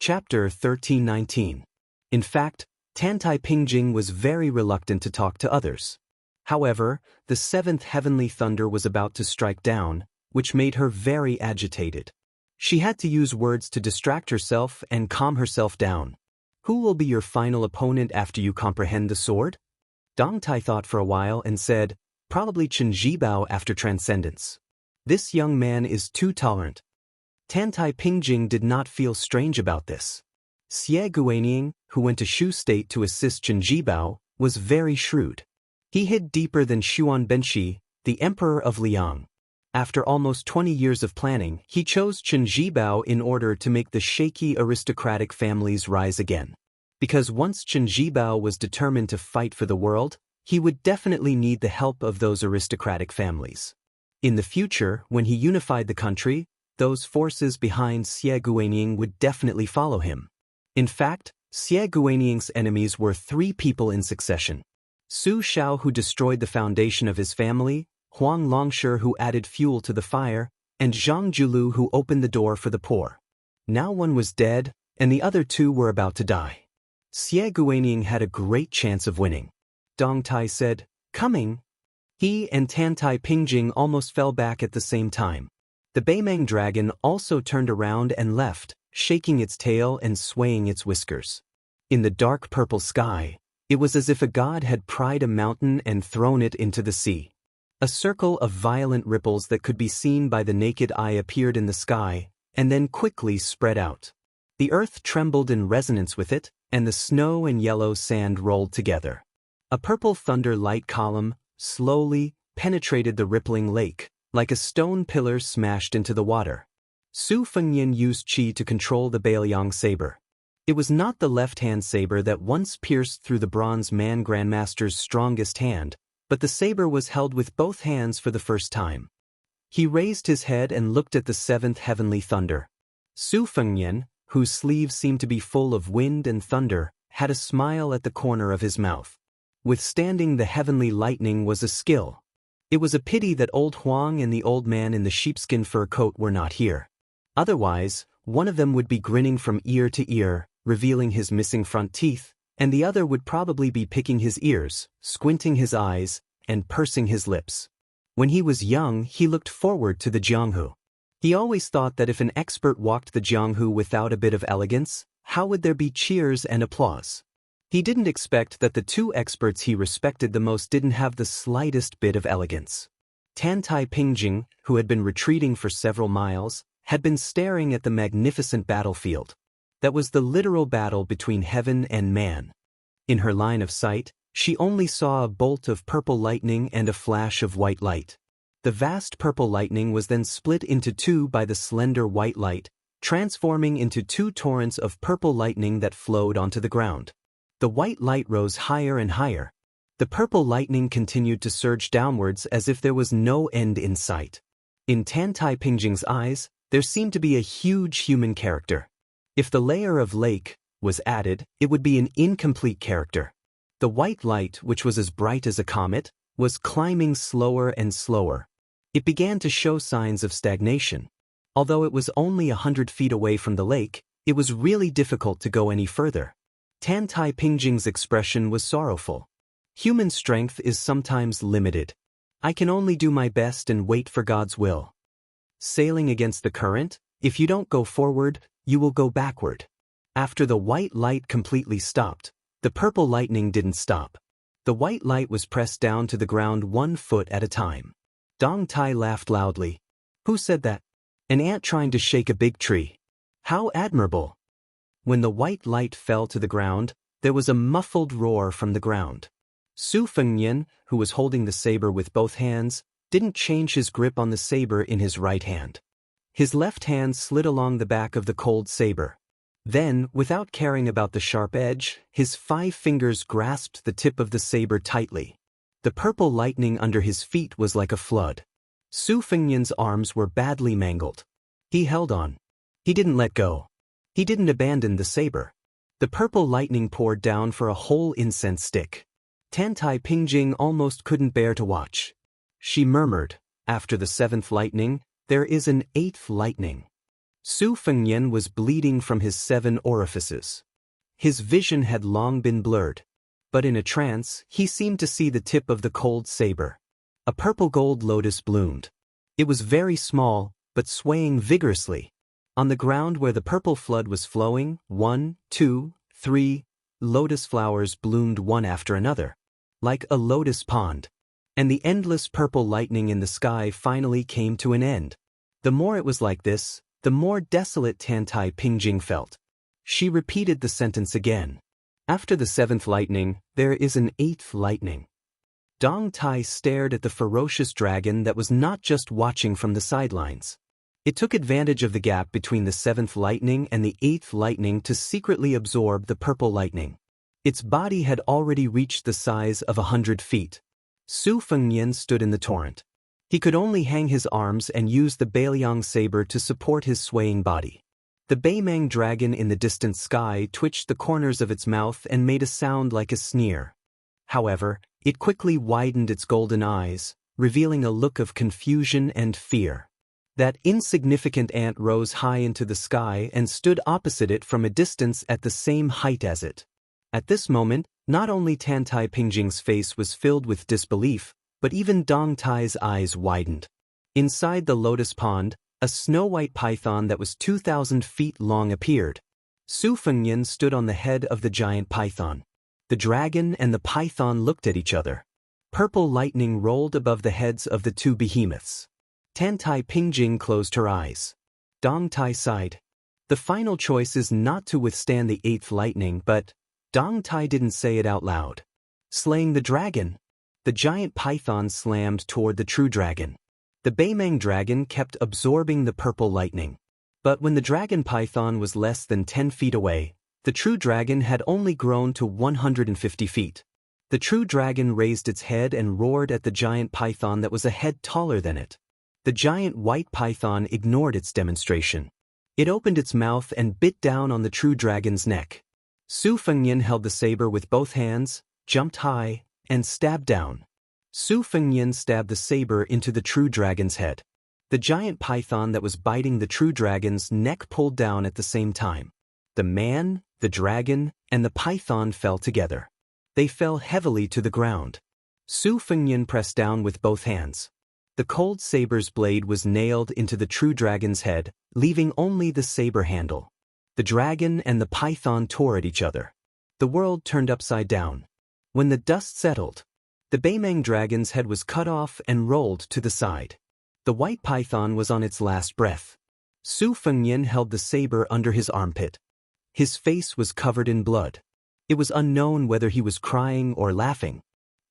Chapter 1319. In fact, Tantai Pingjing was very reluctant to talk to others. However, the seventh heavenly thunder was about to strike down, which made her very agitated. She had to use words to distract herself and calm herself down. Who will be your final opponent after you comprehend the sword? Dong Tai thought for a while and said, probably Chen Zhibao after transcendence. This young man is too tolerant. Tantai Pingjing did not feel strange about this. Xie Guanying, who went to Shu State to assist Chen Zhibao, was very shrewd. He hid deeper than Xuan Benshi, the emperor of Liang. After almost 20 years of planning, he chose Chen Zhibao in order to make the shaky aristocratic families rise again. Because once Chen Zhibao was determined to fight for the world, he would definitely need the help of those aristocratic families. In the future, when he unified the country, those forces behind Xie Guanying would definitely follow him. In fact, Xie Guanying's enemies were 3 people in succession. Su Shao, who destroyed the foundation of his family, Huang Longshi, who added fuel to the fire, and Zhang Julu, who opened the door for the poor. Now one was dead, and the other 2 were about to die. Xie Guanying had a great chance of winning. Dong Tai said, "Coming." He and Tantai Pingjing almost fell back at the same time. The Beimeng dragon also turned around and left, shaking its tail and swaying its whiskers. In the dark purple sky, it was as if a god had pried a mountain and thrown it into the sea. A circle of violent ripples that could be seen by the naked eye appeared in the sky, and then quickly spread out. The earth trembled in resonance with it, and the snow and yellow sand rolled together. A purple thunder light column slowly penetrated the rippling lake, like a stone pillar smashed into the water. Su Fengyan used qi to control the Baoyang saber. It was not the left-hand saber that once pierced through the Bronze Man Grandmaster's strongest hand, but the saber was held with both hands for the first time. He raised his head and looked at the 7th heavenly thunder. Su Fengyan, whose sleeves seemed to be full of wind and thunder, had a smile at the corner of his mouth. Withstanding the heavenly lightning was a skill. It was a pity that old Huang and the old man in the sheepskin fur coat were not here. Otherwise, one of them would be grinning from ear to ear, revealing his missing front teeth, and the other would probably be picking his ears, squinting his eyes, and pursing his lips. When he was young, he looked forward to the Jianghu. He always thought that if an expert walked the Jianghu without a bit of elegance, how would there be cheers and applause? He didn't expect that the 2 experts he respected the most didn't have the slightest bit of elegance. Tantai Pingjing, who had been retreating for several miles, had been staring at the magnificent battlefield. That was the literal battle between heaven and man. In her line of sight, she only saw a bolt of purple lightning and a flash of white light. The vast purple lightning was then split into 2 by the slender white light, transforming into 2 torrents of purple lightning that flowed onto the ground. The white light rose higher and higher. The purple lightning continued to surge downwards as if there was no end in sight. In Tantai Pingjing's eyes, there seemed to be a huge human character. If the layer of lake was added, it would be an incomplete character. The white light, which was as bright as a comet, was climbing slower and slower. It began to show signs of stagnation. Although it was only 100 feet away from the lake, it was really difficult to go any further. Tantai Pingjing's expression was sorrowful. Human strength is sometimes limited. I can only do my best and wait for God's will. Sailing against the current, if you don't go forward, you will go backward. After the white light completely stopped, the purple lightning didn't stop. The white light was pressed down to the ground 1 foot at a time. Dong Tai laughed loudly. Who said that? An ant trying to shake a big tree. How admirable! When the white light fell to the ground, there was a muffled roar from the ground. Su Fengyan, who was holding the saber with both hands, didn't change his grip on the saber in his right hand. His left hand slid along the back of the cold saber. Then, without caring about the sharp edge, his 5 fingers grasped the tip of the saber tightly. The purple lightning under his feet was like a flood. Su Fengyan's arms were badly mangled. He held on. He didn't let go. He didn't abandon the saber. The purple lightning poured down for a whole incense stick. Tantai Pingjing almost couldn't bear to watch. She murmured, after the 7th lightning, there is an 8th lightning. Su Fengnian was bleeding from his 7 orifices. His vision had long been blurred. But in a trance, he seemed to see the tip of the cold saber. A purple-gold lotus bloomed. It was very small, but swaying vigorously. On the ground where the purple flood was flowing, 1, 2, 3 lotus flowers bloomed one after another, like a lotus pond. And the endless purple lightning in the sky finally came to an end. The more it was like this, the more desolate Tantai Pingjing felt. She repeated the sentence again. After the 7th lightning, there is an 8th lightning. Dong Tai stared at the ferocious dragon that was not just watching from the sidelines. It took advantage of the gap between the 7th lightning and the 8th lightning to secretly absorb the purple lightning. Its body had already reached the size of 100 feet. Su Fengnian stood in the torrent. He could only hang his arms and use the Bailiang saber to support his swaying body. The Beimang dragon in the distant sky twitched the corners of its mouth and made a sound like a sneer. However, it quickly widened its golden eyes, revealing a look of confusion and fear. That insignificant ant rose high into the sky and stood opposite it from a distance at the same height as it. At this moment, not only Tantai Pingjing's face was filled with disbelief, but even Dong Tai's eyes widened. Inside the lotus pond, a snow-white python that was 2,000 feet long appeared. Su Fengnian stood on the head of the giant python. The dragon and the python looked at each other. Purple lightning rolled above the heads of the 2 behemoths. Tantai Pingjing closed her eyes. Dong Tai sighed. The final choice is not to withstand the 8th lightning, but Dong Tai didn't say it out loud. Slaying the dragon. The giant python slammed toward the true dragon. The Beimang dragon kept absorbing the purple lightning. But when the dragon python was less than 10 feet away, the true dragon had only grown to 150 feet. The true dragon raised its head and roared at the giant python that was a head taller than it. The giant white python ignored its demonstration. It opened its mouth and bit down on the true dragon's neck. Su Fengnian held the saber with both hands, jumped high, and stabbed down. Su Fengnian stabbed the saber into the true dragon's head. The giant python that was biting the true dragon's neck pulled down at the same time. The man, the dragon, and the python fell together. They fell heavily to the ground. Su Fengnian pressed down with both hands. The cold saber's blade was nailed into the true dragon's head, leaving only the saber handle. The dragon and the python tore at each other. The world turned upside down. When the dust settled, the Beimang dragon's head was cut off and rolled to the side. The white python was on its last breath. Su Fengnian held the saber under his armpit. His face was covered in blood. It was unknown whether he was crying or laughing.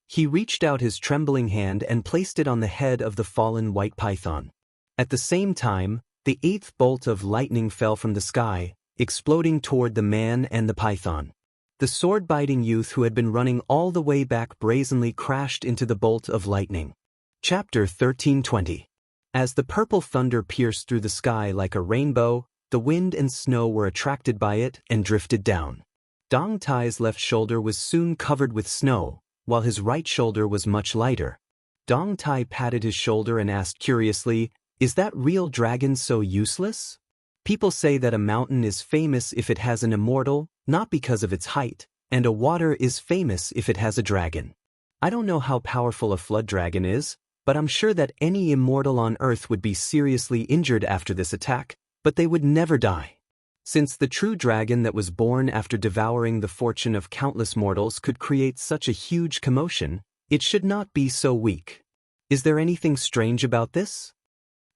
He reached out his trembling hand and placed it on the head of the fallen white python. At the same time, the 8th bolt of lightning fell from the sky, exploding toward the man and the python. The sword-biting youth who had been running all the way back brazenly crashed into the bolt of lightning. Chapter 1320. As the purple thunder pierced through the sky like a rainbow, the wind and snow were attracted by it and drifted down. Dong Tai's left shoulder was soon covered with snow, while his right shoulder was much lighter. Dong Tai patted his shoulder and asked curiously, "Is that real dragon so useless?" People say that a mountain is famous if it has an immortal, not because of its height, and a water is famous if it has a dragon. I don't know how powerful a flood dragon is, but I'm sure that any immortal on Earth would be seriously injured after this attack, but they would never die. Since the true dragon that was born after devouring the fortune of countless mortals could create such a huge commotion, it should not be so weak. Is there anything strange about this?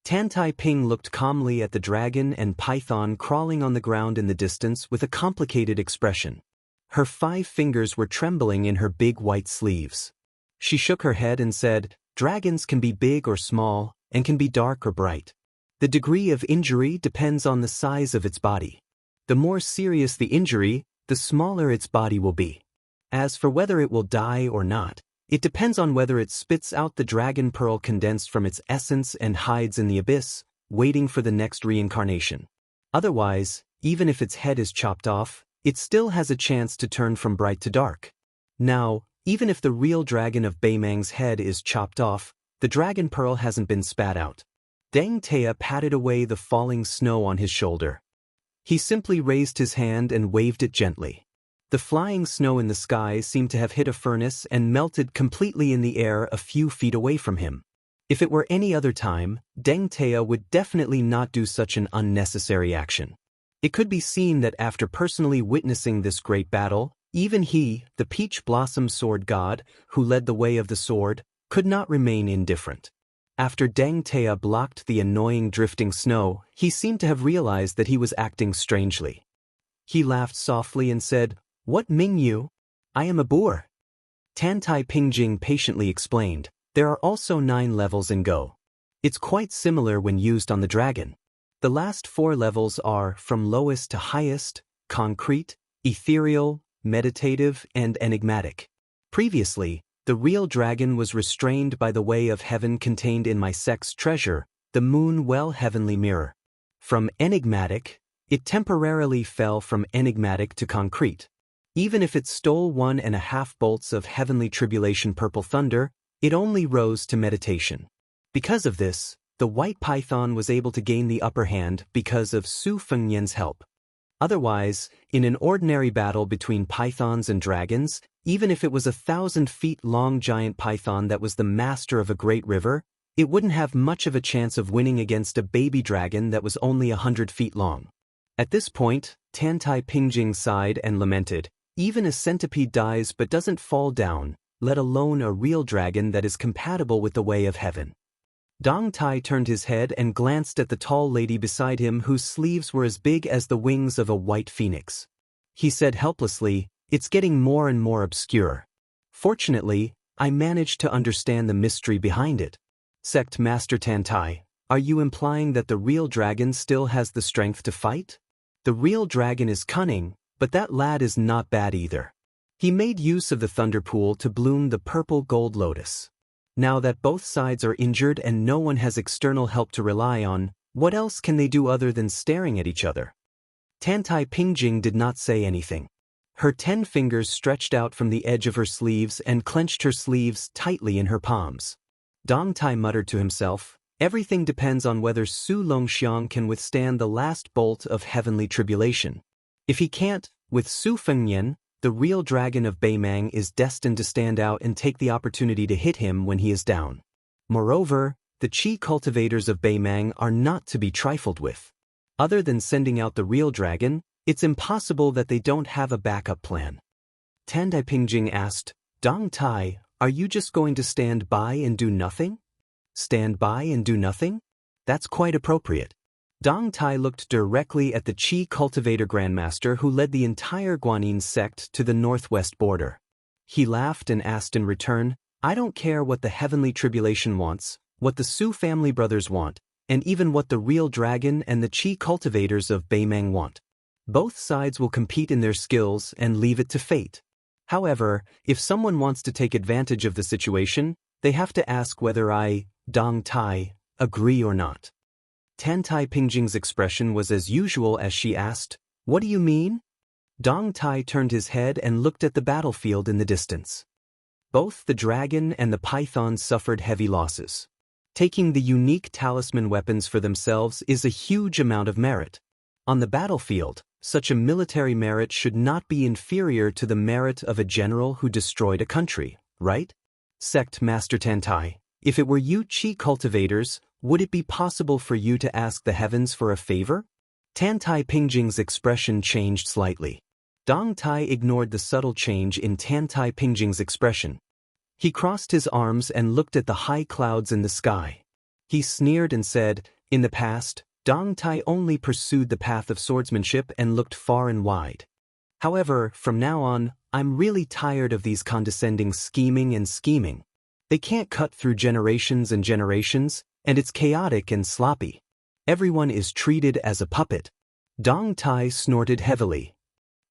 Tantai Ping looked calmly at the dragon and python crawling on the ground in the distance with a complicated expression. Her 5 fingers were trembling in her big white sleeves. She shook her head and said, "Dragons can be big or small, and can be dark or bright. The degree of injury depends on the size of its body. The more serious the injury, the smaller its body will be. As for whether it will die or not, it depends on whether it spits out the dragon pearl condensed from its essence and hides in the abyss, waiting for the next reincarnation. Otherwise, even if its head is chopped off, it still has a chance to turn from bright to dark. Now, even if the real dragon of Beimang's head is chopped off, the dragon pearl hasn't been spat out. Deng Taya patted away the falling snow on his shoulder. He simply raised his hand and waved it gently. The flying snow in the sky seemed to have hit a furnace and melted completely in the air a few feet away from him. If it were any other time, Deng Taya would definitely not do such an unnecessary action. It could be seen that after personally witnessing this great battle, even he, the peach blossom sword god, who led the way of the sword, could not remain indifferent. After Deng Taya blocked the annoying drifting snow, he seemed to have realized that he was acting strangely. He laughed softly and said, "What Ming you? I am a boor." Tantai Pingjing patiently explained, "There are also 9 levels in Go. It's quite similar when used on the dragon. The last 4 levels are from lowest to highest, concrete, ethereal, meditative, and enigmatic. Previously, the real dragon was restrained by the way of heaven contained in my sect's treasure, the Moon Well Heavenly Mirror. From enigmatic, it temporarily fell from enigmatic to concrete. Even if it stole 1.5 bolts of heavenly tribulation purple thunder, it only rose to meditation. Because of this, the white python was able to gain the upper hand because of Su Fengnian's help. Otherwise, in an ordinary battle between pythons and dragons, even if it was 1,000 feet long giant python that was the master of a great river, it wouldn't have much of a chance of winning against a baby dragon that was only 100 feet long. At this point, Tantai Pingjing sighed and lamented, "Even a centipede dies but doesn't fall down, let alone a real dragon that is compatible with the way of heaven." Dong Tai turned his head and glanced at the tall lady beside him whose sleeves were as big as the wings of a white phoenix. He said helplessly, "It's getting more and more obscure. Fortunately, I managed to understand the mystery behind it." Sect Master Tantai, are you implying that the real dragon still has the strength to fight? The real dragon is cunning, but that lad is not bad either. He made use of the thunder pool to bloom the purple gold lotus. Now that both sides are injured and no one has external help to rely on, what else can they do other than staring at each other? Tantai Pingjing did not say anything. Her 10 fingers stretched out from the edge of her sleeves and clenched her sleeves tightly in her palms. Dong Tai muttered to himself, "Everything depends on whether Su Longxiang can withstand the last bolt of heavenly tribulation. If he can't, with Su Fengnian, the real dragon of Beimang is destined to stand out and take the opportunity to hit him when he is down. Moreover, the Qi cultivators of Beimang are not to be trifled with. Other than sending out the real dragon, it's impossible that they don't have a backup plan." Tandai Pingjing asked, "Dong Tai, are you just going to stand by and do nothing?" "Stand by and do nothing? That's quite appropriate." Dong Tai looked directly at the Qi cultivator grandmaster who led the entire Guanyin sect to the northwest border. He laughed and asked in return, "I don't care what the heavenly tribulation wants, what the Su family brothers want, and even what the real dragon and the Qi cultivators of Beimang want. Both sides will compete in their skills and leave it to fate. However, if someone wants to take advantage of the situation, they have to ask whether I, Dong Tai, agree or not." Tantai Pingjing's expression was as usual as she asked, "What do you mean?" Dong Tai turned his head and looked at the battlefield in the distance. Both the dragon and the python suffered heavy losses. Taking the unique talisman weapons for themselves is a huge amount of merit. On the battlefield, such a military merit should not be inferior to the merit of a general who destroyed a country, right? Sect Master Tantai, if it were you Qi cultivators, would it be possible for you to ask the heavens for a favor? Tantai Pingjing's expression changed slightly. Dong Tai ignored the subtle change in Tantai Pingjing's expression. He crossed his arms and looked at the high clouds in the sky. He sneered and said, "In the past, Dong Tai only pursued the path of swordsmanship and looked far and wide. However, from now on, I'm really tired of these condescending scheming. They can't cut through generations and generations, and it's chaotic and sloppy. Everyone is treated as a puppet." Dong Tai snorted heavily.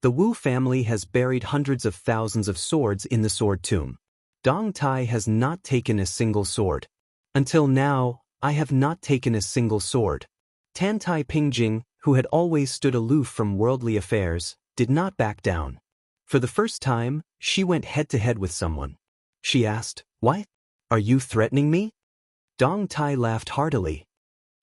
The Wu family has buried hundreds of thousands of swords in the sword tomb. Dong Tai has not taken a single sword. Until now, I have not taken a single sword. Tantai Pingjing, who had always stood aloof from worldly affairs, did not back down. For the first time, she went head-to-head with someone. She asked, "What? Are you threatening me?" Dong Tai laughed heartily.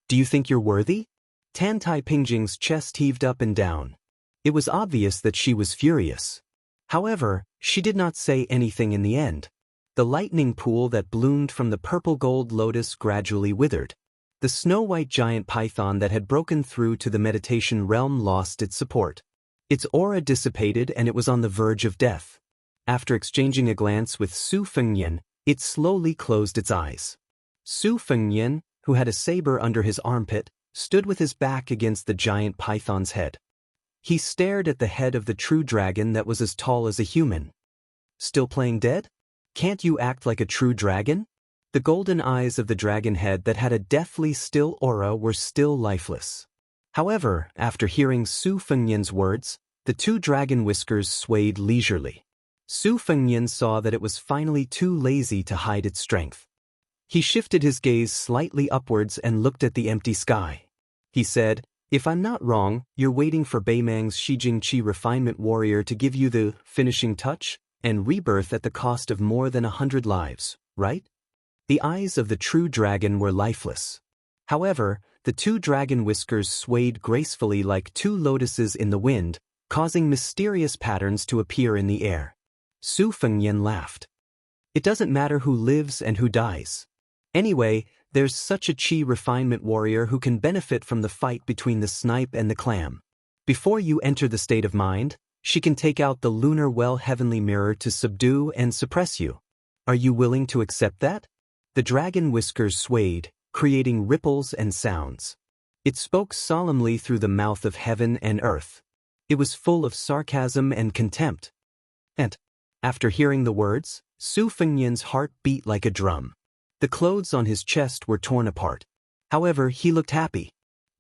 Do you think you're worthy? Tan Tai Pingjing's chest heaved up and down. It was obvious that she was furious. However, she did not say anything in the end. The lightning pool that bloomed from the purple-gold lotus gradually withered. The snow-white giant python that had broken through to the meditation realm lost its support. Its aura dissipated and it was on the verge of death. After exchanging a glance with Su Fengyan, it slowly closed its eyes. Su Fengyan, who had a saber under his armpit, stood with his back against the giant python's head. He stared at the head of the true dragon that was as tall as a human. Still playing dead? Can't you act like a true dragon? The golden eyes of the dragon head that had a deathly still aura were still lifeless. However, after hearing Su Fengyan's words, the two dragon whiskers swayed leisurely. Su Fengyan saw that it was finally too lazy to hide its strength. He shifted his gaze slightly upwards and looked at the empty sky. He said, "If I'm not wrong, you're waiting for Beimang's Shijingqi refinement warrior to give you the finishing touch and rebirth at the cost of more than 100 lives, right?" The eyes of the true dragon were lifeless. However, the two dragon whiskers swayed gracefully like two lotuses in the wind, causing mysterious patterns to appear in the air. Su Fengyan laughed. "It doesn't matter who lives and who dies. Anyway, there's such a chi refinement warrior who can benefit from the fight between the snipe and the clam. Before you enter the state of mind, she can take out the lunar well heavenly mirror to subdue and suppress you. Are you willing to accept that?" The dragon whiskers swayed, creating ripples and sounds. It spoke solemnly through the mouth of heaven and earth. It was full of sarcasm and contempt. And, after hearing the words, Su Fengyan's heart beat like a drum. The clothes on his chest were torn apart. However, he looked happy.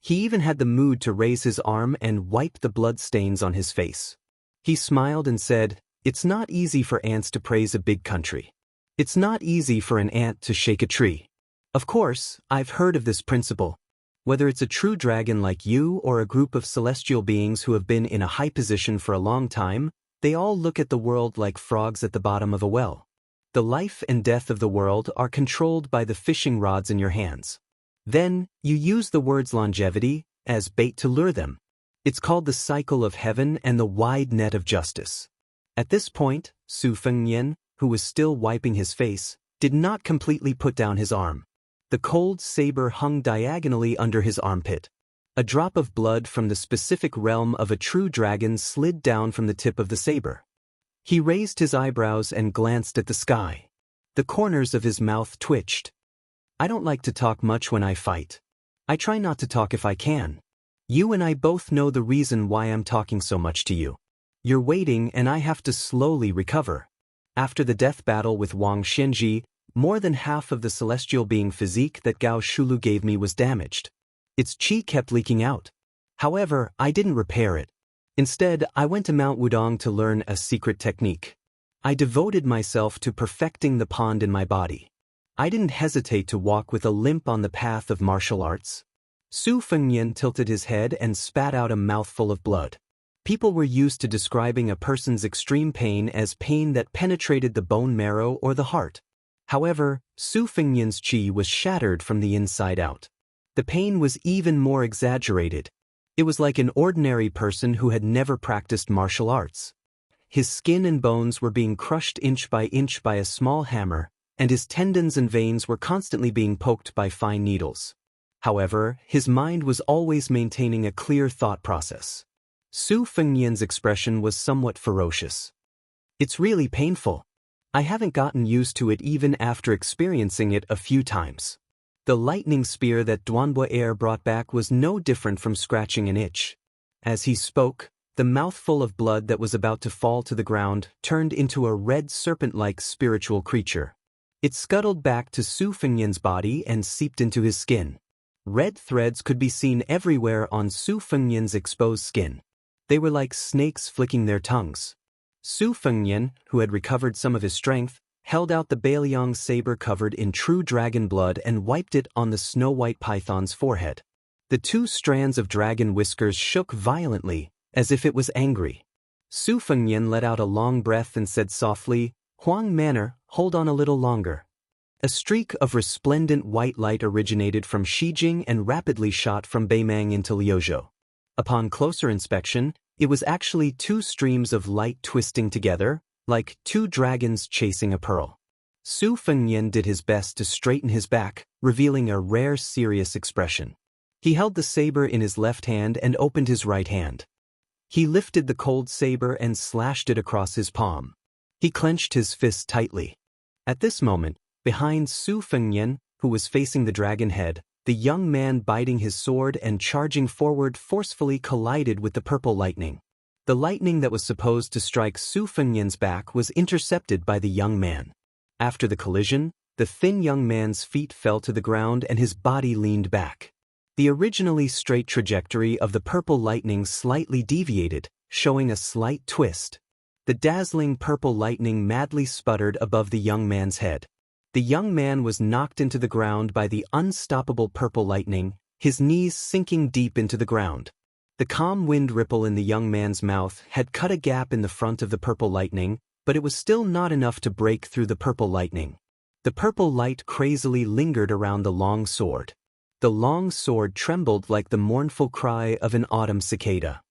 He even had the mood to raise his arm and wipe the blood stains on his face. He smiled and said, "It's not easy for ants to praise a big country. It's not easy for an ant to shake a tree. Of course, I've heard of this principle. Whether it's a true dragon like you or a group of celestial beings who have been in a high position for a long time, they all look at the world like frogs at the bottom of a well. The life and death of the world are controlled by the fishing rods in your hands. Then, you use the words longevity as bait to lure them. It's called the cycle of heaven and the wide net of justice." At this point, Su Fengyan, who was still wiping his face, did not completely put down his arm. The cold saber hung diagonally under his armpit. A drop of blood from the specific realm of a true dragon slid down from the tip of the saber. He raised his eyebrows and glanced at the sky. The corners of his mouth twitched. "I don't like to talk much when I fight. I try not to talk if I can. You and I both know the reason why I'm talking so much to you. You're waiting and I have to slowly recover. After the death battle with Wang Xianji, more than half of the celestial being physique that Gao Shulu gave me was damaged. Its qi kept leaking out. However, I didn't repair it. Instead, I went to Mount Wudong to learn a secret technique. I devoted myself to perfecting the pond in my body. I didn't hesitate to walk with a limp on the path of martial arts." Su Fengyan tilted his head and spat out a mouthful of blood. People were used to describing a person's extreme pain as pain that penetrated the bone marrow or the heart. However, Su Fengyan's qi was shattered from the inside out. The pain was even more exaggerated. It was like an ordinary person who had never practiced martial arts. His skin and bones were being crushed inch by a small hammer, and his tendons and veins were constantly being poked by fine needles. However, his mind was always maintaining a clear thought process. Su Fengyan's expression was somewhat ferocious. "It's really painful. I haven't gotten used to it even after experiencing it a few times." The lightning spear that Duanbo Air brought back was no different from scratching an itch. As he spoke, the mouthful of blood that was about to fall to the ground turned into a red serpent-like spiritual creature. It scuttled back to Su Fengyan's body and seeped into his skin. Red threads could be seen everywhere on Su Fengyan's exposed skin. They were like snakes flicking their tongues. Su Fengyan, who had recovered some of his strength, held out the Bailiang saber covered in true dragon blood and wiped it on the snow-white python's forehead. The two strands of dragon whiskers shook violently, as if it was angry. Su Fengyan let out a long breath and said softly, "Huang Manor, hold on a little longer." A streak of resplendent white light originated from Shijing and rapidly shot from Beimang into Liuzhou. Upon closer inspection, it was actually two streams of light twisting together, like two dragons chasing a pearl. Su Fengnian did his best to straighten his back, revealing a rare serious expression. He held the saber in his left hand and opened his right hand. He lifted the cold saber and slashed it across his palm. He clenched his fist tightly. At this moment, behind Su Fengnian, who was facing the dragon head, the young man biting his sword and charging forward forcefully collided with the purple lightning. The lightning that was supposed to strike Su Fengnian's back was intercepted by the young man. After the collision, the thin young man's feet fell to the ground and his body leaned back. The originally straight trajectory of the purple lightning slightly deviated, showing a slight twist. The dazzling purple lightning madly sputtered above the young man's head. The young man was knocked into the ground by the unstoppable purple lightning, his knees sinking deep into the ground. The calm wind ripple in the young man's mouth had cut a gap in the front of the purple lightning, but it was still not enough to break through the purple lightning. The purple light crazily lingered around the long sword. The long sword trembled like the mournful cry of an autumn cicada.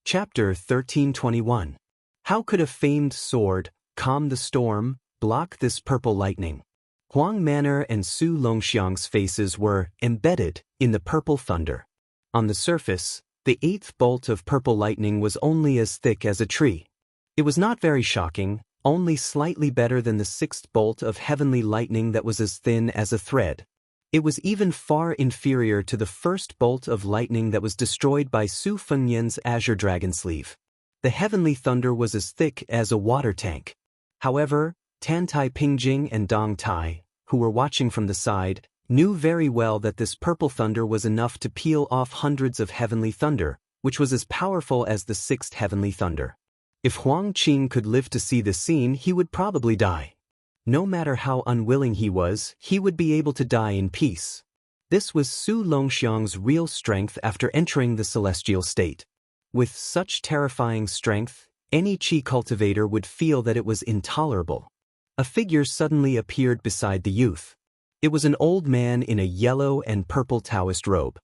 Chapter 1321. How could a famed sword, calm the storm, block this purple lightning? Huang Manor and Su Longxiang's faces were embedded in the purple thunder. On the surface, the eighth bolt of purple lightning was only as thick as a tree. It was not very shocking, only slightly better than the sixth bolt of heavenly lightning that was as thin as a thread. It was even far inferior to the first bolt of lightning that was destroyed by Su Fengnian's azure dragon sleeve. The heavenly thunder was as thick as a water tank. However, Tan Tai Pingjing and Dong Tai, who were watching from the side, knew very well that this purple thunder was enough to peel off hundreds of heavenly thunder, which was as powerful as the sixth heavenly thunder. If Huang Qing could live to see this scene, he would probably die. No matter how unwilling he was, he would be able to die in peace. This was Su Longxiang's real strength after entering the celestial state. With such terrifying strength, any qi cultivator would feel that it was intolerable. A figure suddenly appeared beside the youth. It was an old man in a yellow and purple Taoist robe.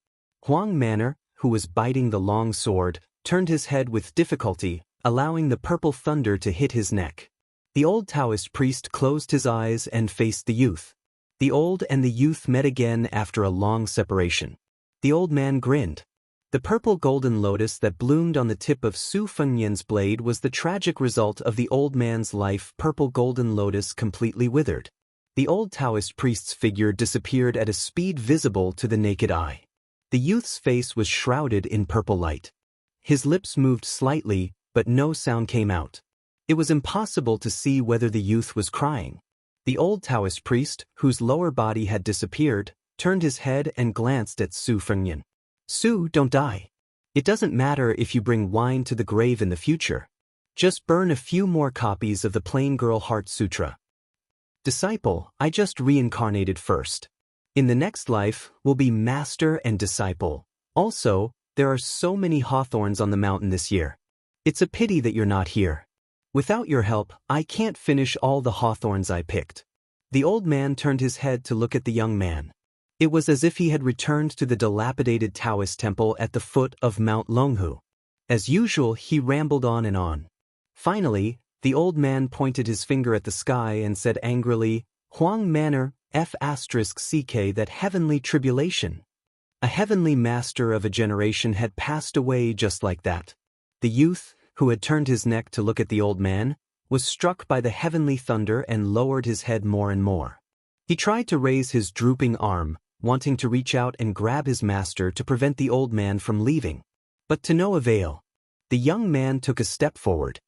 Huang Manor, who was biting the long sword, turned his head with difficulty, allowing the purple thunder to hit his neck. The old Taoist priest closed his eyes and faced the youth. The old and the youth met again after a long separation. The old man grinned. The purple golden lotus that bloomed on the tip of Su Fengnian's blade was the tragic result of the old man's life. Purple golden lotus completely withered. The old Taoist priest's figure disappeared at a speed visible to the naked eye. The youth's face was shrouded in purple light. His lips moved slightly, but no sound came out. It was impossible to see whether the youth was crying. The old Taoist priest, whose lower body had disappeared, turned his head and glanced at Su Fengnian. Su, don't die. It doesn't matter if you bring wine to the grave in the future. Just burn a few more copies of the Plain Girl Heart Sutra. Disciple, I just reincarnated first. In the next life, we'll be master and disciple. Also, there are so many hawthorns on the mountain this year. It's a pity that you're not here. Without your help, I can't finish all the hawthorns I picked. The old man turned his head to look at the young man. It was as if he had returned to the dilapidated Taoist temple at the foot of Mount Longhu. As usual, he rambled on and on. Finally, the old man pointed his finger at the sky and said angrily, Huang Manor, F***ck that heavenly tribulation. A heavenly master of a generation had passed away just like that. The youth, who had turned his neck to look at the old man, was struck by the heavenly thunder and lowered his head more and more. He tried to raise his drooping arm, wanting to reach out and grab his master to prevent the old man from leaving. But to no avail. The young man took a step forward.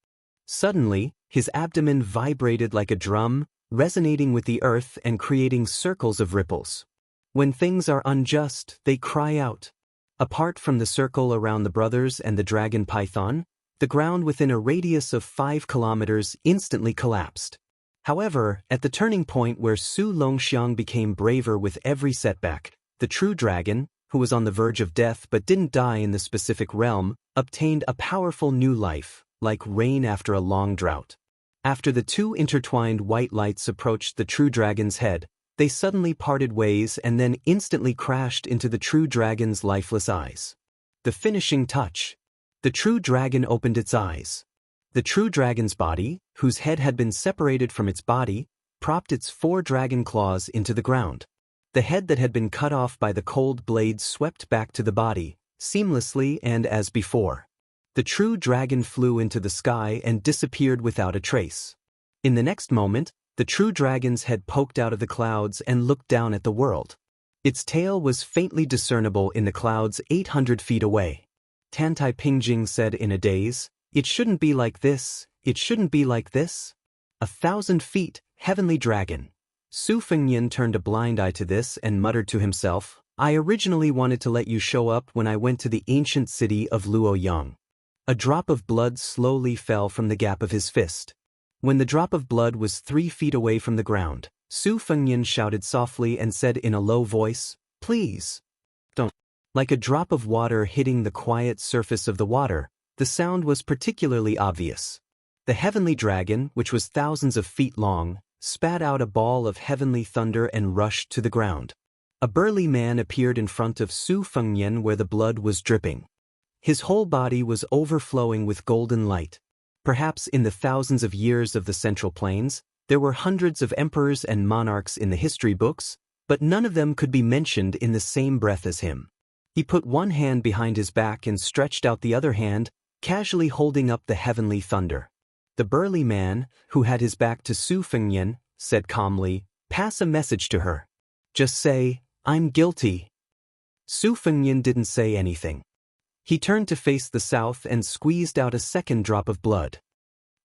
Suddenly, his abdomen vibrated like a drum, resonating with the earth and creating circles of ripples. When things are unjust, they cry out. Apart from the circle around the brothers and the dragon python, the ground within a radius of 5 kilometers instantly collapsed. However, at the turning point where Su Longxiang became braver with every setback, the true dragon, who was on the verge of death but didn't die in the specific realm, obtained a powerful new life, like rain after a long drought. After the two intertwined white lights approached the true dragon's head, They suddenly parted ways and then instantly crashed into the true dragon's lifeless eyes. The finishing touch. The true dragon opened its eyes. The true dragon's body, whose head had been separated from its body, propped its 4 dragon claws into the ground. The head that had been cut off by the cold blade swept back to the body, seamlessly and as before. The true dragon flew into the sky and disappeared without a trace. In the next moment, the true dragon's head poked out of the clouds and looked down at the world. Its tail was faintly discernible in the clouds 800 feet away. Tantai Pingjing said in a daze, "It shouldn't be like this, it shouldn't be like this." 1,000 feet, heavenly dragon. Su Fengnian turned a blind eye to this and muttered to himself, "I originally wanted to let you show up when I went to the ancient city of Luoyang." A drop of blood slowly fell from the gap of his fist. When the drop of blood was 3 feet away from the ground, Su Fengnian shouted softly and said in a low voice, "Please, don't." Like a drop of water hitting the quiet surface of the water, the sound was particularly obvious. The heavenly dragon, which was thousands of feet long, spat out a ball of heavenly thunder and rushed to the ground. A burly man appeared in front of Su Fengnian where the blood was dripping. His whole body was overflowing with golden light. Perhaps in the thousands of years of the Central Plains, there were hundreds of emperors and monarchs in the history books, but none of them could be mentioned in the same breath as him. He put one hand behind his back and stretched out the other hand, casually holding up the heavenly thunder. The burly man, who had his back to Su Fengnian, said calmly, "Pass a message to her. Just say, 'I'm guilty.'" Su Fengnian didn't say anything. He turned to face the south and squeezed out a second drop of blood.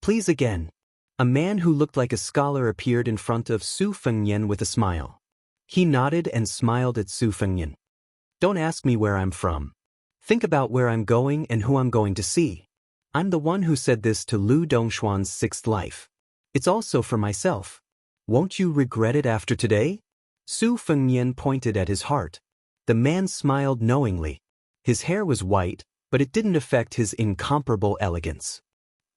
"Please again." A man who looked like a scholar appeared in front of Su Fengnian with a smile. He nodded and smiled at Su Fengnian. "Don't ask me where I'm from. Think about where I'm going and who I'm going to see. I'm the one who said this to Lu Dongshuan's 6th life. It's also for myself. Won't you regret it after today?" Su Fengnian pointed at his heart. The man smiled knowingly. His hair was white, but it didn't affect his incomparable elegance.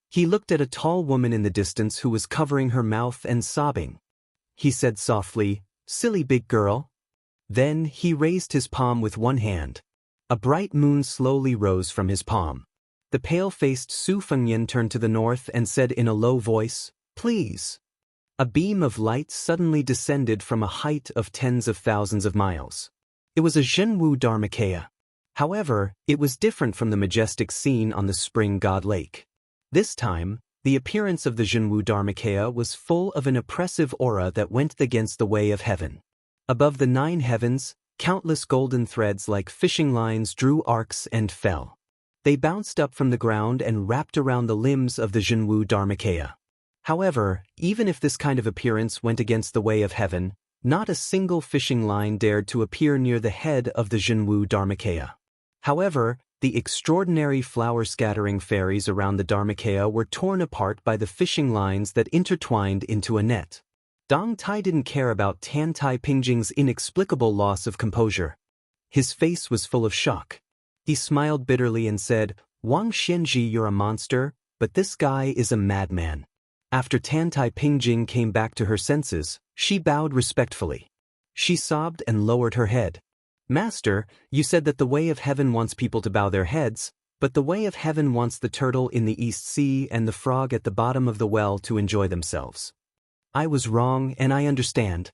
He looked at a tall woman in the distance who was covering her mouth and sobbing. He said softly, "Silly big girl." Then he raised his palm with one hand. A bright moon slowly rose from his palm. The pale-faced Su Fengnian turned to the north and said in a low voice, "Please." A beam of light suddenly descended from a height of tens of thousands of miles. It was a Zhenwu Dharmakaya. However, it was different from the majestic scene on the Spring God Lake. This time, the appearance of the Zhenwu Dharmakaya was full of an oppressive aura that went against the way of heaven. Above the 9 heavens, countless golden threads like fishing lines drew arcs and fell. They bounced up from the ground and wrapped around the limbs of the Zhenwu Dharmakaya. However, even if this kind of appearance went against the way of heaven, not a single fishing line dared to appear near the head of the Zhenwu Dharmakaya. However, the extraordinary flower-scattering fairies around the Dharmakaya were torn apart by the fishing lines that intertwined into a net. Dong Tai didn't care about Tantai Pingjing's inexplicable loss of composure. His face was full of shock. He smiled bitterly and said, "Wang Xianji, you're a monster, but this guy is a madman." After Tantai Pingjing came back to her senses, she bowed respectfully. She sobbed and lowered her head. "Master, you said that the way of heaven wants people to bow their heads, but the way of heaven wants the turtle in the East Sea and the frog at the bottom of the well to enjoy themselves." "I was wrong and I understand."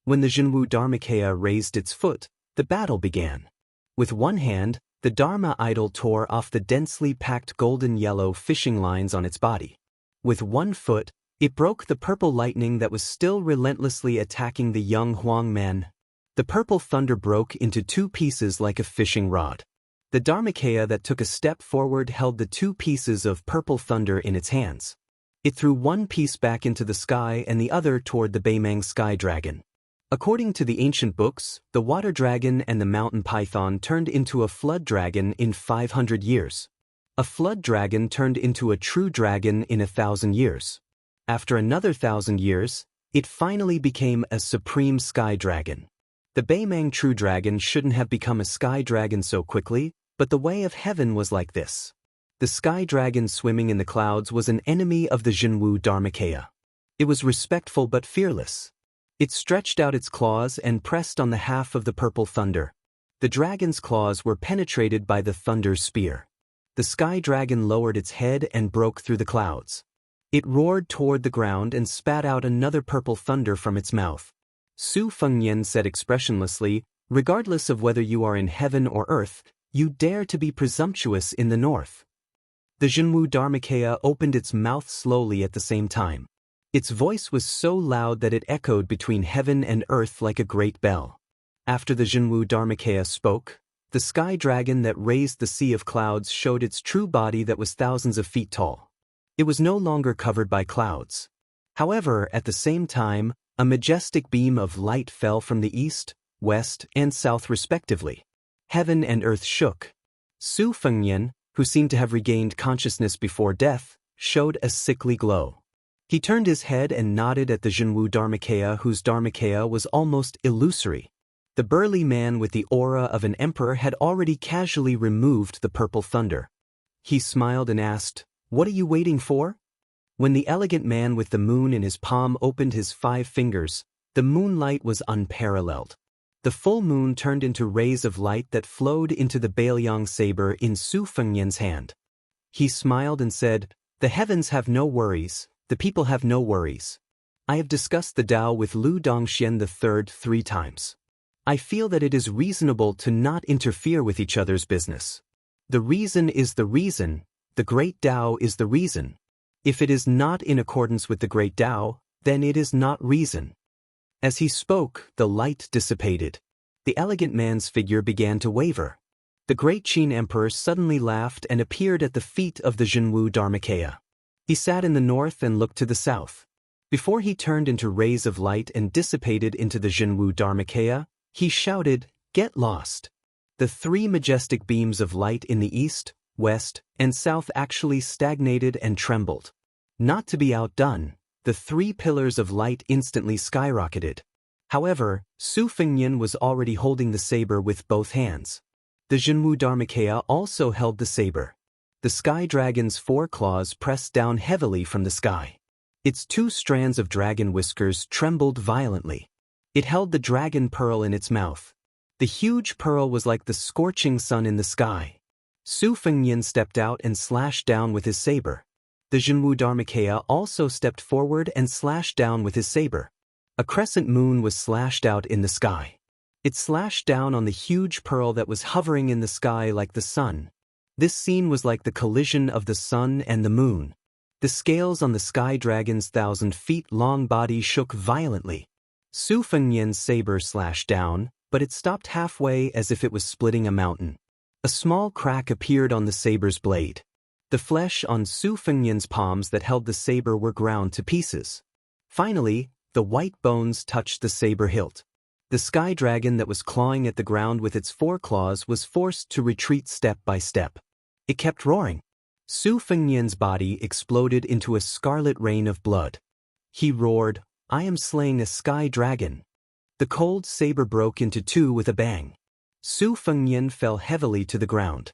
When the Zhenwu Dharmakaya raised its foot, the battle began. With one hand, the Dharma idol tore off the densely packed golden yellow fishing lines on its body. With one foot, it broke the purple lightning that was still relentlessly attacking the young Huang men. The purple thunder broke into 2 pieces like a fishing rod. The Dharmakaya that took a step forward held the 2 pieces of purple thunder in its hands. It threw one piece back into the sky and the other toward the Beimang sky dragon. According to the ancient books, the water dragon and the mountain python turned into a flood dragon in 500 years. A flood dragon turned into a true dragon in 1,000 years. After another 1,000 years, it finally became a supreme sky dragon. The Beimang true dragon shouldn't have become a sky dragon so quickly, but the way of heaven was like this. The sky dragon swimming in the clouds was an enemy of the Zhenwu Dharmakaya. It was respectful but fearless. It stretched out its claws and pressed on the half of the purple thunder. The dragon's claws were penetrated by the thunder's spear. The sky dragon lowered its head and broke through the clouds. It roared toward the ground and spat out another purple thunder from its mouth. Su Fengnian said expressionlessly, "Regardless of whether you are in heaven or earth, you dare to be presumptuous in the north." The Zhenwu Dharmakaya opened its mouth slowly at the same time. Its voice was so loud that it echoed between heaven and earth like a great bell. After the Zhenwu Dharmakaya spoke, the sky dragon that raised the sea of clouds showed its true body that was thousands of feet tall. It was no longer covered by clouds. However, at the same time, a majestic beam of light fell from the east, west, and south respectively. Heaven and earth shook. Su Fengnian, who seemed to have regained consciousness before death, showed a sickly glow. He turned his head and nodded at the Zhenwu Dharmakaya, whose Dharmakaya was almost illusory. The burly man with the aura of an emperor had already casually removed the purple thunder. He smiled and asked, "What are you waiting for?" When the elegant man with the moon in his palm opened his 5 fingers, the moonlight was unparalleled. The full moon turned into rays of light that flowed into the Bailiang saber in Su Fengnian's hand. He smiled and said, "The heavens have no worries, the people have no worries. I have discussed the Tao with Lu Dongxian III 3 times. I feel that it is reasonable to not interfere with each other's business. The reason is the reason, the great Tao is the reason. If it is not in accordance with the great Tao, then it is not reason." As he spoke, the light dissipated. The elegant man's figure began to waver. The great Qin emperor suddenly laughed and appeared at the feet of the Zhenwu Dharmakaya. He sat in the north and looked to the south. Before he turned into rays of light and dissipated into the Zhenwu Dharmakaya, he shouted, "Get lost." The 3 majestic beams of light in the east, west, and south actually stagnated and trembled. Not to be outdone, the 3 pillars of light instantly skyrocketed. However, Su Fengnian was already holding the saber with both hands. The Zhenwu Dharmakaya also held the saber. The sky dragon's 4 claws pressed down heavily from the sky. Its 2 strands of dragon whiskers trembled violently. It held the dragon pearl in its mouth. The huge pearl was like the scorching sun in the sky. Su Fengnian stepped out and slashed down with his saber. The Zhenwu Dharmakaya also stepped forward and slashed down with his saber. A crescent moon was slashed out in the sky. It slashed down on the huge pearl that was hovering in the sky like the sun. This scene was like the collision of the sun and the moon. The scales on the sky dragon's 1,000-feet-long body shook violently. Su Fengnian's saber slashed down, but it stopped halfway as if it was splitting a mountain. A small crack appeared on the saber's blade. The flesh on Su Fengnian's palms that held the saber were ground to pieces. Finally, the white bones touched the saber hilt. The sky dragon that was clawing at the ground with its 4 claws was forced to retreat step by step. It kept roaring. Su Fengnian's body exploded into a scarlet rain of blood. He roared, "I am slaying a sky dragon." The cold saber broke into 2 with a bang. Su Fengnian fell heavily to the ground.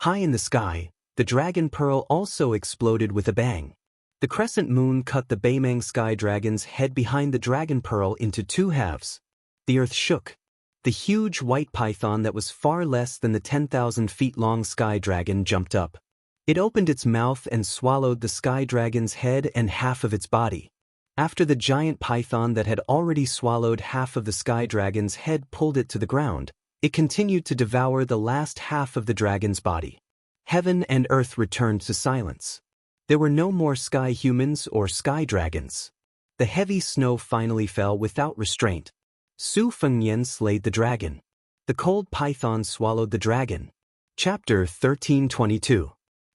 High in the sky, the dragon pearl also exploded with a bang. The crescent moon cut the Baimang sky dragon's head behind the dragon pearl into 2 halves. The earth shook. The huge white python that was far less than the 10,000-feet-long sky dragon jumped up. It opened its mouth and swallowed the sky dragon's head and half of its body. After the giant python that had already swallowed half of the sky dragon's head pulled it to the ground, it continued to devour the last half of the dragon's body. Heaven and earth returned to silence. There were no more sky humans or sky dragons. The heavy snow finally fell without restraint. Su Fengnian slayed the dragon. The cold python swallowed the dragon. Chapter 1322.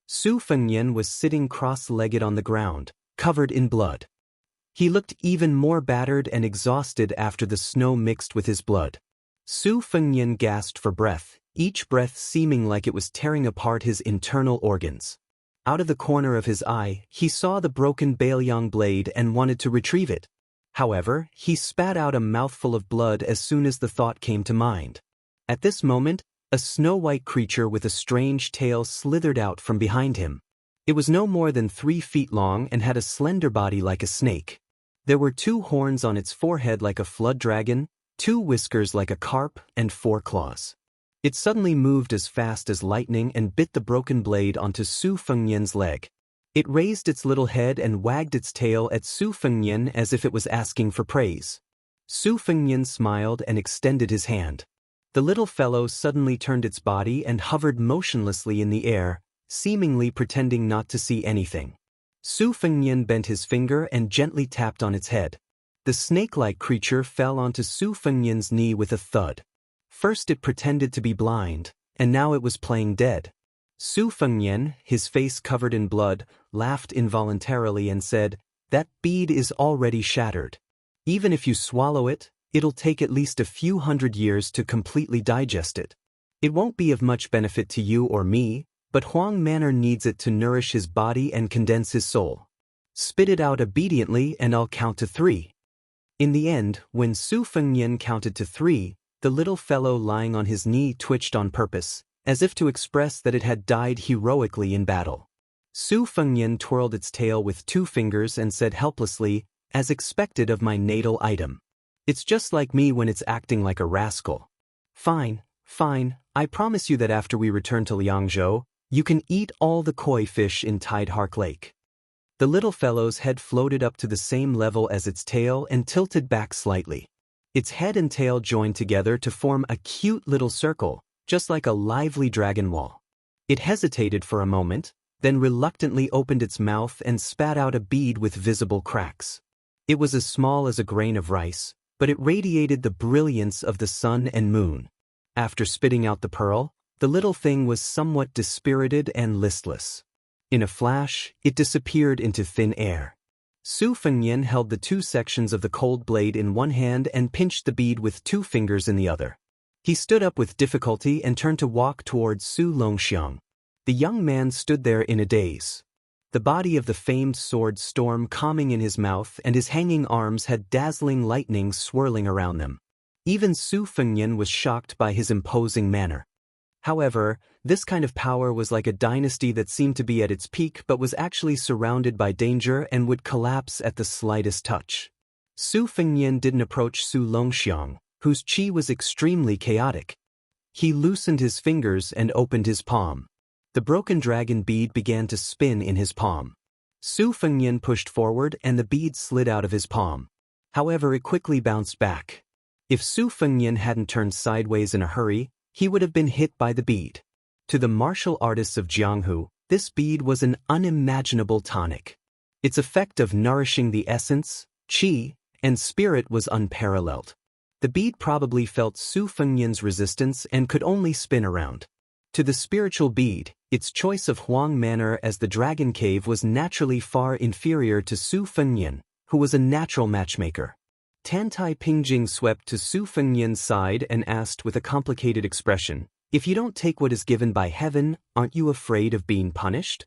Su Fengnian was sitting cross-legged on the ground, covered in blood. He looked even more battered and exhausted after the snow mixed with his blood. Su Fengnian gasped for breath, each breath seeming like it was tearing apart his internal organs. Out of the corner of his eye, he saw the broken Bailiang blade and wanted to retrieve it. However, he spat out a mouthful of blood as soon as the thought came to mind. At this moment, a snow-white creature with a strange tail slithered out from behind him. It was no more than 3 feet long and had a slender body like a snake. There were 2 horns on its forehead like a flood dragon, 2 whiskers like a carp, and 4 claws. It suddenly moved as fast as lightning and bit the broken blade onto Su Fengnian's leg. It raised its little head and wagged its tail at Su Fengnian as if it was asking for praise. Su Fengnian smiled and extended his hand. The little fellow suddenly turned its body and hovered motionlessly in the air, seemingly pretending not to see anything. Su Fengnian bent his finger and gently tapped on its head. The snake-like creature fell onto Su Fengnian's knee with a thud. First it pretended to be blind, and now it was playing dead. Su Fengnian, his face covered in blood, laughed involuntarily and said, "That bead is already shattered. Even if you swallow it, it'll take at least a few hundred years to completely digest it. It won't be of much benefit to you or me, but Huang Manor needs it to nourish his body and condense his soul. Spit it out obediently and I'll count to 3. In the end, when Su Fengnian counted to 3, the little fellow lying on his knee twitched on purpose, as if to express that it had died heroically in battle. Su Fengnian twirled its tail with 2 fingers and said helplessly, "As expected of my natal item. It's just like me when it's acting like a rascal. Fine, fine, I promise you that after we return to Liangzhou, you can eat all the koi fish in Tidehark Lake." The little fellow's head floated up to the same level as its tail and tilted back slightly. Its head and tail joined together to form a cute little circle, just like a lively dragon wall. It hesitated for a moment, then reluctantly opened its mouth and spat out a bead with visible cracks. It was as small as a grain of rice, but it radiated the brilliance of the sun and moon. After spitting out the pearl, the little thing was somewhat dispirited and listless. In a flash, it disappeared into thin air. Su Fengnian held the 2 sections of the cold blade in one hand and pinched the bead with 2 fingers in the other. He stood up with difficulty and turned to walk towards Su Longxiang. The young man stood there in a daze. The body of the famed sword storm calming in his mouth and his hanging arms had dazzling lightning swirling around them. Even Su Fengnian was shocked by his imposing manner. However, this kind of power was like a dynasty that seemed to be at its peak but was actually surrounded by danger and would collapse at the slightest touch. Su Fengnian didn't approach Su Longxiang, whose qi was extremely chaotic. He loosened his fingers and opened his palm. The broken dragon bead began to spin in his palm. Su Fengnian pushed forward and the bead slid out of his palm. However, it quickly bounced back. If Su Fengnian hadn't turned sideways in a hurry, he would have been hit by the bead. To the martial artists of Jianghu, this bead was an unimaginable tonic. Its effect of nourishing the essence, qi, and spirit was unparalleled. The bead probably felt Su Fengnian's resistance and could only spin around. To the spiritual bead, its choice of Huang Manor as the dragon cave was naturally far inferior to Su Fengnian, who was a natural matchmaker. Tantai Pingjing swept to Su Fengnian's side and asked with a complicated expression, "If you don't take what is given by heaven, aren't you afraid of being punished?"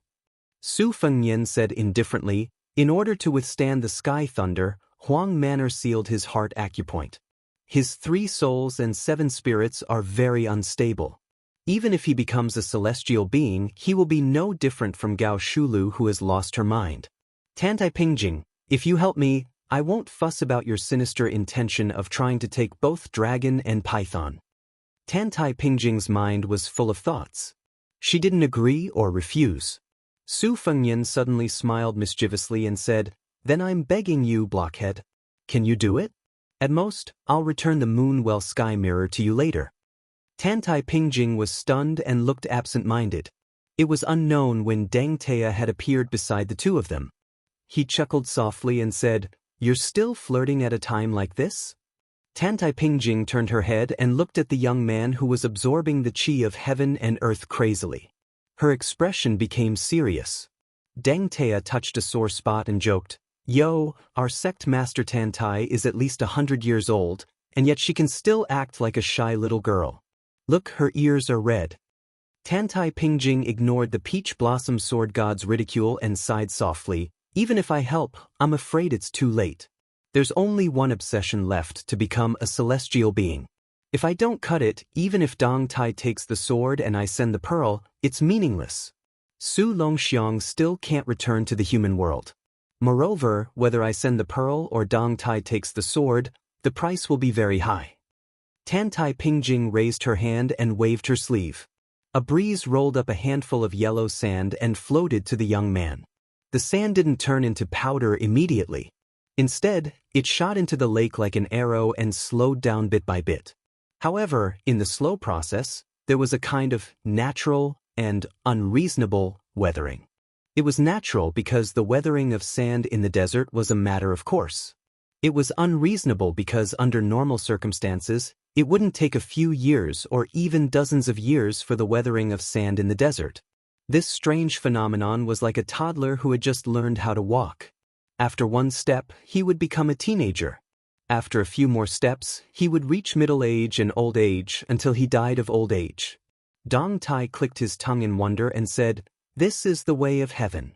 Su Fengnian said indifferently, "In order to withstand the sky thunder, Huang Manor sealed his heart acupoint. His 3 souls and 7 spirits are very unstable. Even if he becomes a celestial being, he will be no different from Gao Shulu who has lost her mind. Tantai Pingjing, if you help me, I won't fuss about your sinister intention of trying to take both dragon and python." Tantai Pingjing's mind was full of thoughts. She didn't agree or refuse. Su Fengnian suddenly smiled mischievously and said, "Then I'm begging you, blockhead. Can you do it? At most, I'll return the Moonwell sky mirror to you later." Tantai Pingjing was stunned and looked absent-minded. It was unknown when Deng Tea had appeared beside the 2 of them. He chuckled softly and said, "You're still flirting at a time like this?" Tantai Pingjing turned her head and looked at the young man who was absorbing the qi of heaven and earth crazily. Her expression became serious. Deng Tea touched a sore spot and joked, "Yo, our sect master Tantai is at least 100 years old, and yet she can still act like a shy little girl. Look, her ears are red." Tantai Pingjing ignored the peach blossom sword god's ridicule and sighed softly, "Even if I help, I'm afraid it's too late. There's only one obsession left to become a celestial being. If I don't cut it, even if Dong Tai takes the sword and I send the pearl, it's meaningless. Su Longxiang still can't return to the human world. Moreover, whether I send the pearl or Dong Tai takes the sword, the price will be very high. Tan Tai Pingjing raised her hand and waved her sleeve. A breeze rolled up a handful of yellow sand and floated to the young man. The sand didn't turn into powder immediately. Instead, it shot into the lake like an arrow and slowed down bit by bit. However, in the slow process, there was a kind of natural and unreasonable weathering. It was natural because the weathering of sand in the desert was a matter of course. It was unreasonable because under normal circumstances, it wouldn't take a few years or even dozens of years for the weathering of sand in the desert. This strange phenomenon was like a toddler who had just learned how to walk. After one step, he would become a teenager. After a few more steps, he would reach middle age and old age until he died of old age. Dong Tai clicked his tongue in wonder and said, "This is the way of heaven."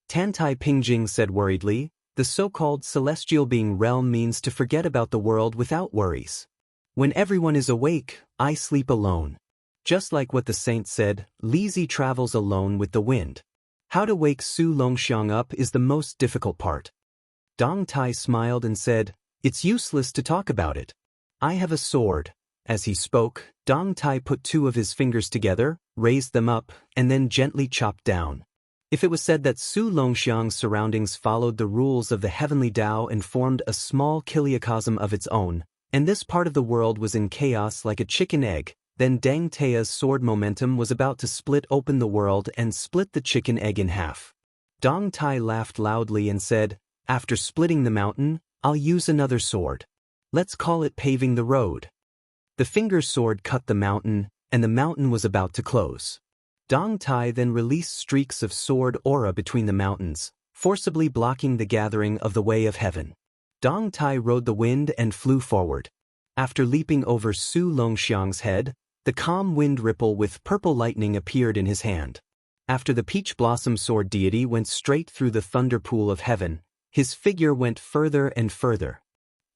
Tan Tai Pingjing said worriedly, "The so-called celestial being realm means to forget about the world without worries. When everyone is awake, I sleep alone. Just like what the saint said, lazy travels alone with the wind. How to wake Su Longxiang up is the most difficult part." Dong Tai smiled and said, "It's useless to talk about it. I have a sword." As he spoke, Dong Tai put two of his fingers together, raised them up, and then gently chopped down. If it was said that Su Longxiang's surroundings followed the rules of the heavenly Tao and formed a small kiliocosm of its own, and this part of the world was in chaos like a chicken egg, then Deng Tea's sword momentum was about to split open the world and split the chicken egg in half. Dong Tai laughed loudly and said, "After splitting the mountain, I'll use another sword. Let's call it paving the road." The finger sword cut the mountain, and the mountain was about to close. Dong Tai then released streaks of sword aura between the mountains, forcibly blocking the gathering of the way of heaven. Dong Tai rode the wind and flew forward. After leaping over Su Longxiang's head, the calm wind ripple with purple lightning appeared in his hand. After the peach blossom sword deity went straight through the thunder pool of heaven, his figure went further and further.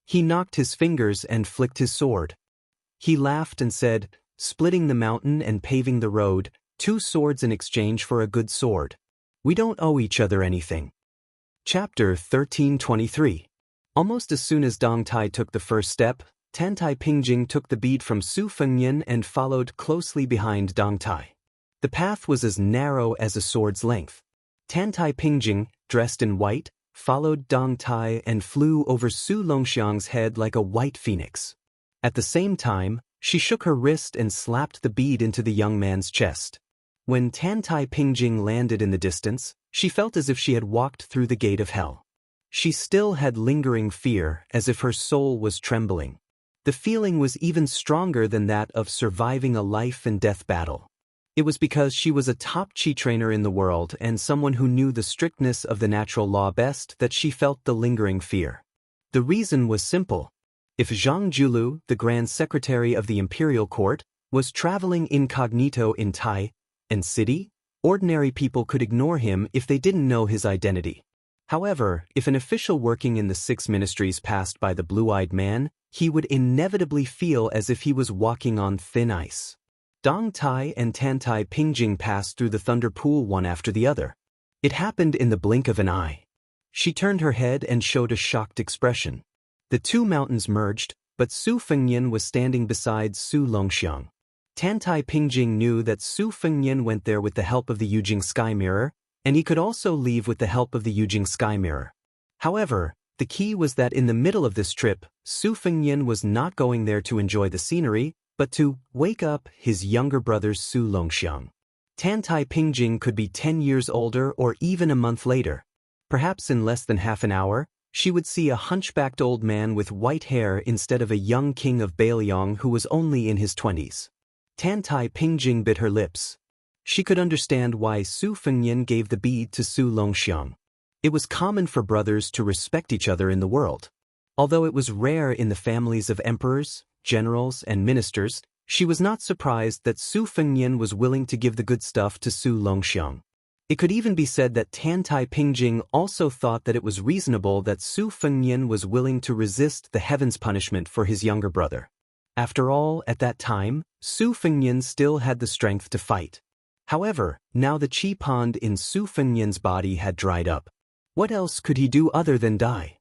He knocked his fingers and flicked his sword. He laughed and said, "Splitting the mountain and paving the road, 2 swords in exchange for a good sword. We don't owe each other anything." Chapter 1323. Almost as soon as Dong Tai took the first step, Tan Tai Pingjing took the bead from Su Fengyan and followed closely behind Dong Tai. The path was as narrow as a sword's length. Tan Tai Pingjing, dressed in white, followed Dong Tai and flew over Su Longxiang's head like a white phoenix. At the same time, she shook her wrist and slapped the bead into the young man's chest. When Tan Tai Pingjing landed in the distance, she felt as if she had walked through the gate of hell. She still had lingering fear, as if her soul was trembling. The feeling was even stronger than that of surviving a life and death battle. It was because she was a top chi trainer in the world and someone who knew the strictness of the natural law best that she felt the lingering fear. The reason was simple. If Zhang Julu, the Grand Secretary of the Imperial Court, was traveling incognito in Tai and city, ordinary people could ignore him if they didn't know his identity. However, if an official working in the 6 ministries passed by the blue-eyed man, he would inevitably feel as if he was walking on thin ice. Dong Tai and Tan Tai Pingjing passed through the thunder pool one after the other. It happened in the blink of an eye. She turned her head and showed a shocked expression. The 2 mountains merged, but Su Fengyan was standing beside Su Longxiang. Tan Tai Pingjing knew that Su Fengyan went there with the help of the Yujing Sky Mirror, and he could also leave with the help of the Yujing Sky Mirror. However, the key was that in the middle of this trip, Su Fengyan was not going there to enjoy the scenery, but to wake up his younger brother Su Longxiang. Tan Tai Pingjing could be 10 years older or even a month later. Perhaps in less than half an hour, she would see a hunchbacked old man with white hair instead of a young king of Bailiang who was only in his 20s. Tan Tai Pingjing bit her lips. She could understand why Su Fengyan gave the bead to Su Longxiang. It was common for brothers to respect each other in the world. Although it was rare in the families of emperors, generals, and ministers, she was not surprised that Su Fengyan was willing to give the good stuff to Su Longxiang. It could even be said that Tan Tai Pingjing also thought that it was reasonable that Su Fengyan was willing to resist the heaven's punishment for his younger brother. After all, at that time, Su Fengyan still had the strength to fight. However, now the chi pond in Su Fengyan's body had dried up. What else could he do other than die?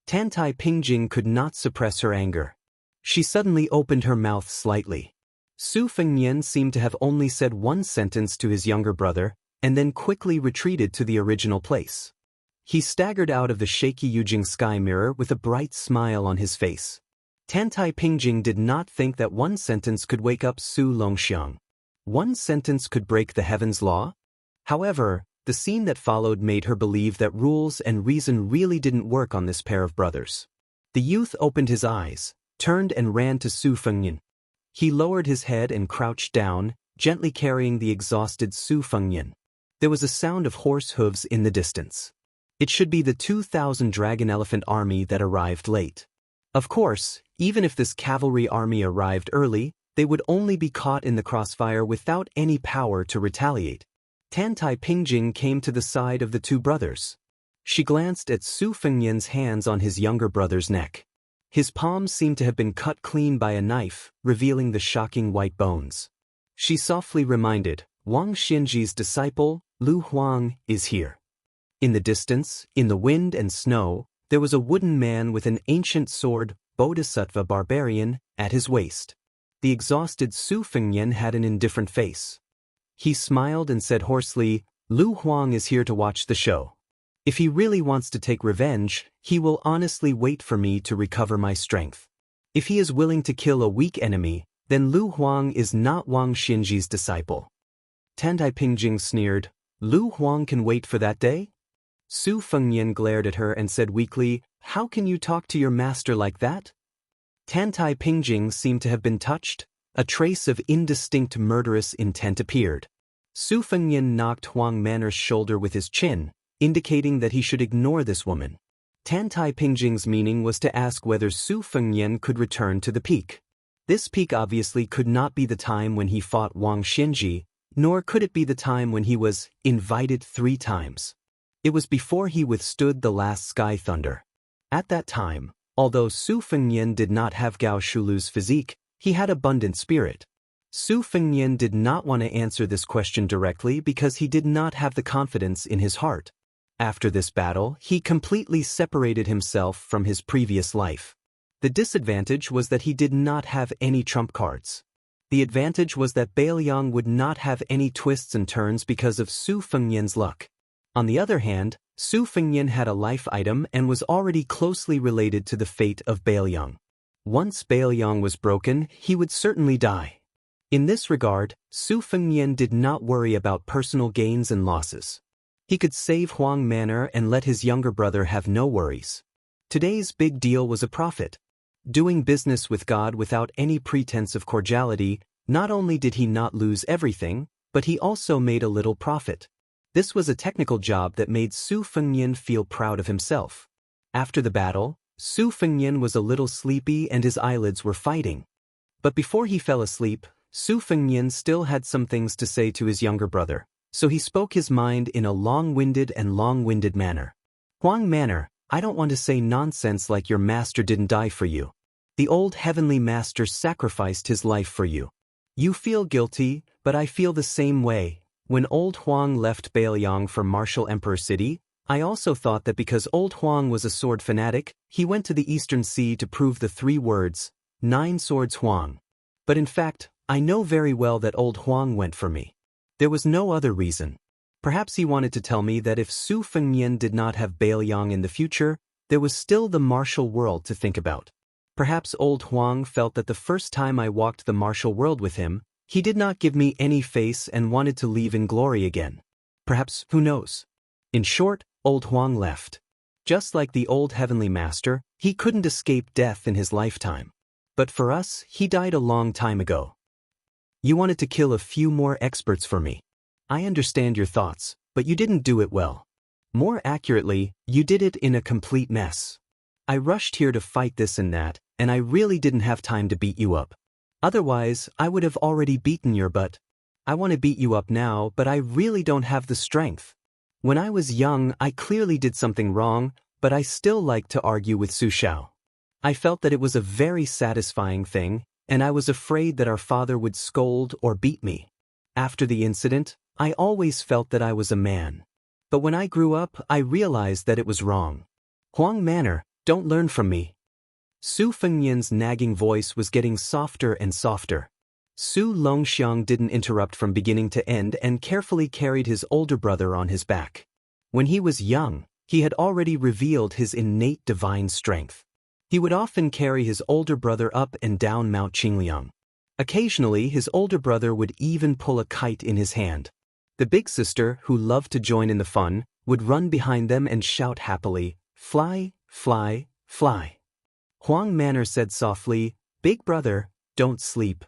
Tantai Pingjing could not suppress her anger. She suddenly opened her mouth slightly. Su Fengnian seemed to have only said one sentence to his younger brother, and then quickly retreated to the original place. He staggered out of the shaky Yujing sky mirror with a bright smile on his face. Tantai Pingjing did not think that one sentence could wake up Su Longxiang. One sentence could break the heaven's law? However, the scene that followed made her believe that rules and reason really didn't work on this pair of brothers. The youth opened his eyes, turned and ran to Su Fengnian. He lowered his head and crouched down, gently carrying the exhausted Su Fengnian. There was a sound of horse hooves in the distance. It should be the 2,000 dragon elephant army that arrived late. Of course, even if this cavalry army arrived early, they would only be caught in the crossfire without any power to retaliate. Tantai Pingjing came to the side of the two brothers. She glanced at Su Fengnian's hands on his younger brother's neck. His palms seemed to have been cut clean by a knife, revealing the shocking white bones. She softly reminded, Wang Xinji's disciple, Lu Huang, is here. In the distance, in the wind and snow, there was a wooden man with an ancient sword, Bodhisattva barbarian, at his waist. The exhausted Su Fengnian had an indifferent face. He smiled and said hoarsely, Lu Huang is here to watch the show. If he really wants to take revenge, he will honestly wait for me to recover my strength. If he is willing to kill a weak enemy, then Lu Huang is not Wang Xinji's disciple. Tantai Pingjing sneered, Lu Huang can wait for that day? Su Fengnian glared at her and said weakly, How can you talk to your master like that? Tantai Pingjing seemed to have been touched. A trace of indistinct murderous intent appeared. Su Fengnian knocked Huang Manor's shoulder with his chin, indicating that he should ignore this woman. Tantai Pingjing's meaning was to ask whether Su Fengnian could return to the peak. This peak obviously could not be the time when he fought Wang Xinji, nor could it be the time when he was invited 3 times. It was before he withstood the last sky thunder. At that time, although Su Fengnian did not have Gao Shulu's physique, he had abundant spirit. Su Fengnian did not want to answer this question directly because he did not have the confidence in his heart. After this battle, he completely separated himself from his previous life. The disadvantage was that he did not have any trump cards. The advantage was that Bailiang would not have any twists and turns because of Su Fengnian's luck. On the other hand, Su Fengnian had a life item and was already closely related to the fate of Bailiang. Once Bailiang was broken, he would certainly die. In this regard, Su Fengnian did not worry about personal gains and losses. He could save Huang Manor and let his younger brother have no worries. Today's big deal was a profit. Doing business with God without any pretense of cordiality, not only did he not lose everything, but he also made a little profit. This was a technical job that made Su Fengnian feel proud of himself. After the battle, Su Fengnian was a little sleepy and his eyelids were fighting. But before he fell asleep, Su Fengnian still had some things to say to his younger brother, so he spoke his mind in a long-winded manner. Huang Manor, I don't want to say nonsense like your master didn't die for you. The old heavenly master sacrificed his life for you. You feel guilty, but I feel the same way. When old Huang left Bailiang for Martial Emperor City, I also thought that because old Huang was a sword fanatic, he went to the Eastern Sea to prove the 3 words, 9 swords Huang. But in fact, I know very well that old Huang went for me. There was no other reason. Perhaps he wanted to tell me that if Su Fengnian did not have Bailiang in the future, there was still the martial world to think about. Perhaps old Huang felt that the first time I walked the martial world with him, he did not give me any face and wanted to leave in glory again. Perhaps, who knows? In short, old Huang left. Just like the old heavenly master, he couldn't escape death in his lifetime. But for us, he died a long time ago. You wanted to kill a few more experts for me. I understand your thoughts, but you didn't do it well. More accurately, you did it in a complete mess. I rushed here to fight this and that, and I really didn't have time to beat you up. Otherwise, I would have already beaten your butt. I want to beat you up now, but I really don't have the strength. When I was young, I clearly did something wrong, but I still liked to argue with Su Xiao. I felt that it was a very satisfying thing, and I was afraid that our father would scold or beat me. After the incident, I always felt that I was a man. But when I grew up, I realized that it was wrong. Huang Manor, don't learn from me. Su Fengyan's nagging voice was getting softer and softer. Su Longxiang didn't interrupt from beginning to end and carefully carried his older brother on his back. When he was young, he had already revealed his innate divine strength. He would often carry his older brother up and down Mount Qingliang. Occasionally, his older brother would even pull a kite in his hand. The big sister, who loved to join in the fun, would run behind them and shout happily, "Fly, fly, fly." Huang Manor said softly, "Big brother, don't sleep."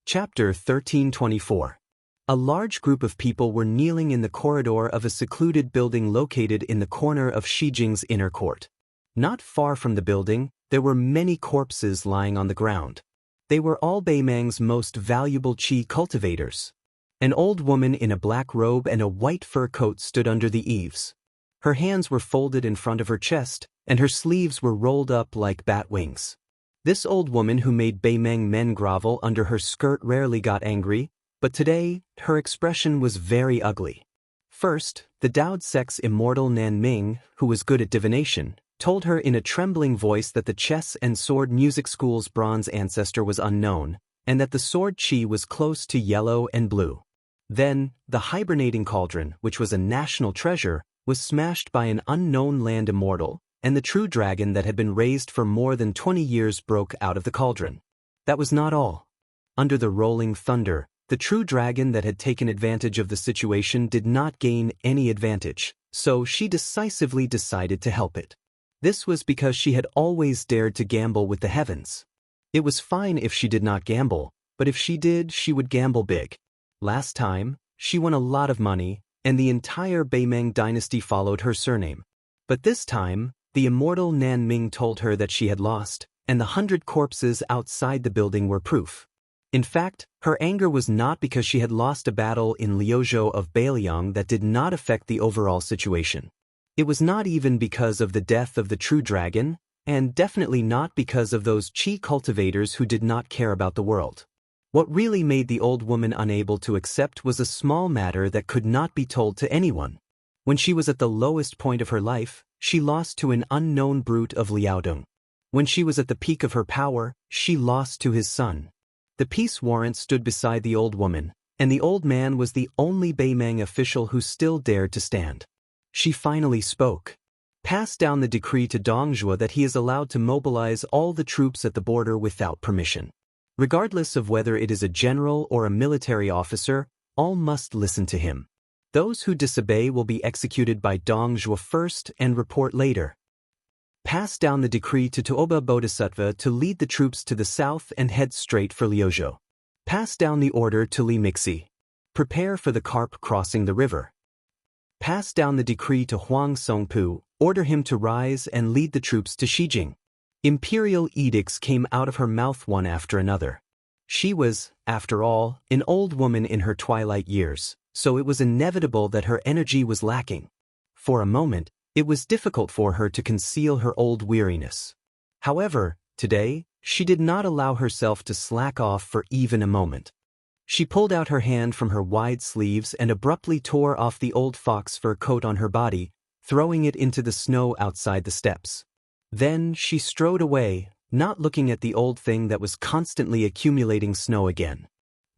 Chapter 1324. A large group of people were kneeling in the corridor of a secluded building located in the corner of Shijing's inner court. Not far from the building, there were many corpses lying on the ground. They were all Beimang's most valuable qi cultivators. An old woman in a black robe and a white fur coat stood under the eaves. Her hands were folded in front of her chest, and her sleeves were rolled up like bat wings. This old woman who made Beimang men grovel under her skirt rarely got angry, but today, her expression was very ugly. First, the Dao sect's immortal Nan Ming, who was good at divination, told her in a trembling voice that the chess and sword music school's bronze ancestor was unknown, and that the sword qi was close to yellow and blue. Then, the hibernating cauldron, which was a national treasure, was smashed by an unknown land immortal, and the true dragon that had been raised for more than 20 years broke out of the cauldron. That was not all. Under the rolling thunder, the true dragon that had taken advantage of the situation did not gain any advantage, so she decisively decided to help it. This was because she had always dared to gamble with the heavens. It was fine if she did not gamble, but if she did, she would gamble big. Last time, she won a lot of money, and the entire Beimang dynasty followed her surname. But this time, the immortal Nan Ming told her that she had lost, and the 100 corpses outside the building were proof. In fact, her anger was not because she had lost a battle in Liuzhou of Beiliang that did not affect the overall situation. It was not even because of the death of the true dragon, and definitely not because of those qi cultivators who did not care about the world. What really made the old woman unable to accept was a small matter that could not be told to anyone. When she was at the lowest point of her life, she lost to an unknown brute of Liaodong. When she was at the peak of her power, she lost to his son. The peace warrant stood beside the old woman, and the old man was the only Beimang official who still dared to stand. She finally spoke. Pass down the decree to Dongzhuo that he is allowed to mobilize all the troops at the border without permission. Regardless of whether it is a general or a military officer, all must listen to him. Those who disobey will be executed by Dongzhuo first and report later. Pass down the decree to Tuoba Bodhisattva to lead the troops to the south and head straight for Liuzhou. Pass down the order to Li Mixi. Prepare for the carp crossing the river. Pass down the decree to Huang Songpu, order him to rise and lead the troops to Xijing. Imperial edicts came out of her mouth one after another. She was, after all, an old woman in her twilight years, so it was inevitable that her energy was lacking. For a moment, it was difficult for her to conceal her old weariness. However, today, she did not allow herself to slack off for even a moment. She pulled out her hand from her wide sleeves and abruptly tore off the old fox fur coat on her body, throwing it into the snow outside the steps. Then she strode away, not looking at the old thing that was constantly accumulating snow again.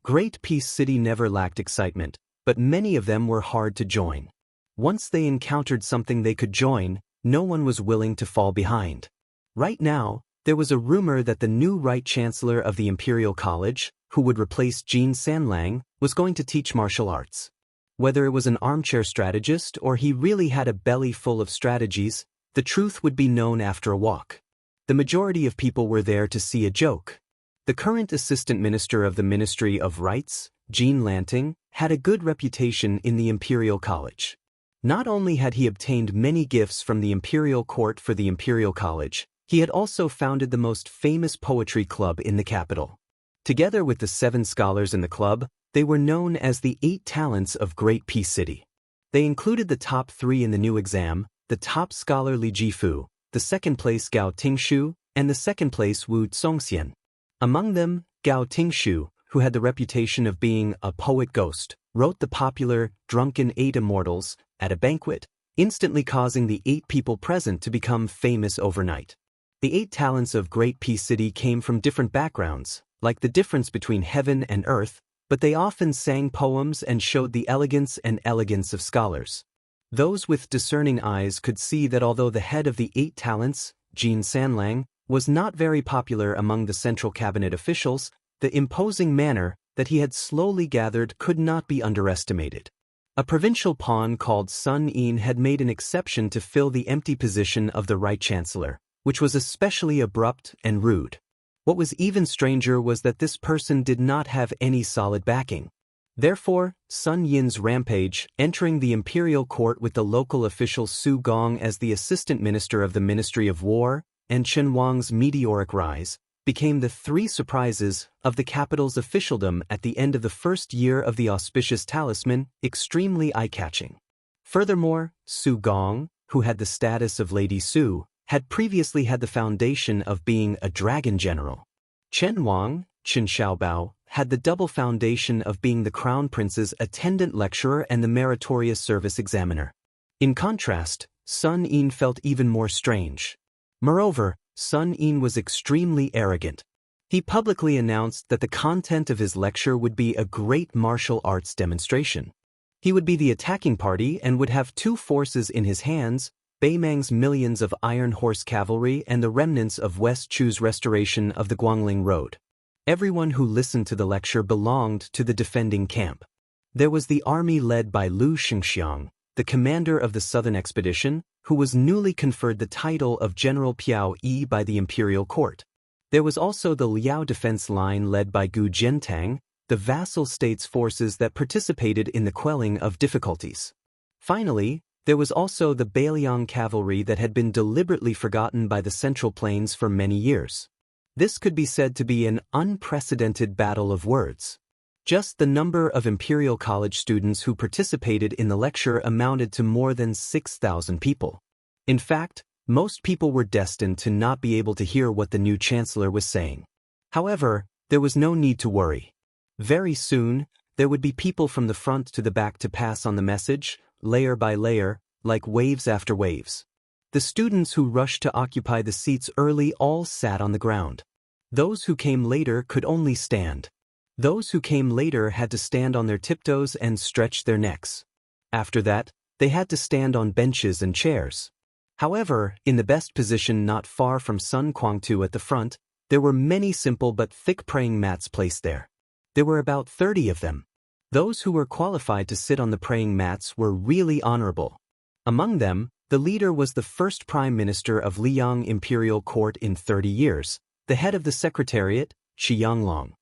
Great Peace City never lacked excitement, but many of them were hard to join. Once they encountered something they could join, no one was willing to fall behind. Right now, there was a rumor that the new Right Chancellor of the Imperial College, who would replace Jin Sanlang, was going to teach martial arts. Whether it was an armchair strategist or he really had a belly full of strategies, the truth would be known after a walk. The majority of people were there to see a joke. The current Assistant Minister of the Ministry of Rights, Jean Lanting, had a good reputation in the Imperial College. Not only had he obtained many gifts from the Imperial Court for the Imperial College, he had also founded the most famous poetry club in the capital. Together with the 7 scholars in the club, they were known as the 8 talents of Great Peace City. They included the top 3 in the new exam, the top scholar Li Jifu, the second place Gao Tingshu, and the second place Wu Zongxian. Among them, Gao Tingshu, who had the reputation of being a poet ghost, wrote the popular Drunken 8 Immortals, at a banquet, instantly causing the 8 people present to become famous overnight. The 8 talents of Great Peace City came from different backgrounds, like the difference between heaven and earth, but they often sang poems and showed the elegance and elegance of scholars. Those with discerning eyes could see that although the head of the 8 talents, Jin Sanlang, was not very popular among the central cabinet officials, the imposing manner that he had slowly gathered could not be underestimated. A provincial pawn called Sun Yin had made an exception to fill the empty position of the Right Chancellor, which was especially abrupt and rude. What was even stranger was that this person did not have any solid backing. Therefore, Sun Yin's rampage, entering the imperial court with the local official Su Gong as the assistant minister of the Ministry of War, and Chen Wang's meteoric rise, became the 3 surprises of the capital's officialdom at the end of the first year of the auspicious talisman, extremely eye-catching. Furthermore, Su Gong, who had the status of Lady Su, had previously had the foundation of being a dragon general. Chen Wang, Chen Xiaobao, had the double foundation of being the crown prince's attendant lecturer and the meritorious service examiner. In contrast, Sun Yin felt even more strange. Moreover, Sun Yin was extremely arrogant. He publicly announced that the content of his lecture would be a great martial arts demonstration. He would be the attacking party and would have 2 forces in his hands, Beimang's millions of Iron Horse cavalry and the remnants of West Chu's restoration of the Guangling Road. Everyone who listened to the lecture belonged to the defending camp. There was the army led by Lu Xianxia, the commander of the southern expedition, who was newly conferred the title of General Piao Yi by the imperial court. There was also the Liao defense line led by Gu Jiantang, the vassal state's forces that participated in the quelling of difficulties. Finally, there was also the Bailiang cavalry that had been deliberately forgotten by the Central Plains for many years. This could be said to be an unprecedented battle of words. Just the number of Imperial College students who participated in the lecture amounted to more than 6,000 people. In fact, most people were destined to not be able to hear what the new chancellor was saying. However, there was no need to worry. Very soon, there would be people from the front to the back to pass on the message, layer by layer, like waves after waves. The students who rushed to occupy the seats early all sat on the ground. Those who came later could only stand. Those who came later had to stand on their tiptoes and stretch their necks. After that, they had to stand on benches and chairs. However, in the best position not far from Sun Quangtu at the front, there were many simple but thick praying mats placed there. There were about 30 of them. Those who were qualified to sit on the praying mats were really honorable. Among them, the leader was the first prime minister of Liang Imperial Court in 30 years, the head of the secretariat, Xianglong.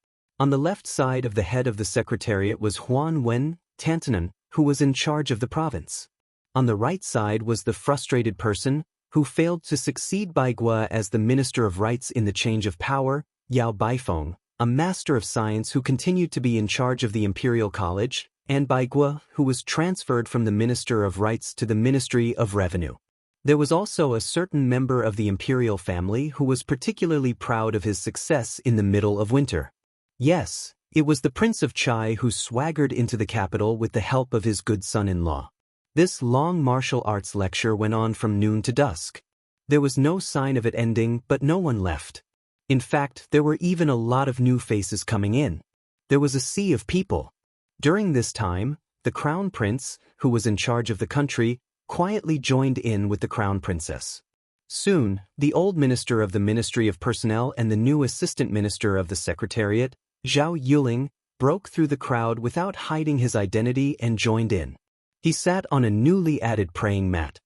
On the left side of the head of the secretariat was Huan Wen, Tantanan, who was in charge of the province. On the right side was the frustrated person, who failed to succeed Bai Gua as the Minister of Rights in the change of power, Yao Baifeng, a master of science who continued to be in charge of the Imperial College, and Bai Gua, who was transferred from the Minister of Rights to the Ministry of Revenue. There was also a certain member of the imperial family who was particularly proud of his success in the middle of winter. Yes, it was the Prince of Chai who swaggered into the capital with the help of his good son-in-law. This long martial arts lecture went on from noon to dusk. There was no sign of it ending, but no one left. In fact, there were even a lot of new faces coming in. There was a sea of people. During this time, the Crown Prince, who was in charge of the country, quietly joined in with the Crown Princess. Soon, the old minister of the Ministry of Personnel and the new assistant minister of the Secretariat, Zhao Yuling, broke through the crowd without hiding his identity and joined in. He sat on a newly added praying mat.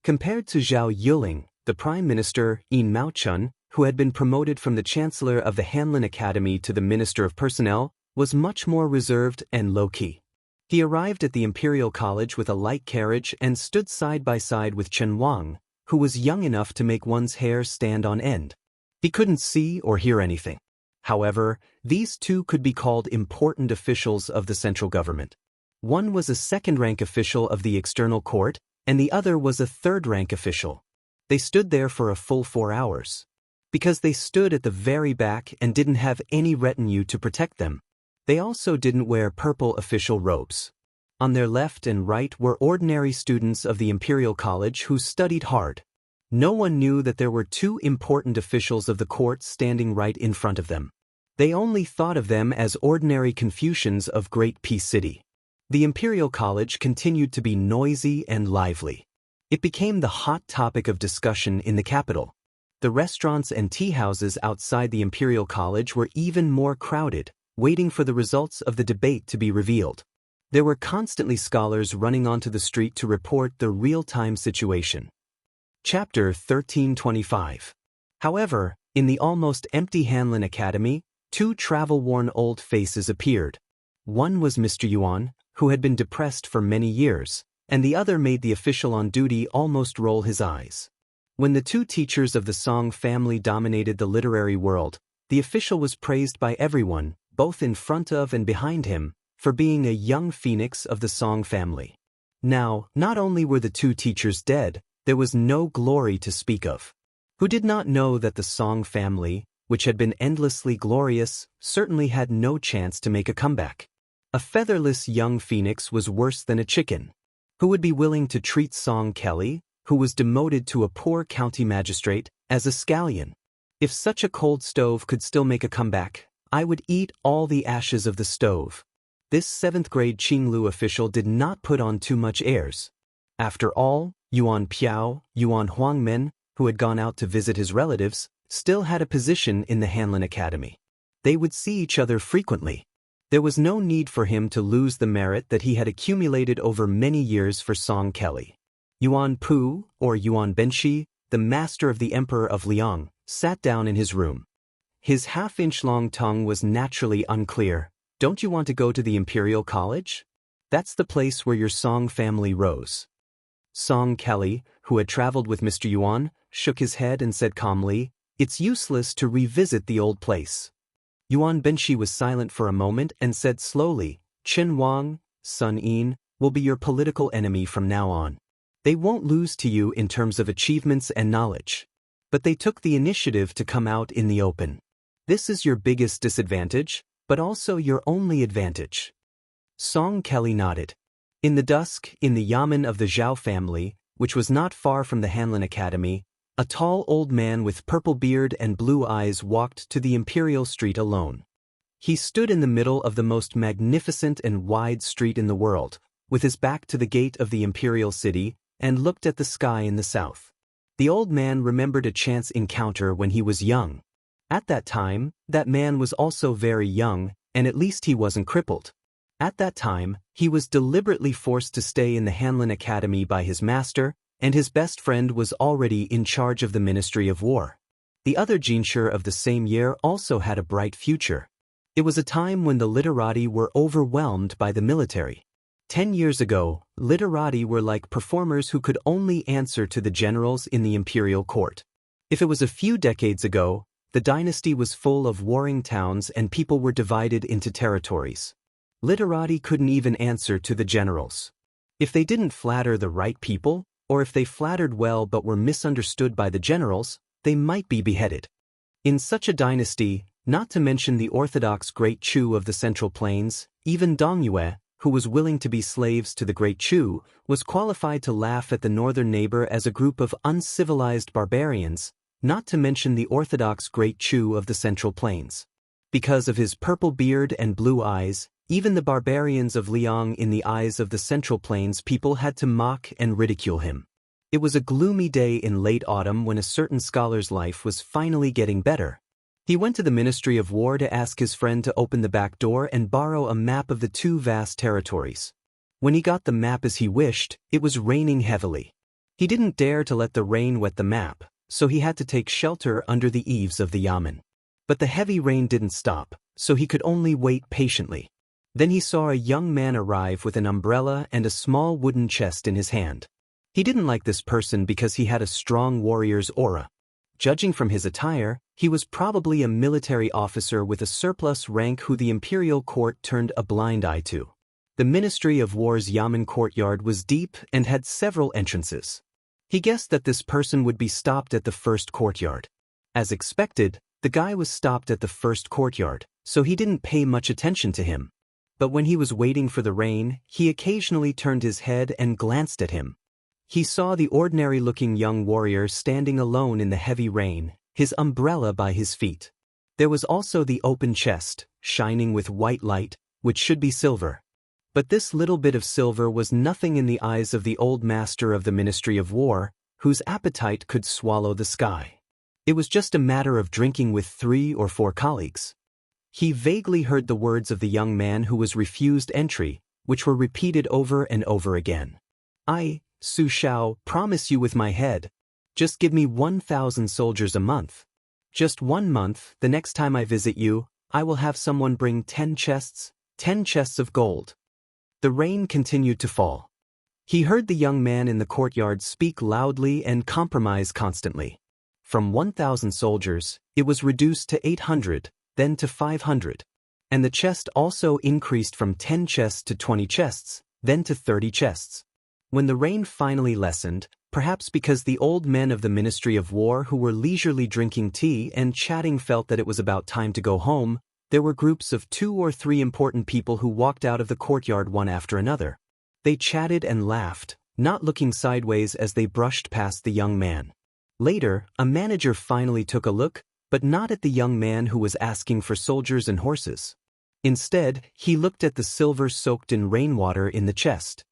Compared to Zhao Yuling, the Prime Minister, Yin Maochun, who had been promoted from the Chancellor of the Hanlin Academy to the Minister of Personnel, was much more reserved and low-key. He arrived at the Imperial College with a light carriage and stood side by side with Chen Wang, who was young enough to make one's hair stand on end. He couldn't see or hear anything. However, these two could be called important officials of the central government. One was a second-rank official of the external court, and the other was a third-rank official. They stood there for a full 4 hours. Because they stood at the very back and didn't have any retinue to protect them, they also didn't wear purple official robes. On their left and right were ordinary students of the Imperial College who studied hard. No one knew that there were two important officials of the court standing right in front of them. They only thought of them as ordinary Confucians of Great Peace City. The Imperial College continued to be noisy and lively. It became the hot topic of discussion in the capital. The restaurants and tea houses outside the Imperial College were even more crowded, waiting for the results of the debate to be revealed. There were constantly scholars running onto the street to report the real-time situation. Chapter 1325. However, in the almost empty Hanlin Academy, two travel-worn old faces appeared. One was Mr. Yuan, who had been depressed for many years, and the other made the official on duty almost roll his eyes. When the two teachers of the Song family dominated the literary world, the official was praised by everyone, both in front of and behind him, for being a young phoenix of the Song family. Now, not only were the two teachers dead, there was no glory to speak of. Who did not know that the Song family, which had been endlessly glorious, certainly had no chance to make a comeback? A featherless young phoenix was worse than a chicken. Who would be willing to treat Song Kelly, who was demoted to a poor county magistrate, as a scallion? If such a cold stove could still make a comeback, I would eat all the ashes of the stove. This 7th grade Qinglu official did not put on too much airs. After all, Yuan Piao, Yuan Huangmen, who had gone out to visit his relatives, still had a position in the Hanlin Academy. They would see each other frequently. There was no need for him to lose the merit that he had accumulated over many years for Song Kelly. Yuan Pu, or Yuan Benshi, the master of the Emperor of Liang, sat down in his room. His half-inch-long tongue was naturally unclear. Don't you want to go to the Imperial College? That's the place where your Song family rose. Song Kelly, who had traveled with Mr. Yuan, shook his head and said calmly, "It's useless to revisit the old place." Yuan Benshi was silent for a moment and said slowly, "Chen Wang, Sun Yin, will be your political enemy from now on. They won't lose to you in terms of achievements and knowledge. But they took the initiative to come out in the open. This is your biggest disadvantage, but also your only advantage." Song Kelly nodded. In the dusk, in the yamen of the Zhao family, which was not far from the Hanlin Academy, a tall old man with purple beard and blue eyes walked to the Imperial Street alone. He stood in the middle of the most magnificent and wide street in the world, with his back to the gate of the Imperial City, and looked at the sky in the south. The old man remembered a chance encounter when he was young. At that time, that man was also very young, and at least he wasn't crippled. At that time, he was deliberately forced to stay in the Hanlin Academy by his master, and his best friend was already in charge of the Ministry of War. The other Jinshi of the same year also had a bright future. It was a time when the literati were overwhelmed by the military. 10 years ago, literati were like performers who could only answer to the generals in the imperial court. If it was a few decades ago, the dynasty was full of warring towns and people were divided into territories. Literati couldn't even answer to the generals. If they didn't flatter the right people, or if they flattered well but were misunderstood by the generals, they might be beheaded. In such a dynasty, not to mention the orthodox Great Chu of the Central Plains, even Dongyue, who was willing to be slaves to the Great Chu, was qualified to laugh at the northern neighbor as a group of uncivilized barbarians, not to mention the orthodox Great Chu of the Central Plains. Because of his purple beard and blue eyes, even the barbarians of Liang in the eyes of the Central Plains people had to mock and ridicule him. It was a gloomy day in late autumn when a certain scholar's life was finally getting better. He went to the Ministry of War to ask his friend to open the back door and borrow a map of the two vast territories. When he got the map as he wished, it was raining heavily. He didn't dare to let the rain wet the map, so he had to take shelter under the eaves of the yamen. But the heavy rain didn't stop, so he could only wait patiently. Then he saw a young man arrive with an umbrella and a small wooden chest in his hand. He didn't like this person because he had a strong warrior's aura. Judging from his attire, he was probably a military officer with a surplus rank who the imperial court turned a blind eye to. The Ministry of War's yamen courtyard was deep and had several entrances. He guessed that this person would be stopped at the first courtyard. As expected, the guy was stopped at the first courtyard, so he didn't pay much attention to him. But when he was waiting for the rain, he occasionally turned his head and glanced at him. He saw the ordinary-looking young warrior standing alone in the heavy rain, his umbrella by his feet. There was also the open chest, shining with white light, which should be silver. But this little bit of silver was nothing in the eyes of the old master of the Ministry of War, whose appetite could swallow the sky. It was just a matter of drinking with 3 or 4 colleagues. He vaguely heard the words of the young man who was refused entry, which were repeated over and over again. "I, Su Shao, promise you with my head. Just give me 1,000 soldiers a month. Just 1 month, the next time I visit you, I will have someone bring 10 chests of gold." The rain continued to fall. He heard the young man in the courtyard speak loudly and compromise constantly. From 1,000 soldiers, it was reduced to 800, then to 500. And the chest also increased from 10 chests to 20 chests, then to 30 chests. When the rain finally lessened, perhaps because the old men of the Ministry of War who were leisurely drinking tea and chatting felt that it was about time to go home, there were groups of 2 or 3 important people who walked out of the courtyard one after another. They chatted and laughed, not looking sideways as they brushed past the young man. Later, a manager finally took a look, but not at the young man who was asking for soldiers and horses. Instead, he looked at the silver soaked in rainwater in the chest.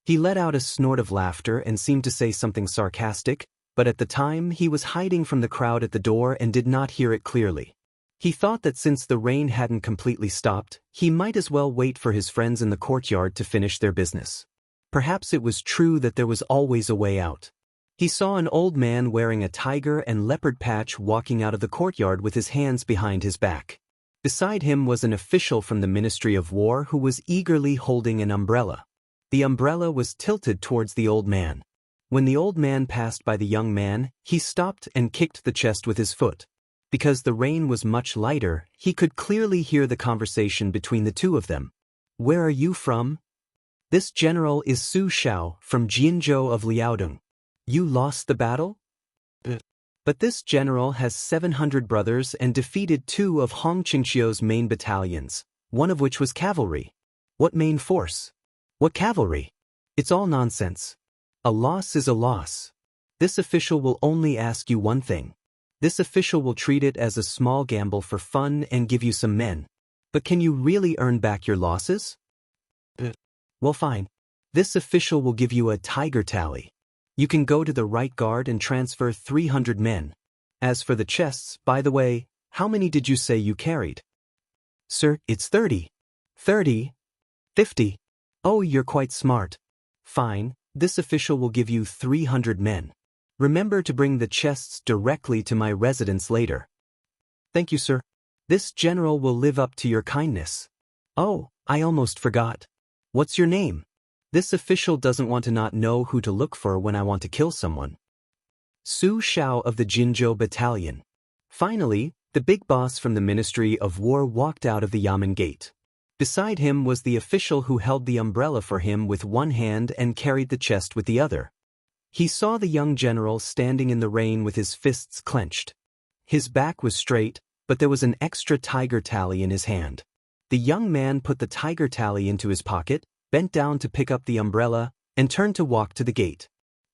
He let out a snort of laughter and seemed to say something sarcastic, but at the time he was hiding from the crowd at the door and did not hear it clearly. He thought that since the rain hadn't completely stopped, he might as well wait for his friends in the courtyard to finish their business. Perhaps it was true that there was always a way out. He saw an old man wearing a tiger and leopard patch walking out of the courtyard with his hands behind his back. Beside him was an official from the Ministry of War who was eagerly holding an umbrella. The umbrella was tilted towards the old man. When the old man passed by the young man, he stopped and kicked the chest with his foot. Because the rain was much lighter, he could clearly hear the conversation between the two of them. "Where are you from?" "This general is Su Shao from Jianzhou of Liaodong." "You lost the battle?" "But this general has 700 brothers and defeated 2 of Hong Qingqiu's main battalions, one of which was cavalry." "What main force? What cavalry?" "It's all nonsense. A loss is a loss. This official will only ask you one thing. This official will treat it as a small gamble for fun and give you some men. But can you really earn back your losses?" "Well, fine. This official will give you a tiger tally. You can go to the right guard and transfer 300 men. As for the chests, by the way, how many did you say you carried?" "Sir, it's 30. 30? 50. Oh, you're quite smart. Fine, this official will give you 300 men. Remember to bring the chests directly to my residence later." "Thank you, sir. This general will live up to your kindness." "Oh, I almost forgot. What's your name? This official doesn't want to not know who to look for when I want to kill someone." "Su Shao of the Jinzhou Battalion." Finally, the big boss from the Ministry of War walked out of the Yamen gate. Beside him was the official who held the umbrella for him with one hand and carried the chest with the other. He saw the young general standing in the rain with his fists clenched. His back was straight, but there was an extra tiger tally in his hand. The young man put the tiger tally into his pocket, bent down to pick up the umbrella, and turned to walk to the gate.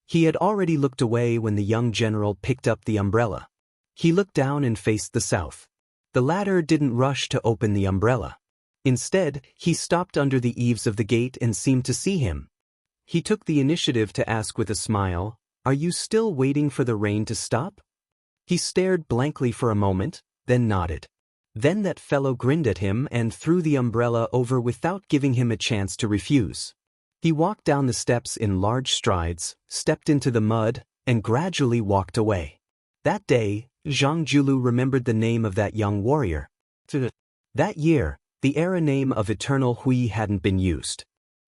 He had already looked away when the young general picked up the umbrella. He looked down and faced the south. The latter didn't rush to open the umbrella. Instead, he stopped under the eaves of the gate and seemed to see him. He took the initiative to ask with a smile, "Are you still waiting for the rain to stop?" He stared blankly for a moment, then nodded. Then that fellow grinned at him and threw the umbrella over without giving him a chance to refuse. He walked down the steps in large strides, stepped into the mud, and gradually walked away. That day, Zhang Julu remembered the name of that young warrior. That year, the era name of Eternal Hui hadn't been used.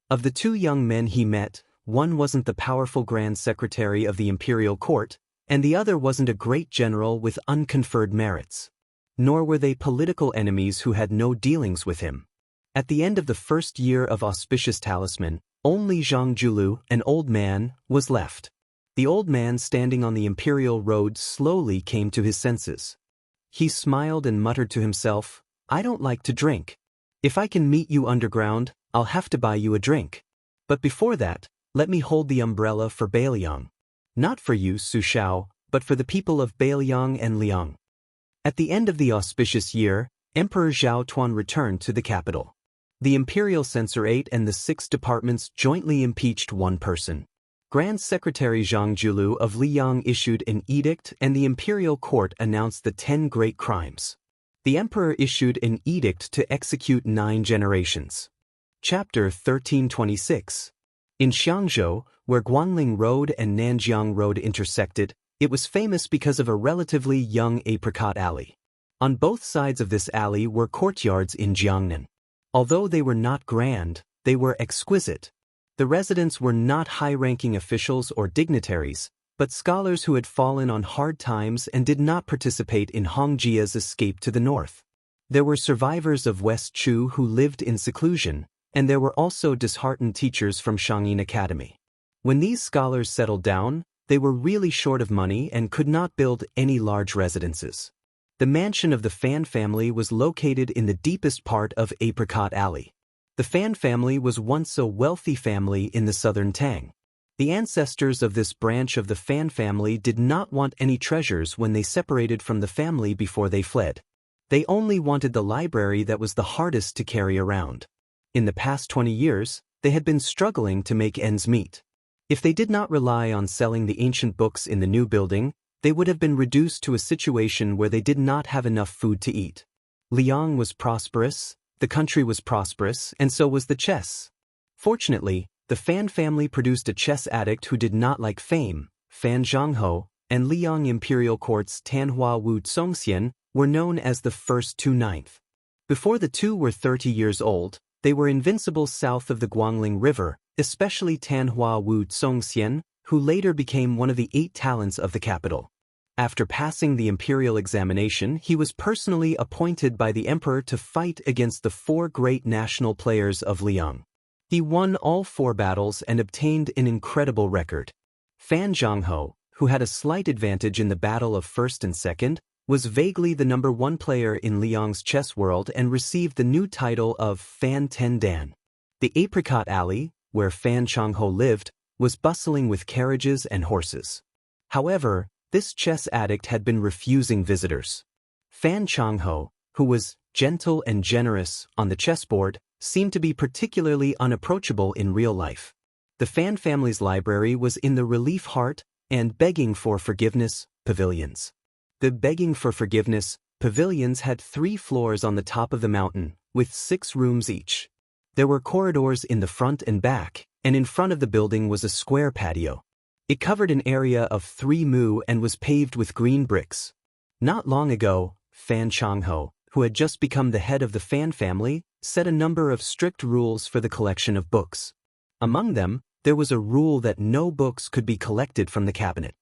Of the 2 young men he met, one wasn't the powerful Grand Secretary of the Imperial Court, and the other wasn't a great general with unconferred merits. Nor were they political enemies who had no dealings with him. At the end of the first year of Auspicious Talisman, only Zhang Julu, an old man, was left. The old man standing on the Imperial Road slowly came to his senses. He smiled and muttered to himself, "I don't like to drink. If I can meet you underground, I'll have to buy you a drink. But before that, let me hold the umbrella for Bailiang. Not for you, Su Shao, but for the people of Bailiang and Liang. At the end of the auspicious year, Emperor Zhao Tuan returned to the capital. The Imperial Censorate and the 6 departments jointly impeached one person. Grand Secretary Zhang Julu of Liang issued an edict and the imperial court announced the 10 great crimes. The emperor issued an edict to execute 9 generations. Chapter 1326. In Xianxia, where Guangling Road and Nanjiang Road intersected, it was famous because of a relatively young apricot alley. On both sides of this alley were courtyards in Jiangnan. Although they were not grand, they were exquisite. The residents were not high-ranking officials or dignitaries, but scholars who had fallen on hard times and did not participate in Hongjia's escape to the north. There were survivors of West Chu who lived in seclusion, and there were also disheartened teachers from Shangyin Academy. When these scholars settled down, they were really short of money and could not build any large residences. The mansion of the Fan family was located in the deepest part of Apricot Alley. The Fan family was once a wealthy family in the southern Tang. The ancestors of this branch of the Fan family did not want any treasures when they separated from the family before they fled. They only wanted the library that was the hardest to carry around. In the past 20 years, they had been struggling to make ends meet. If they did not rely on selling the ancient books in the new building, they would have been reduced to a situation where they did not have enough food to eat. Liang was prosperous, the country was prosperous, and so was the chess. Fortunately, the Fan family produced a chess addict who did not like fame. Fan Zhangho and Liang Imperial Court's Tanhua Wu Congxian were known as the first 2/9. Before the two were 30 years old, they were invincible south of the Guangling River, especially Tanhua Wu Congxian, who later became one of the 8 talents of the capital. After passing the imperial examination, he was personally appointed by the emperor to fight against the 4 great national players of Liang. He won all 4 battles and obtained an incredible record. Fan Zhangho, who had a slight advantage in the battle of first and second, was vaguely the number 1 player in Liang's chess world and received the new title of Fan Ten Dan. The Apricot Alley, where Fan Changho lived, was bustling with carriages and horses. However, this chess addict had been refusing visitors. Fan Changho, who was gentle and generous on the chessboard, seemed to be particularly unapproachable in real life. The Fan family's library was in the Relief Heart and Begging for Forgiveness pavilions. The Begging for Forgiveness pavilions had 3 floors on the top of the mountain, with 6 rooms each. There were corridors in the front and back, and in front of the building was a square patio. It covered an area of 3 mu and was paved with green bricks. Not long ago, Fan Changho, who had just become the head of the Fan family, set a number of strict rules for the collection of books. Among them, there was a rule that no books could be collected from the cabinet.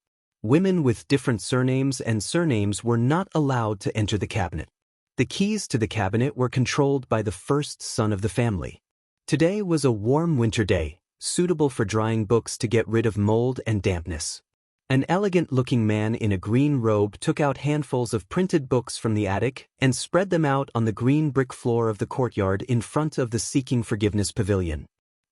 Women with different surnames and surnames were not allowed to enter the cabinet. The keys to the cabinet were controlled by the first son of the family. Today was a warm winter day, suitable for drying books to get rid of mold and dampness. An elegant-looking man in a green robe took out handfuls of printed books from the attic and spread them out on the green brick floor of the courtyard in front of the Seeking Forgiveness pavilion.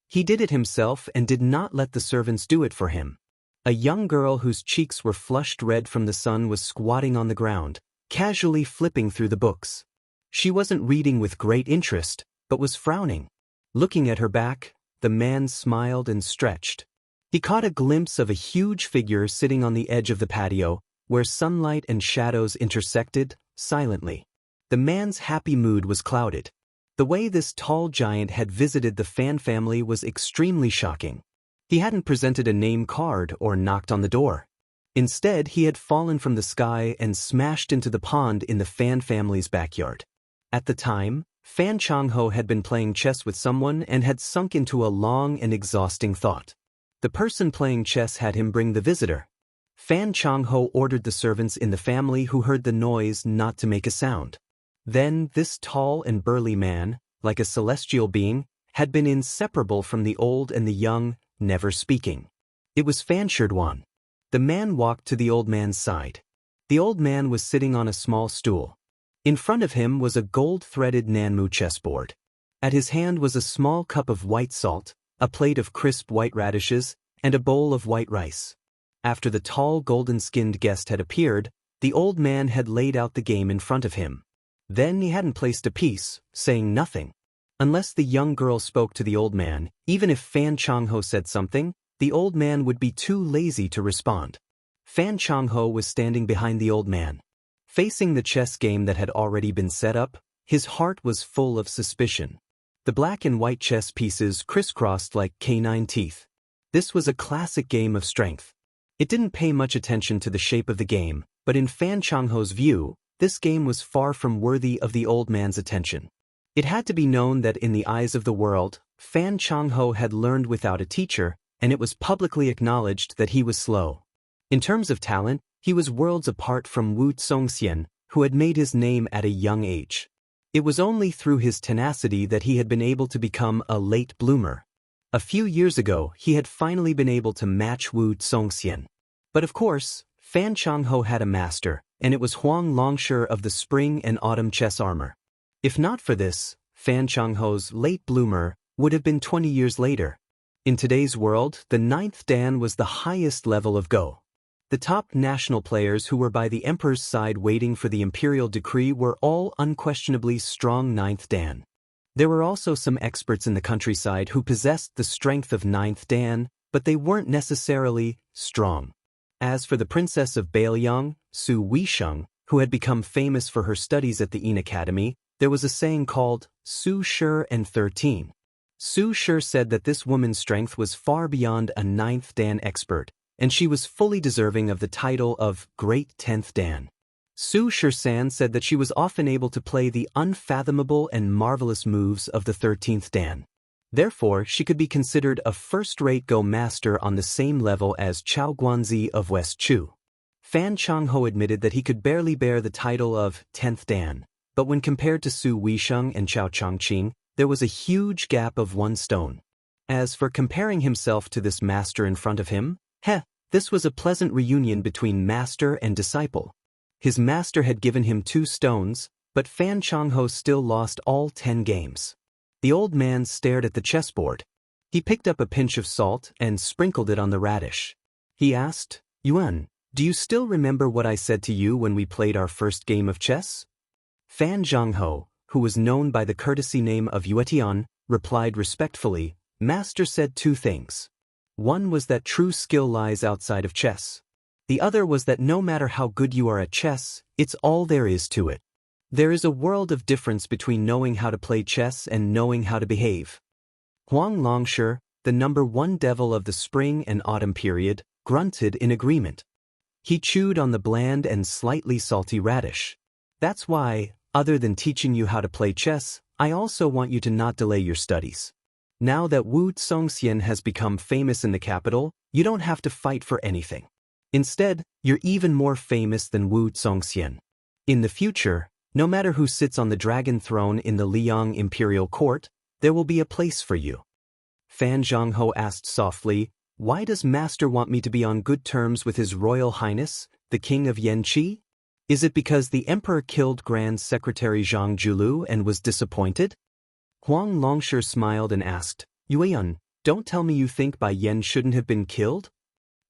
He did it himself and did not let the servants do it for him. A young girl whose cheeks were flushed red from the sun was squatting on the ground, casually flipping through the books. She wasn't reading with great interest, but was frowning. Looking at her back, the man smiled and stretched. He caught a glimpse of a huge figure sitting on the edge of the patio, where sunlight and shadows intersected, silently. The man's happy mood was clouded. The way this tall giant had visited the Fan family was extremely shocking. He hadn't presented a name card or knocked on the door. Instead, he had fallen from the sky and smashed into the pond in the Fan family's backyard. At the time, Fan Changho had been playing chess with someone and had sunk into a long and exhausting thought. The person playing chess had him bring the visitor. Fan Changho ordered the servants in the family who heard the noise not to make a sound. Then this tall and burly man, like a celestial being, had been inseparable from the old and the young, never speaking. It was Fan Shirduan. The man walked to the old man's side. The old man was sitting on a small stool. In front of him was a gold-threaded Nanmu chessboard. At his hand was a small cup of white salt, a plate of crisp white radishes, and a bowl of white rice. After the tall golden-skinned guest had appeared, the old man had laid out the game in front of him. Then he hadn't placed a piece, saying nothing. Unless the young girl spoke to the old man, even if Fan Changho said something, the old man would be too lazy to respond. Fan Changho was standing behind the old man. Facing the chess game that had already been set up, his heart was full of suspicion. The black and white chess pieces crisscrossed like canine teeth. This was a classic game of strength. It didn't pay much attention to the shape of the game, but in Fan Changho's view, this game was far from worthy of the old man's attention. It had to be known that in the eyes of the world, Fan Changho had learned without a teacher, and it was publicly acknowledged that he was slow. In terms of talent, he was worlds apart from Xianxia, who had made his name at a young age. It was only through his tenacity that he had been able to become a late bloomer. A few years ago, he had finally been able to match Xianxia. But of course, Fan Changho had a master, and it was Huang Longshi of the spring and autumn chess armor. If not for this, Fan Changho's late bloomer would have been 20 years later. In today's world, the 9th Dan was the highest level of Go. The top national players who were by the emperor's side waiting for the imperial decree were all unquestionably strong 9th Dan. There were also some experts in the countryside who possessed the strength of 9th Dan, but they weren't necessarily strong. As for the princess of Bailiang, Su Weisheng, who had become famous for her studies at the Yin Academy, there was a saying called Su Shi and 13. Su Shi said that this woman's strength was far beyond a 9th Dan expert, and she was fully deserving of the title of Great 10th Dan. Su Shi-san said that she was often able to play the unfathomable and marvelous moves of the 13th Dan. Therefore, she could be considered a first-rate Go master on the same level as Chao Guanzi of West Chu. Fan Changho admitted that he could barely bear the title of 10th Dan, but when compared to Su Weisheng and Chao Changqing, there was a huge gap of one stone. As for comparing himself to this master in front of him, this was a pleasant reunion between master and disciple. His master had given him 2 stones, but Fan Changho still lost all 10 games. The old man stared at the chessboard. He picked up a pinch of salt and sprinkled it on the radish. He asked, "Yuan, do you still remember what I said to you when we played our first game of chess?" Fan Zhangho, who was known by the courtesy name of Yuetian, replied respectfully, "Master said 2 things. One was that true skill lies outside of chess. The other was that no matter how good you are at chess, it's all there is to it. There is a world of difference between knowing how to play chess and knowing how to behave." Huang Longshi, the number 1 devil of the spring and autumn period, grunted in agreement. He chewed on the bland and slightly salty radish. "That's why, other than teaching you how to play chess, I also want you to not delay your studies. Now that Wuxia has become famous in the capital, you don't have to fight for anything. Instead, you're even more famous than Wuxia. In the future, no matter who sits on the dragon throne in the Liang imperial court, there will be a place for you." Fan Zhangho asked softly, "Why does Master want me to be on good terms with His Royal Highness, the King of Yanqi? Is it because the Emperor killed Grand Secretary Zhang Julu and was disappointed?" Huang Longshi smiled and asked, "Yuan, don't tell me you think Bai Yan shouldn't have been killed?"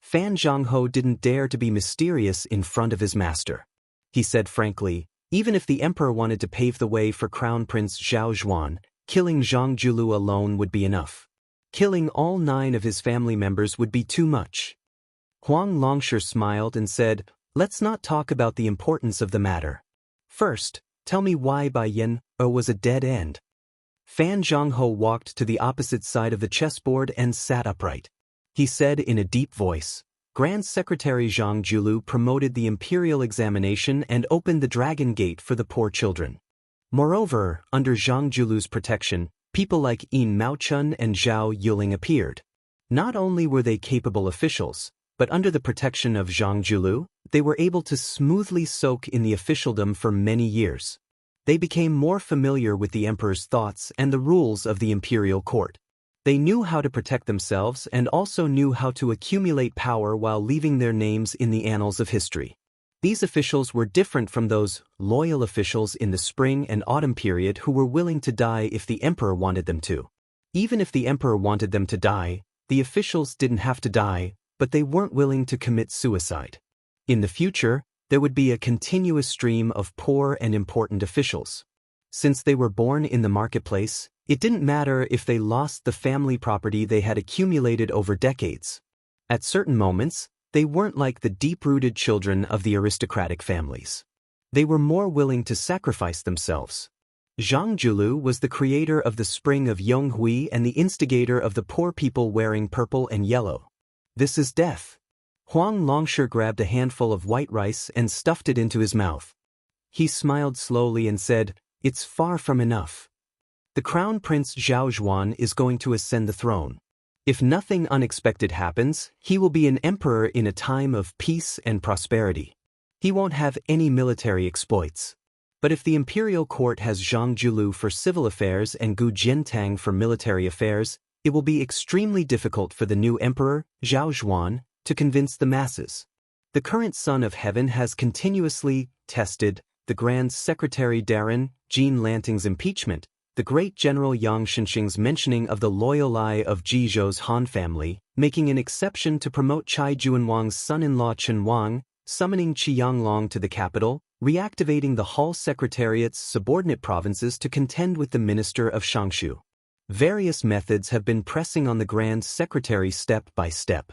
Fan Zhangho didn't dare to be mysterious in front of his master. He said frankly, even if the emperor wanted to pave the way for Crown Prince Zhao Zhuan, killing Zhang Julu alone would be enough. Killing all 9 of his family members would be too much. Huang Longshi smiled and said, "Let's not talk about the importance of the matter. First, tell me why Bai Yan was a dead end." Fan Zhangho walked to the opposite side of the chessboard and sat upright. He said in a deep voice, "Grand Secretary Zhang Julu promoted the imperial examination and opened the Dragon Gate for the poor children. Moreover, under Zhang Julu's protection, people like Yin Maochun and Zhao Yuling appeared. Not only were they capable officials, but under the protection of Zhang Julu, they were able to smoothly soak in the officialdom for many years. They became more familiar with the emperor's thoughts and the rules of the imperial court. They knew how to protect themselves and also knew how to accumulate power while leaving their names in the annals of history. These officials were different from those loyal officials in the spring and autumn period who were willing to die if the emperor wanted them to. Even if the emperor wanted them to die, the officials didn't have to die, but they weren't willing to commit suicide. In the future, there would be a continuous stream of poor and important officials. Since they were born in the marketplace, it didn't matter if they lost the family property they had accumulated over decades. At certain moments, they weren't like the deep-rooted children of the aristocratic families. They were more willing to sacrifice themselves. Zhang Julu was the creator of the spring of Yonghui and the instigator of the poor people wearing purple and yellow. This is death. Huang Longshi grabbed a handful of white rice and stuffed it into his mouth. He smiled slowly and said, "It's far from enough. The crown prince Zhao Zhuan is going to ascend the throne. If nothing unexpected happens, he will be an emperor in a time of peace and prosperity. He won't have any military exploits. But if the imperial court has Zhang Julu for civil affairs and Gu Jiantang for military affairs, it will be extremely difficult for the new emperor, Zhao Zhuan, to convince the masses. The current Son of Heaven has continuously tested the Grand Secretary Darren, Jean Lanting's impeachment, the great General Yang Shenxing's mentioning of the loyal eye of Jizhou's Han family, making an exception to promote Cai Juanwang's son-in-law Chen Wang, summoning Qianglong to the capital, reactivating the Hall Secretariat's subordinate provinces to contend with the Minister of Xianxia. Various methods have been pressing on the Grand Secretary step by step.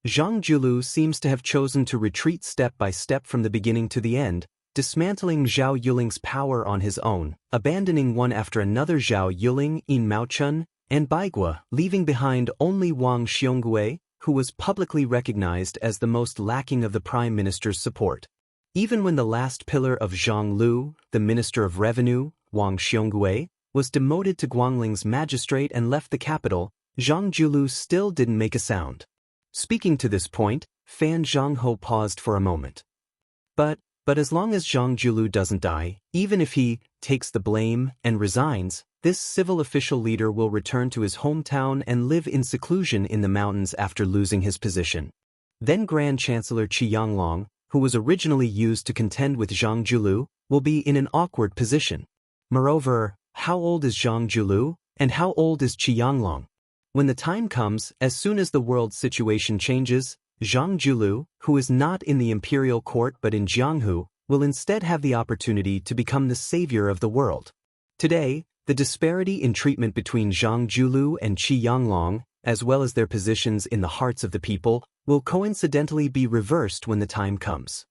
Zhang Julu seems to have chosen to retreat step by step from the beginning to the end, dismantling Zhao Yuling's power on his own, abandoning one after another Zhao Yuling, Yin Maochun, and Baigua, leaving behind only Wang Xiongui, who was publicly recognized as the most lacking of the prime minister's support. Even when the last pillar of Zhang Lu, the minister of revenue, Wang Xiongui, was demoted to Guangling's magistrate and left the capital, Zhang Julu still didn't make a sound. Speaking to this point, Fan Zhangho paused for a moment. But as long as Zhang Julu doesn't die, even if he takes the blame and resigns, this civil official leader will return to his hometown and live in seclusion in the mountains after losing his position. Then Grand Chancellor Qianglong, who was originally used to contend with Zhang Julu, will be in an awkward position. Moreover, how old is Zhang Julu, and how old is Qianglong? When the time comes, as soon as the world situation changes, Zhang Julu, who is not in the imperial court but in Jianghu, will instead have the opportunity to become the savior of the world. Today, the disparity in treatment between Zhang Julu and Qianglong, as well as their positions in the hearts of the people, will coincidentally be reversed when the time comes.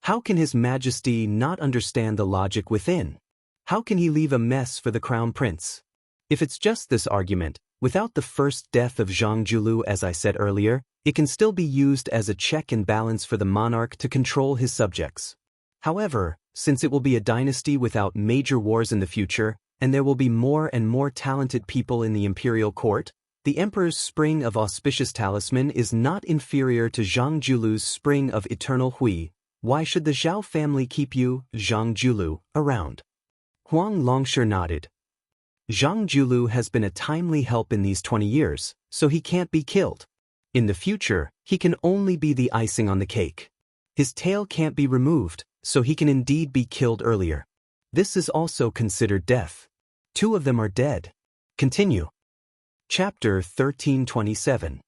How can His Majesty not understand the logic within? How can he leave a mess for the crown prince? If it's just this argument, without the first death of Zhang Julu, as I said earlier, it can still be used as a check and balance for the monarch to control his subjects. However, since it will be a dynasty without major wars in the future, and there will be more and more talented people in the imperial court, the emperor's spring of auspicious talisman is not inferior to Zhang Julu's spring of eternal hui. Why should the Zhao family keep you, Zhang Julu, around? Huang Longshi nodded. Zhang Julu has been a timely help in these 20 years, so he can't be killed. In the future, he can only be the icing on the cake. His tail can't be removed, so he can indeed be killed earlier. This is also considered death. 2 of them are dead. Continue. Chapter 1327.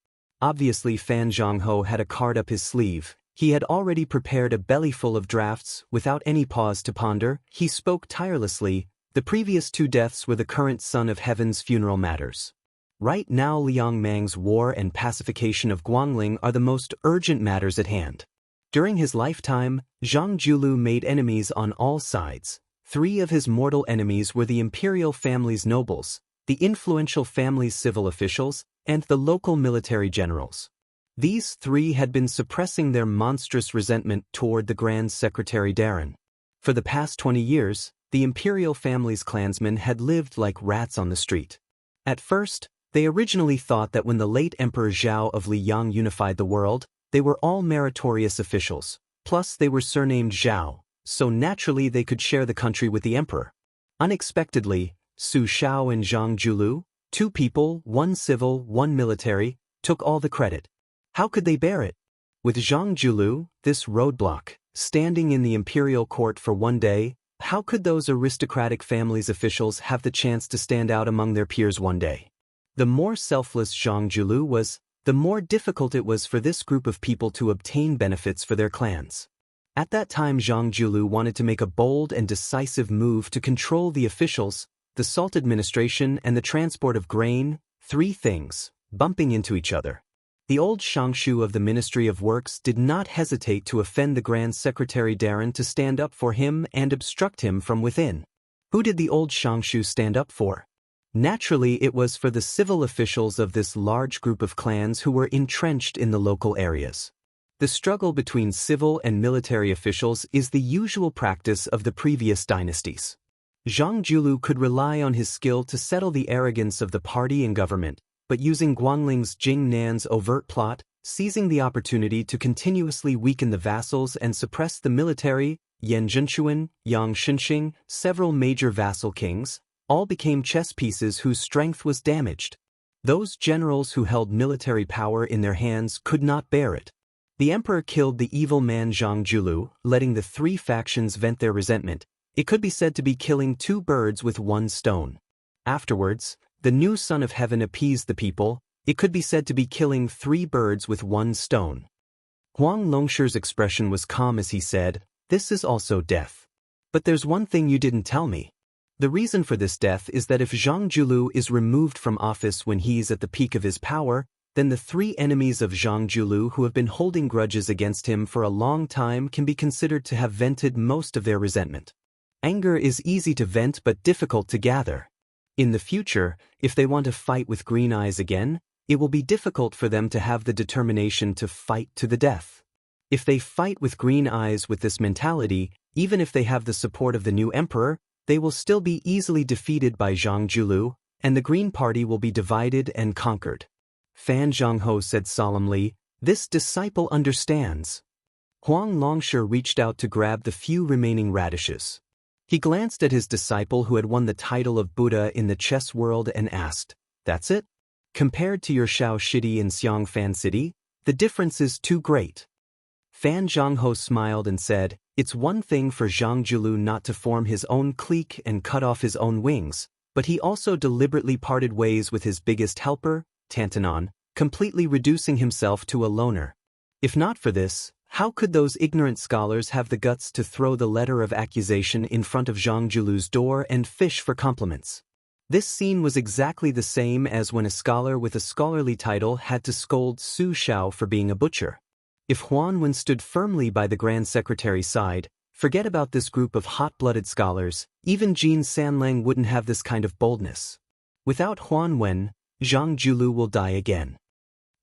Obviously Fan Zhangho had a card up his sleeve. He had already prepared a bellyful of drafts. Without any pause to ponder, he spoke tirelessly. The previous 2 deaths were the current Son of Heaven's funeral matters. Right now Liang Mang's war and pacification of Guangling are the most urgent matters at hand. During his lifetime, Zhang Julu made enemies on all sides. 3 of his mortal enemies were the imperial family's nobles, the influential family's civil officials, and the local military generals. These 3 had been suppressing their monstrous resentment toward the Grand Secretary Darren. For the past 20 years, the imperial family's clansmen had lived like rats on the street. At first, they originally thought that when the late Emperor Zhao of Liyang unified the world, they were all meritorious officials, plus they were surnamed Zhao, so naturally they could share the country with the emperor. Unexpectedly, Su Shao and Zhang Julu, 2 people, 1 civil, 1 military, took all the credit. How could they bear it? With Zhang Julu, this roadblock, Standing in the imperial court for one day, how could those aristocratic families' officials have the chance to stand out among their peers one day? The more selfless Zhang Julu was, the more difficult it was for this group of people to obtain benefits for their clans. At that time Zhang Julu wanted to make a bold and decisive move to control the officials, the salt administration and the transport of grain, three things, bumping into each other. The old Xianxia of the Ministry of Works did not hesitate to offend the Grand Secretary Darren to stand up for him and obstruct him from within. Who did the old Xianxia stand up for? Naturally, it was for the civil officials of this large group of clans who were entrenched in the local areas. The struggle between civil and military officials is the usual practice of the previous dynasties. Zhang Julu could rely on his skill to settle the arrogance of the party and government, but using Guangling's Jing Nan's overt plot, seizing the opportunity to continuously weaken the vassals and suppress the military, Yan Zhenchuan, Yang Shenxing, several major vassal kings, all became chess pieces whose strength was damaged. Those generals who held military power in their hands could not bear it. The emperor killed the evil man Zhang Julu, letting the three factions vent their resentment. It could be said to be killing two birds with one stone. Afterwards, the new Son of Heaven appeased the people. It could be said to be killing three birds with one stone. Huang Longshi's expression was calm as he said, "This is also death. But there's one thing you didn't tell me. The reason for this death is that if Zhang Julu is removed from office when he's at the peak of his power, then the three enemies of Zhang Julu who have been holding grudges against him for a long time can be considered to have vented most of their resentment. Anger is easy to vent but difficult to gather. In the future, if they want to fight with green eyes again, it will be difficult for them to have the determination to fight to the death. If they fight with green eyes with this mentality, even if they have the support of the new emperor, they will still be easily defeated by Zhang Julu, and the Green Party will be divided and conquered." Fan Zhangho said solemnly, "This disciple understands." Huang Longshi reached out to grab the few remaining radishes. He glanced at his disciple who had won the title of Buddha in the chess world and asked, "That's it? Compared to your Shao Shidi in Xiangfan City, the difference is too great." Fan Zhangho smiled and said, "It's one thing for Zhang Julu not to form his own clique and cut off his own wings, but he also deliberately parted ways with his biggest helper, Tantanon, completely reducing himself to a loner. If not for this, how could those ignorant scholars have the guts to throw the letter of accusation in front of Zhang Julu's door and fish for compliments? This scene was exactly the same as when a scholar with a scholarly title had to scold Su Shao for being a butcher. If Huan Wen stood firmly by the Grand Secretary's side, forget about this group of hot-blooded scholars, even Jin Sanlang wouldn't have this kind of boldness. Without Huan Wen, Zhang Julu will die again.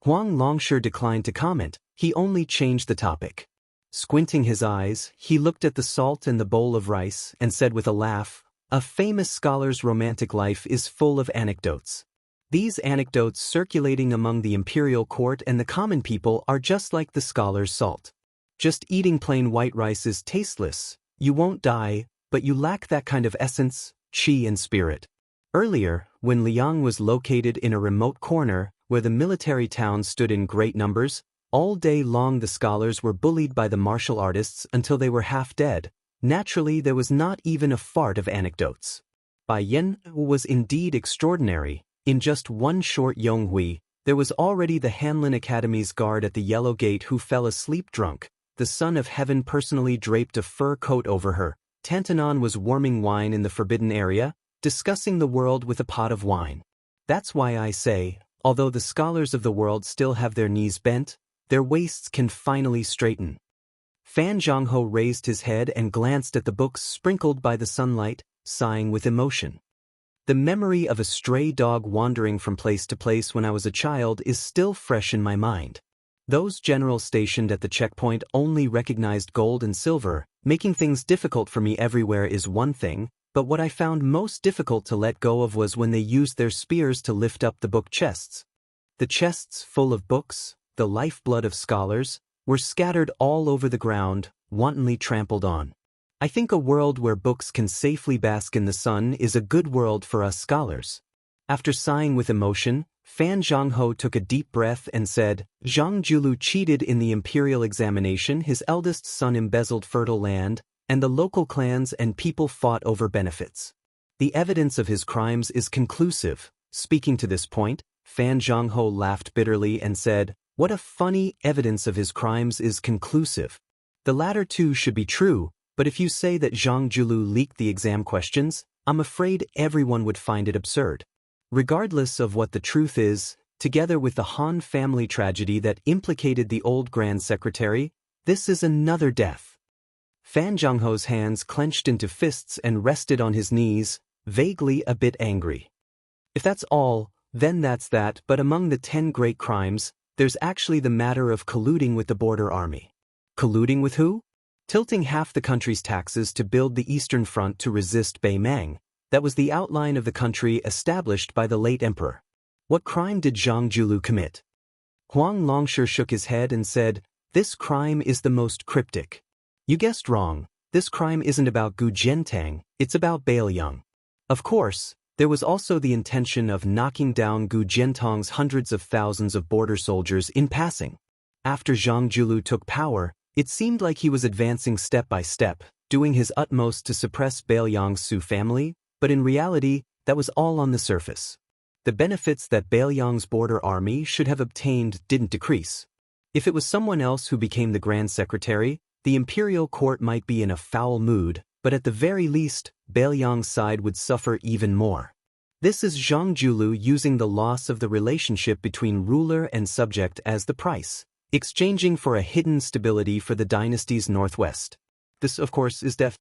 Huang Longshi declined to comment, he only changed the topic. Squinting his eyes, he looked at the salt and the bowl of rice and said with a laugh, "A famous scholar's romantic life is full of anecdotes. These anecdotes circulating among the imperial court and the common people are just like the scholar's salt. Just eating plain white rice is tasteless, you won't die, but you lack that kind of essence, qi and spirit." Earlier, when Liang was located in a remote corner, where the military town stood in great numbers, all day long the scholars were bullied by the martial artists until they were half dead. Naturally, there was not even a fart of anecdotes. Bai Yen was indeed extraordinary. In just one short Yonghui, there was already the Hanlin Academy's guard at the Yellow Gate who fell asleep drunk. The Son of Heaven personally draped a fur coat over her. Tantanon was warming wine in the forbidden area, discussing the world with a pot of wine. That's why I say, although the scholars of the world still have their knees bent, their waists can finally straighten. Fan Zhangho raised his head and glanced at the books sprinkled by the sunlight, sighing with emotion. The memory of a stray dog wandering from place to place when I was a child is still fresh in my mind. Those generals stationed at the checkpoint only recognized gold and silver. Making things difficult for me everywhere is one thing, but what I found most difficult to let go of was when they used their spears to lift up the book chests. The chests full of books, the lifeblood of scholars, were scattered all over the ground, wantonly trampled on. I think a world where books can safely bask in the sun is a good world for us scholars. After sighing with emotion, Fan Zhangho took a deep breath and said, Zhang Julu cheated in the imperial examination, his eldest son embezzled fertile land, and the local clans and people fought over benefits. The evidence of his crimes is conclusive. Speaking to this point, Fan Zhangho laughed bitterly and said, what a funny evidence of his crimes is conclusive. The latter two should be true, but if you say that Zhang Julu leaked the exam questions, I'm afraid everyone would find it absurd. Regardless of what the truth is, together with the Han family tragedy that implicated the old Grand Secretary, this is another death. Fan Zhangho's hands clenched into fists and rested on his knees, vaguely a bit angry. If that's all, then that's that, but among the 10 great crimes, there's actually the matter of colluding with the border army. Colluding with who? Tilting half the country's taxes to build the Eastern Front to resist Beimang. That was the outline of the country established by the late emperor. What crime did Zhang Julu commit? Huang Longshi shook his head and said, this crime is the most cryptic. You guessed wrong, this crime isn't about Gu Jiantang, it's about Beiliang. Of course, there was also the intention of knocking down Gu Jiantang's hundreds of thousands of border soldiers in passing. After Zhang Julu took power, it seemed like he was advancing step by step, doing his utmost to suppress Beiliang's Su family, but in reality, that was all on the surface. The benefits that Beiliang's border army should have obtained didn't decrease. If it was someone else who became the Grand Secretary, the imperial court might be in a foul mood, but at the very least, Beiliang's side would suffer even more. This is Zhang Julu using the loss of the relationship between ruler and subject as the price, exchanging for a hidden stability for the dynasty's northwest. This, of course, is death.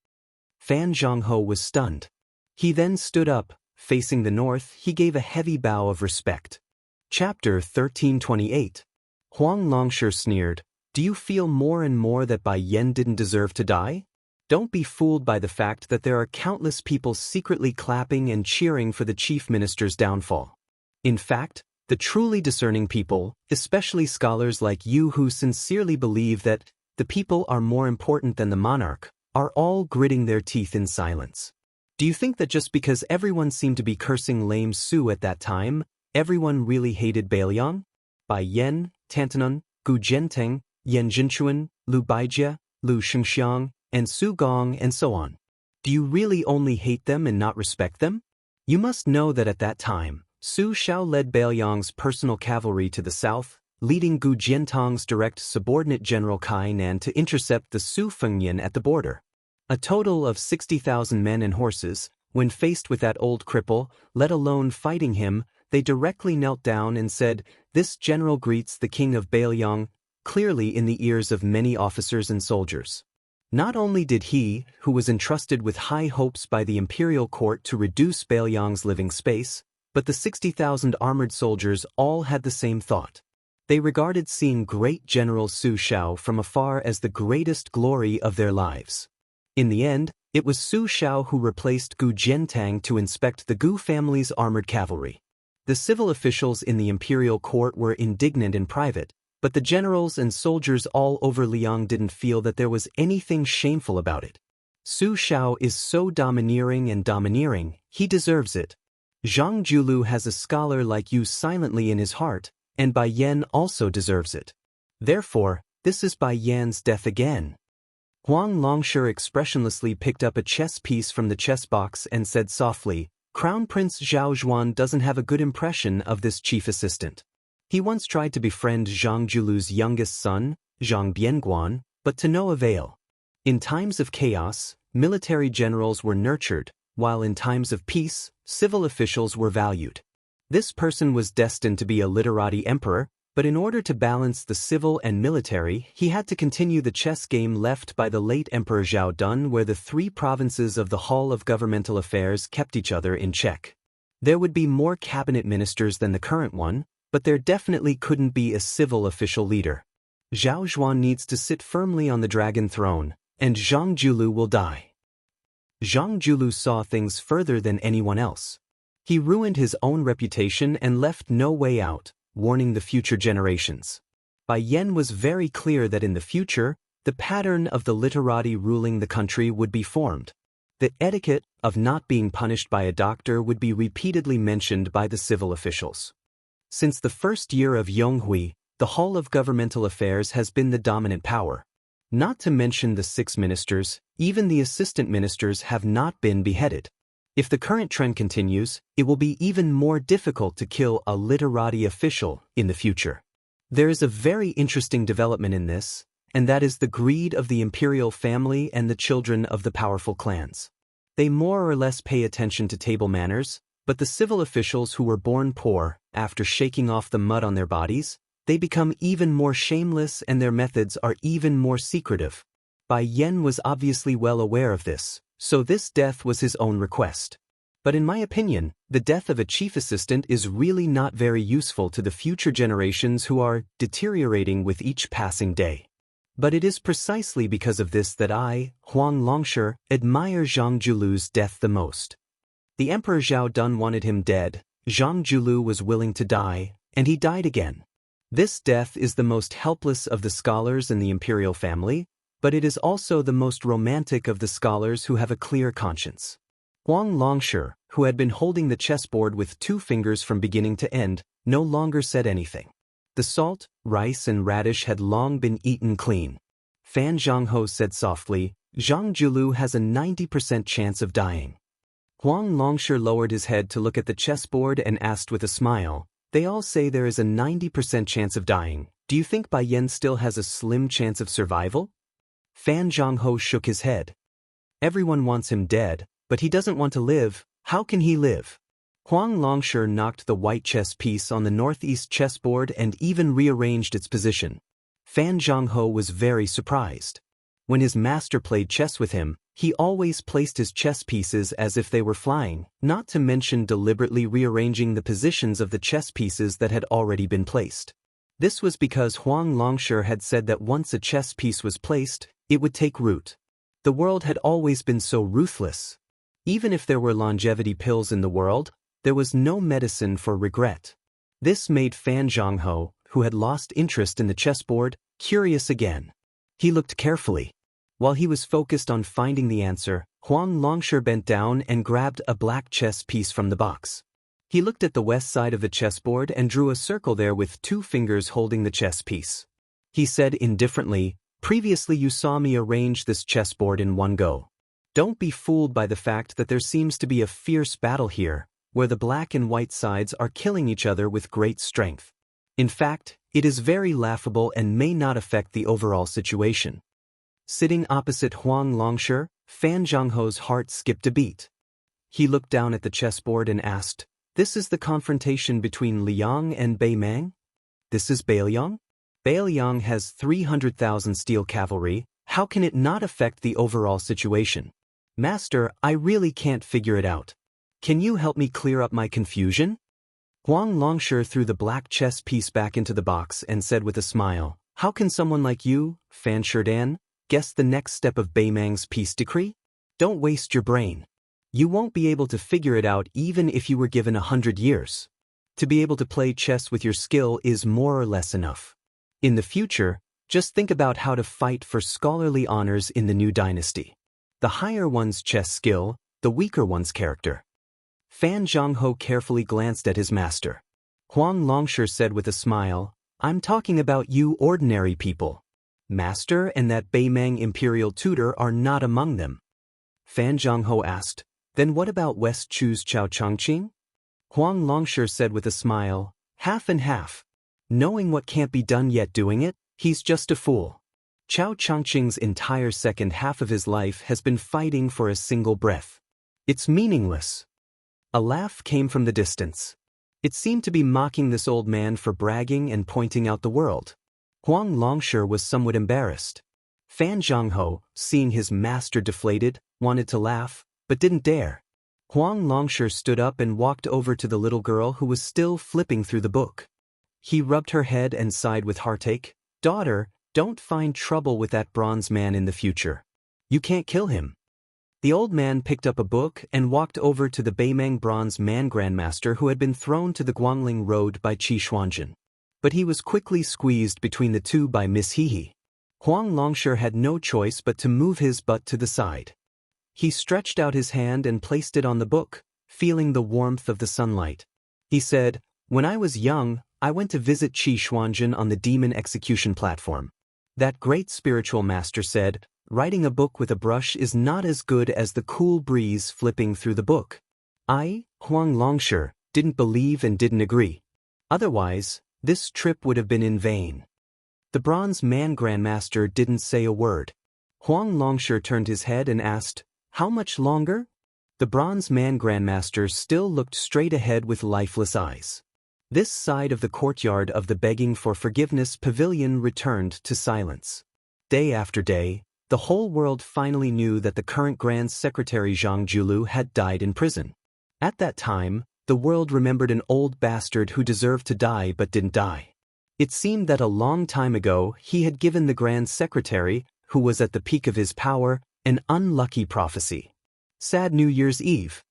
Fan Zhangho was stunned. He then stood up, facing the north. He gave a heavy bow of respect. Chapter 1328. Huang Longshi sneered, do you feel more and more that Bai Yan didn't deserve to die? Don't be fooled by the fact that there are countless people secretly clapping and cheering for the chief minister's downfall. In fact, the truly discerning people, especially scholars like you who sincerely believe that the people are more important than the monarch, are all gritting their teeth in silence. Do you think that just because everyone seemed to be cursing lame Su at that time, everyone really hated Beiliang? Bai Yan, Tantanan, Gu Jiantang, Yan Jinchuan, Lu Baijie, Lu Xianxia, and Su Gong, and so on. Do you really only hate them and not respect them? You must know that at that time, Su Xiao led Beiliang's personal cavalry to the south, leading Gu Jiantang's direct subordinate General Kai Nan to intercept the Su Fengnian at the border. A total of 60,000 men and horses. When faced with that old cripple, let alone fighting him, they directly knelt down and said, this general greets the king of Beiliang, clearly in the ears of many officers and soldiers. Not only did he, who was entrusted with high hopes by the imperial court to reduce Beiliang's living space, but the 60,000 armored soldiers all had the same thought. They regarded seeing great General Su Xiao from afar as the greatest glory of their lives. In the end, it was Su Xiao who replaced Gu Jiantang to inspect the Gu family's armored cavalry. The civil officials in the imperial court were indignant in private, but the generals and soldiers all over Liang didn't feel that there was anything shameful about it. Su Xiao is so domineering, he deserves it. Zhang Julu has a scholar like you silently in his heart, and Bai Yan also deserves it. Therefore, this is Bai Yan's death again. Huang Longshi expressionlessly picked up a chess piece from the chess box and said softly, Crown Prince Zhao Zhuan doesn't have a good impression of this chief assistant. He once tried to befriend Zhang Julu's youngest son, Zhang Bianguan, but to no avail. In times of chaos, military generals were nurtured, while in times of peace, civil officials were valued. This person was destined to be a literati emperor, but in order to balance the civil and military, he had to continue the chess game left by the late Emperor Zhao Dun, where the 3 provinces of the Hall of Governmental Affairs kept each other in check. There would be more cabinet ministers than the current one, but there definitely couldn't be a civil official leader. Zhao Zhuan needs to sit firmly on the dragon throne, and Zhang Julu will die. Zhang Julu saw things further than anyone else. He ruined his own reputation and left no way out, warning the future generations. Bai Yan was very clear that in the future, the pattern of the literati ruling the country would be formed. The etiquette of not being punished by a doctor would be repeatedly mentioned by the civil officials. Since the first year of Yonghui, the Hall of Governmental Affairs has been the dominant power. Not to mention the 6 ministers, even the assistant ministers have not been beheaded. If the current trend continues, it will be even more difficult to kill a literati official in the future. There is a very interesting development in this, and that is the greed of the imperial family and the children of the powerful clans. They more or less pay attention to table manners, but the civil officials who were born poor, after shaking off the mud on their bodies, they become even more shameless and their methods are even more secretive. Bai Yan was obviously well aware of this, so this death was his own request. But in my opinion, the death of a chief assistant is really not very useful to the future generations who are deteriorating with each passing day. But it is precisely because of this that I, Huang Longshi, admire Zhang Julu's death the most. The Emperor Zhao Dun wanted him dead, Zhang Julu was willing to die, and he died again. This death is the most helpless of the scholars in the imperial family, but it is also the most romantic of the scholars who have a clear conscience. Huang Longshi, who had been holding the chessboard with 2 fingers from beginning to end, no longer said anything. The salt, rice and radish had long been eaten clean. Fan Zhangho said softly, Zhang Julu has a 90% chance of dying. Huang Longshi lowered his head to look at the chessboard and asked with a smile, they all say there is a 90% chance of dying. Do you think Bai Yan still has a slim chance of survival? Fan Zhangho shook his head. Everyone wants him dead, but he doesn't want to live. How can he live? Huang Longshi knocked the white chess piece on the northeast chessboard and even rearranged its position. Fan Zhangho was very surprised. When his master played chess with him, he always placed his chess pieces as if they were flying, not to mention deliberately rearranging the positions of the chess pieces that had already been placed. This was because Huang Longshi had said that once a chess piece was placed, it would take root. The world had always been so ruthless. Even if there were longevity pills in the world, there was no medicine for regret. This made Fan Zhangho, who had lost interest in the chessboard, curious again. He looked carefully. While he was focused on finding the answer, Huang Longshi bent down and grabbed a black chess piece from the box. He looked at the west side of the chessboard and drew a circle there with 2 fingers holding the chess piece. He said indifferently, previously you saw me arrange this chessboard in one go. Don't be fooled by the fact that there seems to be a fierce battle here, where the black and white sides are killing each other with great strength. In fact, it is very laughable and may not affect the overall situation. Sitting opposite Huang Longshi, Fan Zhangho's heart skipped a beat. He looked down at the chessboard and asked, this is the confrontation between Liang and Bai Mang? This is Bailiang? Bailiang has 300,000 steel cavalry, how can it not affect the overall situation? Master, I really can't figure it out. Can you help me clear up my confusion? Huang Longshi threw the black chess piece back into the box and said with a smile, how can someone like you, Fan Sherdan, guess the next step of Bai Mang's peace decree? Don't waste your brain. You won't be able to figure it out even if you were given 100 years. To be able to play chess with your skill is more or less enough. In the future, just think about how to fight for scholarly honors in the new dynasty. The higher one's chess skill, the weaker one's character. Fan Zhangho carefully glanced at his master. Huang Longshi said with a smile, I'm talking about you ordinary people. Master and that Bai Mang imperial tutor are not among them. Fan Zhangho asked, then what about West Chu's Chao Changqing? Huang Longshi said with a smile, half and half. Knowing what can't be done yet doing it, he's just a fool. Chao Changqing's entire second half of his life has been fighting for a single breath. It's meaningless. A laugh came from the distance. It seemed to be mocking this old man for bragging and pointing out the world. Huang Longshi was somewhat embarrassed. Fan Zhangho, seeing his master deflated, wanted to laugh, but didn't dare. Huang Longshi stood up and walked over to the little girl who was still flipping through the book. He rubbed her head and sighed with heartache, daughter, don't find trouble with that bronze man in the future. You can't kill him. The old man picked up a book and walked over to the Bai Mang bronze man grandmaster who had been thrown to the Guangling Road by Qi Xuanjun. But he was quickly squeezed between the two by Miss Hehe. Huang Longshi had no choice but to move his butt to the side. He stretched out his hand and placed it on the book, feeling the warmth of the sunlight. He said, When I was young, I went to visit Qi Xuanzhen on the demon execution platform. That great spiritual master said, writing a book with a brush is not as good as the cool breeze flipping through the book. I, Huang Longshi, didn't believe and didn't agree. Otherwise, this trip would have been in vain. The bronze man grandmaster didn't say a word. Huang Longshi turned his head and asked, "How much longer?" The bronze man grandmaster still looked straight ahead with lifeless eyes. This side of the courtyard of the begging for forgiveness pavilion returned to silence. Day after day, the whole world finally knew that the current Grand Secretary Zhang Julu had died in prison. At that time, the world remembered an old bastard who deserved to die but didn't die. It seemed that a long time ago he had given the Grand Secretary, who was at the peak of his power, an unlucky prophecy. Sad New Year's Eve.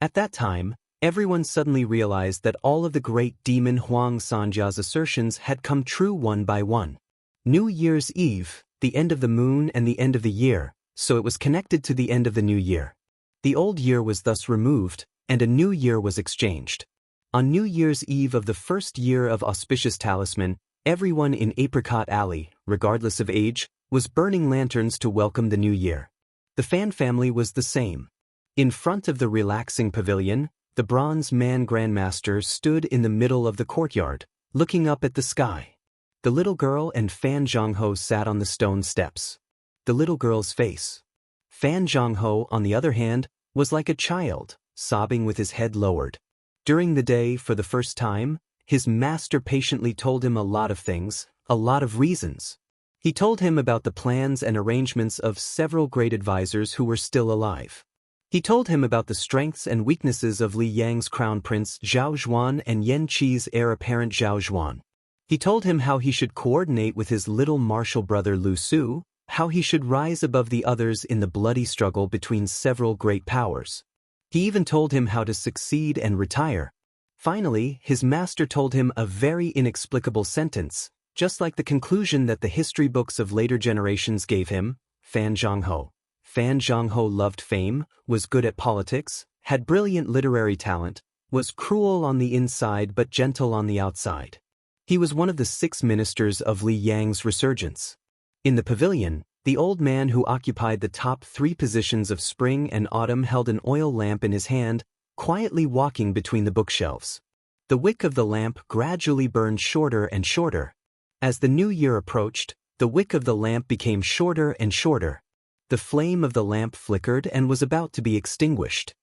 At that time, everyone suddenly realized that all of the great demon Huang Sanjia's assertions had come true one by one. New Year's Eve, the end of the moon and the end of the year, so it was connected to the end of the new year. The old year was thus removed, and a new year was exchanged. On New Year's Eve of the first year of Auspicious Talisman, everyone in Apricot Alley, regardless of age, was burning lanterns to welcome the new year. The Fan family was the same. In front of the relaxing pavilion, the bronze man grandmaster stood in the middle of the courtyard, looking up at the sky. The little girl and Fan Zhongho sat on the stone steps. The little girl's face. Fan Zhongho, on the other hand, was like a child, sobbing with his head lowered. During the day, for the first time, his master patiently told him a lot of things, a lot of reasons. He told him about the plans and arrangements of several great advisors who were still alive. He told him about the strengths and weaknesses of Li Yang's crown prince Zhao Zhuan and Yan Qi's heir apparent Zhao Zhuan. He told him how he should coordinate with his little martial brother Lu Su, how he should rise above the others in the bloody struggle between several great powers. He even told him how to succeed and retire. Finally, his master told him a very inexplicable sentence, just like the conclusion that the history books of later generations gave him: Fan Zhongho. Fan Zhongho loved fame, was good at politics, had brilliant literary talent, was cruel on the inside but gentle on the outside. He was one of the 6 ministers of Li Yang's resurgence. In the pavilion, the old man who occupied the top 3 positions of spring and autumn held an oil lamp in his hand, quietly walking between the bookshelves. The wick of the lamp gradually burned shorter and shorter. As the new year approached, the wick of the lamp became shorter and shorter. The flame of the lamp flickered and was about to be extinguished.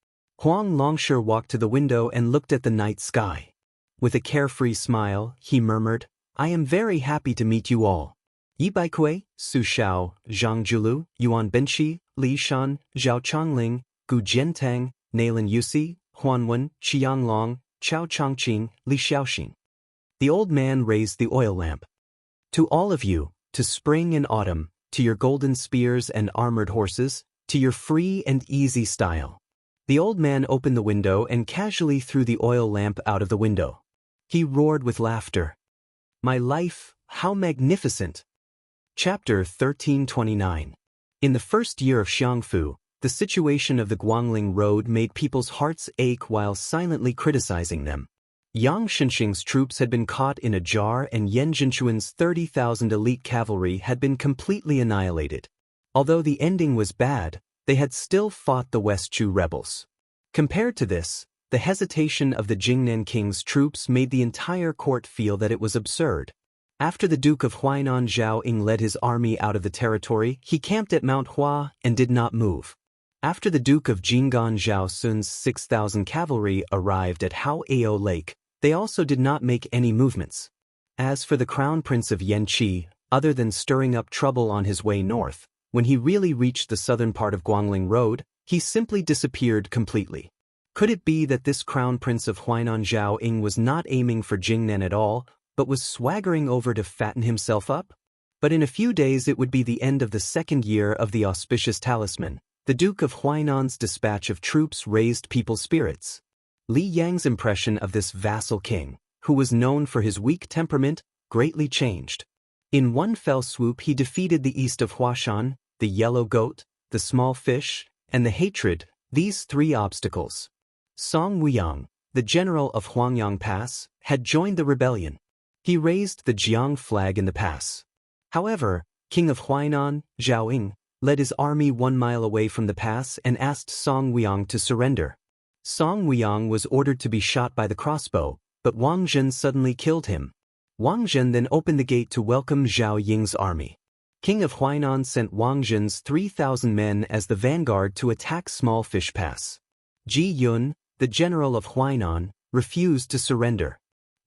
Huang Longshi walked to the window and looked at the night sky. With a carefree smile, he murmured, "I am very happy to meet you all. Yi Baikui, Su Xiao, Zhang Julu, Yuan Benqi, Li Shan, Zhao Chongling, Gu Jiantang, Nailan Yusi, Huanwen, Xiang Long, Chao Chongqing, Li Xiaoxing." The old man raised the oil lamp. "To all of you, to spring and autumn, to your golden spears and armored horses, to your free and easy style." The old man opened the window and casually threw the oil lamp out of the window. He roared with laughter. "My life, how magnificent!" Chapter 1329. In the first year of Xiangfu, the situation of the Guangling Road made people's hearts ache while silently criticizing them. Yang Shenxing's troops had been caught in a jar and Yan Jinchuan's 30,000 elite cavalry had been completely annihilated. Although the ending was bad, they had still fought the West Chu rebels. Compared to this, the hesitation of the Jingnan king's troops made the entire court feel that it was absurd. After the Duke of Huainan Zhao Ying led his army out of the territory, he camped at Mount Hua and did not move. After the Duke of Jinggan Zhao Sun's 6,000 cavalry arrived at Hao-Ao Lake, they also did not make any movements. As for the crown prince of Yanqi, other than stirring up trouble on his way north, when he really reached the southern part of Guangling Road, he simply disappeared completely. Could it be that this crown prince of Huainan Zhao Ying was not aiming for Jingnan at all, but was swaggering over to fatten himself up? But in a few days it would be the end of the second year of the Auspicious Talisman. The Duke of Huainan's dispatch of troops raised people's spirits. Li Yang's impression of this vassal king, who was known for his weak temperament, greatly changed. In one fell swoop he defeated the east of Huashan, the yellow goat, the small fish, and the hatred, these 3 obstacles. Song Wuyang, the general of Huangyang Pass, had joined the rebellion. He raised the Jiang flag in the pass. However, King of Huainan, Zhao, led his army 1 mile away from the pass and asked Song Weiyang to surrender. Song Weiyang was ordered to be shot by the crossbow, but Wang Zhen suddenly killed him. Wang Zhen then opened the gate to welcome Zhao Ying's army. King of Huainan sent Wang Zhen's 3,000 men as the vanguard to attack Small Fish Pass. Ji Yun, the general of Huainan, refused to surrender.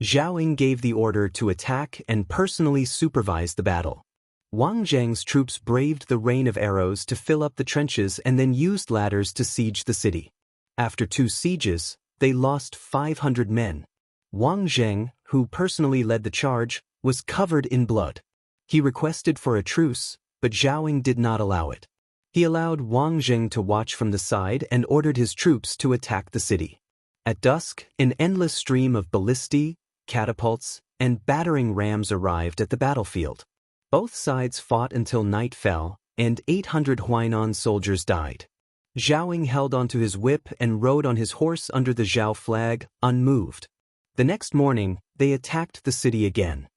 Zhao Ying gave the order to attack and personally supervised the battle. Wang Zheng's troops braved the rain of arrows to fill up the trenches and then used ladders to siege the city. After 2 sieges, they lost 500 men. Wang Zheng, who personally led the charge, was covered in blood. He requested for a truce, but Zhao Ying did not allow it. He allowed Wang Zheng to watch from the side and ordered his troops to attack the city. At dusk, an endless stream of ballistae, catapults, and battering rams arrived at the battlefield. Both sides fought until night fell, and 800 Huainan soldiers died. Zhao Ying held onto his whip and rode on his horse under the Zhao flag, unmoved. The next morning, they attacked the city again.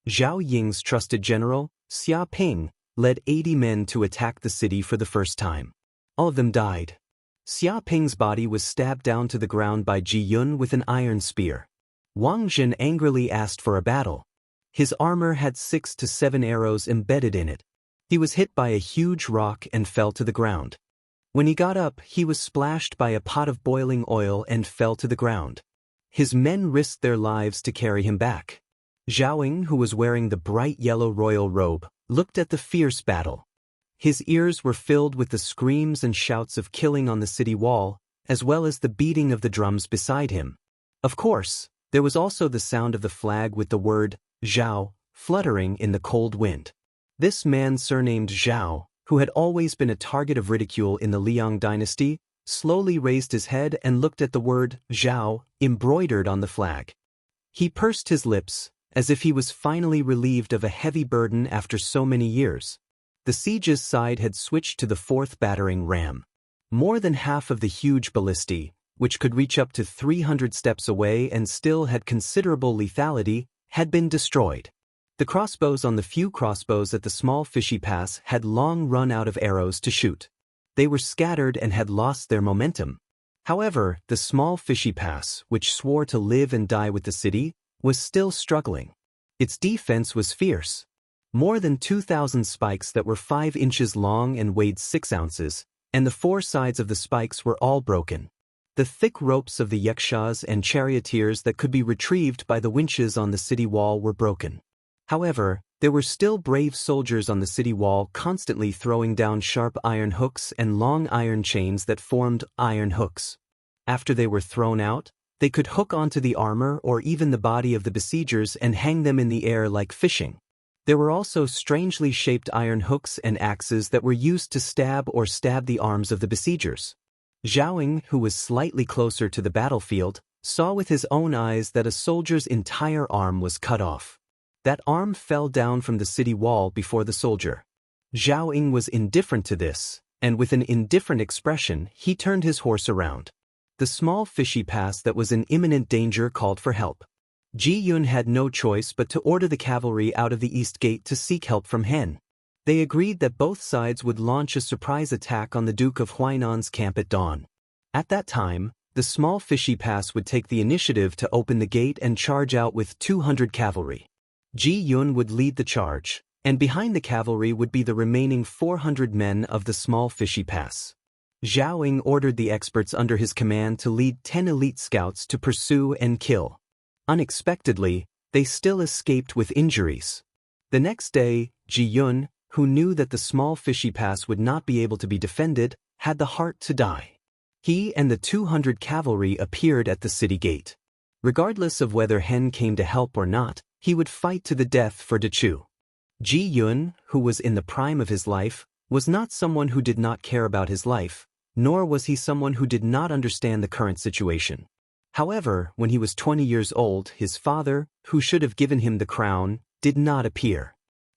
Zhao Ying's trusted general, Xia Ping, led 80 men to attack the city for the first time. All of them died. Xia Ping's body was stabbed down to the ground by Ji Yun with an iron spear. Wang Zhen angrily asked for a battle. His armor had 6 to 7 arrows embedded in it. He was hit by a huge rock and fell to the ground. When he got up, he was splashed by a pot of boiling oil and fell to the ground. His men risked their lives to carry him back. Zhao Ying, who was wearing the bright yellow royal robe, looked at the fierce battle. His ears were filled with the screams and shouts of killing on the city wall, as well as the beating of the drums beside him. Of course, there was also the sound of the flag with the word, Zhao, fluttering in the cold wind. This man surnamed Zhao, who had always been a target of ridicule in the Liang dynasty, slowly raised his head and looked at the word, Zhao, embroidered on the flag. He pursed his lips, as if he was finally relieved of a heavy burden after so many years. The siege's side had switched to the 4th battering ram. More than half of the huge ballistae, which could reach up to 300 steps away and still had considerable lethality, had been destroyed. The crossbows on the few crossbows at the Small Fishy Pass had long run out of arrows to shoot. They were scattered and had lost their momentum. However, the Small Fishy Pass, which swore to live and die with the city, was still struggling. Its defense was fierce. More than 2,000 spikes that were 5 inches long and weighed 6 ounces, and the 4 sides of the spikes were all broken. The thick ropes of the yakshas and charioteers that could be retrieved by the winches on the city wall were broken. However, there were still brave soldiers on the city wall constantly throwing down sharp iron hooks and long iron chains that formed iron hooks. After they were thrown out, they could hook onto the armor or even the body of the besiegers and hang them in the air like fishing. There were also strangely shaped iron hooks and axes that were used to stab the arms of the besiegers. Zhao Ying, who was slightly closer to the battlefield, saw with his own eyes that a soldier's entire arm was cut off. That arm fell down from the city wall before the soldier. Zhao Ying was indifferent to this, and with an indifferent expression, he turned his horse around. The Small Fishy Pass that was in imminent danger called for help. Ji Yun had no choice but to order the cavalry out of the east gate to seek help from Hen. They agreed that both sides would launch a surprise attack on the Duke of Huainan's camp at dawn. At that time, the Small Fishy Pass would take the initiative to open the gate and charge out with 200 cavalry. Ji Yun would lead the charge, and behind the cavalry would be the remaining 400 men of the Small Fishy Pass. Zhao Ying ordered the experts under his command to lead 10 elite scouts to pursue and kill. Unexpectedly, they still escaped with injuries. The next day, Ji Yun, who knew that the Small Fishy Pass would not be able to be defended, had the heart to die. He and the 200 cavalry appeared at the city gate. Regardless of whether Hen came to help or not, he would fight to the death for Dechu. Ji Yun, who was in the prime of his life, was not someone who did not care about his life, nor was he someone who did not understand the current situation. However, when he was 20 years old, his father, who should have given him the crown, did not appear.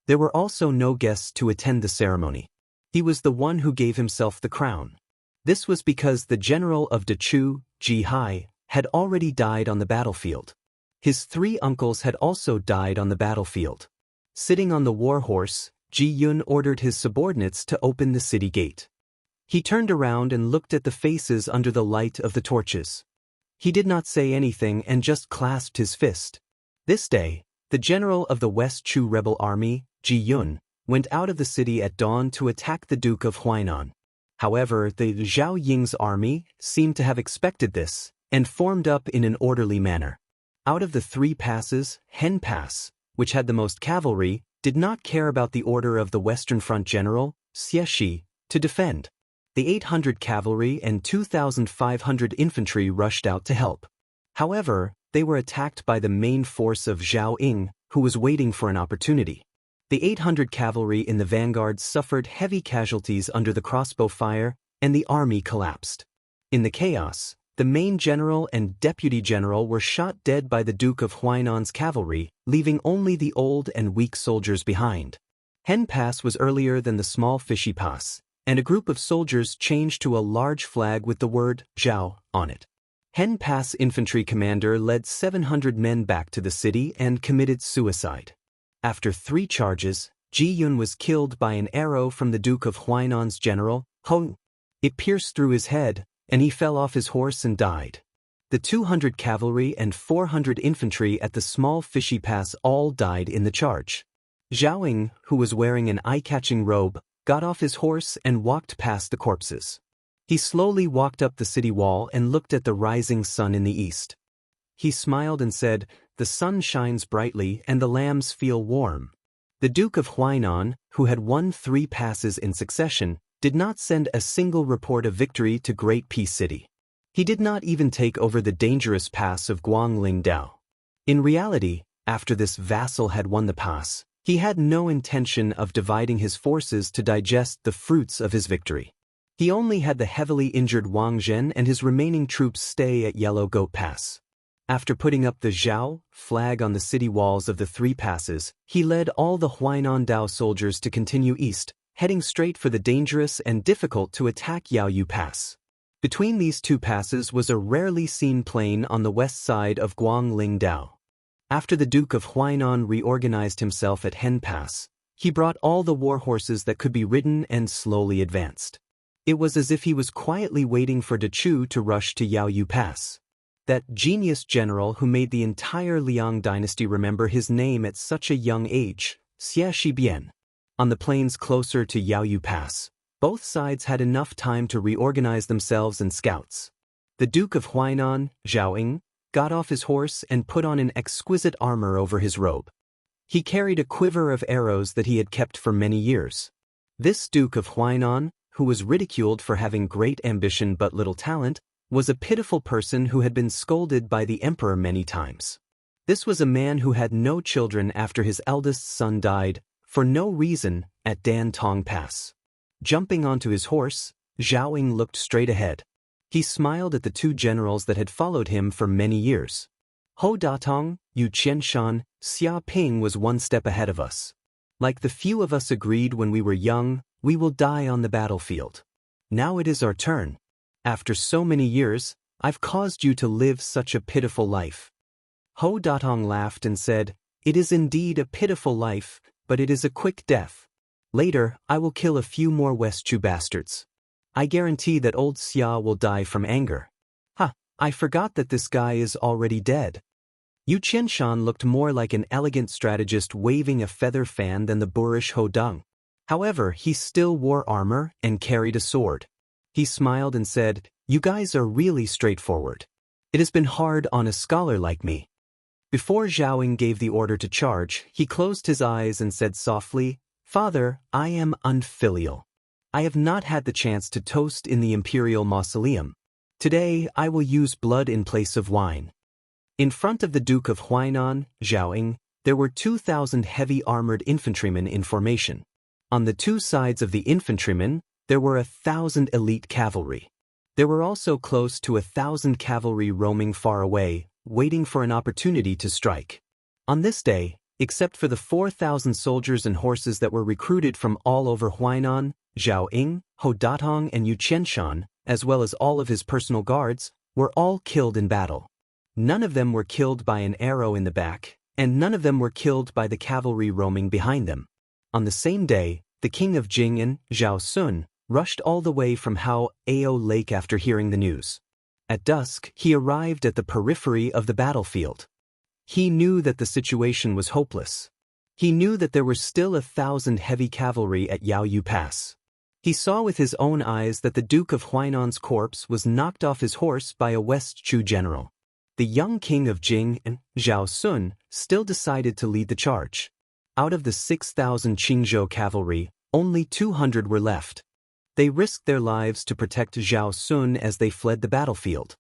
There were also no guests to attend the ceremony. He was the one who gave himself the crown. This was because the general of Dechu, Ji Hai, had already died on the battlefield. His 3 uncles had also died on the battlefield. Sitting on the war horse, Ji Yun ordered his subordinates to open the city gate. He turned around and looked at the faces under the light of the torches. He did not say anything and just clasped his fist. This day, the general of the West Chu rebel army, Ji Yun, went out of the city at dawn to attack the Duke of Huainan. However, the Zhao Ying's army seemed to have expected this and formed up in an orderly manner. Out of the 3 passes, Hen Pass, which had the most cavalry, did not care about the order of the Western Front general, Xianxia, to defend. The 800 cavalry and 2,500 infantry rushed out to help. However, they were attacked by the main force of Zhao Ying, who was waiting for an opportunity. The 800 cavalry in the vanguard suffered heavy casualties under the crossbow fire, and the army collapsed. In the chaos, the main general and deputy general were shot dead by the Duke of Huainan's cavalry, leaving only the old and weak soldiers behind. Hen Pass was earlier than the small Fishy Pass, and a group of soldiers changed to a large flag with the word Zhao on it. Hen Pass infantry commander led 700 men back to the city and committed suicide. After 3 charges, Ji Yun was killed by an arrow from the Duke of Huainan's general, Hou. It pierced through his head, and he fell off his horse and died. The 200 cavalry and 400 infantry at the small Fishy Pass all died in the charge. Zhao Ying, who was wearing an eye-catching robe, got off his horse and walked past the corpses. He slowly walked up the city wall and looked at the rising sun in the east. He smiled and said, "The sun shines brightly and the lambs feel warm." The Duke of Huainan, who had won 3 passes in succession, did not send a single report of victory to Great Peace City. He did not even take over the dangerous pass of Guanglingdao. In reality, after this vassal had won the pass, he had no intention of dividing his forces to digest the fruits of his victory. He only had the heavily injured Wang Zhen and his remaining troops stay at Yellow Goat Pass. After putting up the Zhao flag on the city walls of the 3 passes, he led all the Huainan Dao soldiers to continue east, heading straight for the dangerous and difficult to attack Yaoyu Pass. Between these 2 passes was a rarely seen plain on the west side of Guanglingdao. After the Duke of Huainan reorganized himself at Hen Pass, he brought all the war horses that could be ridden and slowly advanced. It was as if he was quietly waiting for Dechu to rush to Yaoyu Pass. That genius general who made the entire Liang dynasty remember his name at such a young age, Xie Shibian. On the plains closer to Yaoyu Pass, both sides had enough time to reorganize themselves and scouts. The Duke of Huainan, Zhao Ying, got off his horse and put on an exquisite armor over his robe. He carried a quiver of arrows that he had kept for many years. This Duke of Huainan, who was ridiculed for having great ambition but little talent, was a pitiful person who had been scolded by the emperor many times. This was a man who had no children after his eldest son died, for no reason, at Dan Tong Pass. Jumping onto his horse, Zhao Ying looked straight ahead. He smiled at the 2 generals that had followed him for many years. Hou Datong, Yu Qianshan, Xia Ping was 1 step ahead of us. Like the few of us agreed when we were young, we will die on the battlefield. Now it is our turn. After so many years, I've caused you to live such a pitiful life. Hou Datong laughed and said, "It is indeed a pitiful life, but it is a quick death. Later, I will kill a few more West Chu bastards. I guarantee that old Xia will die from anger." "Ha, I forgot that this guy is already dead." Yu Qianshan looked more like an elegant strategist waving a feather fan than the boorish Hou Deng. However, he still wore armor and carried a sword. He smiled and said, "You guys are really straightforward. It has been hard on a scholar like me." Before Zhao Ying gave the order to charge, he closed his eyes and said softly, "Father, I am unfilial. I have not had the chance to toast in the imperial mausoleum. Today, I will use blood in place of wine." In front of the Duke of Huainan, Zhao Ying, there were 2,000 heavy armored infantrymen in formation. On the 2 sides of the infantrymen, there were 1,000 elite cavalry. There were also close to 1,000 cavalry roaming far away, waiting for an opportunity to strike. On this day, except for the 4,000 soldiers and horses that were recruited from all over Huainan, Zhao Ying, Hou Datong and Yu Qianshan, as well as all of his personal guards, were all killed in battle. None of them were killed by an arrow in the back, and none of them were killed by the cavalry roaming behind them. On the same day, the king of Jing and Zhao Sun rushed all the way from Hao Ao Lake after hearing the news. At dusk, he arrived at the periphery of the battlefield. He knew that the situation was hopeless. He knew that there were still 1,000 heavy cavalry at Yaoyu Pass. He saw with his own eyes that the Duke of Huainan's corpse was knocked off his horse by a West Chu general. The young king of Jing and Zhao Sun still decided to lead the charge. Out of the 6,000 Qingzhou cavalry, only 200 were left. They risked their lives to protect Zhao Sun as they fled the battlefield.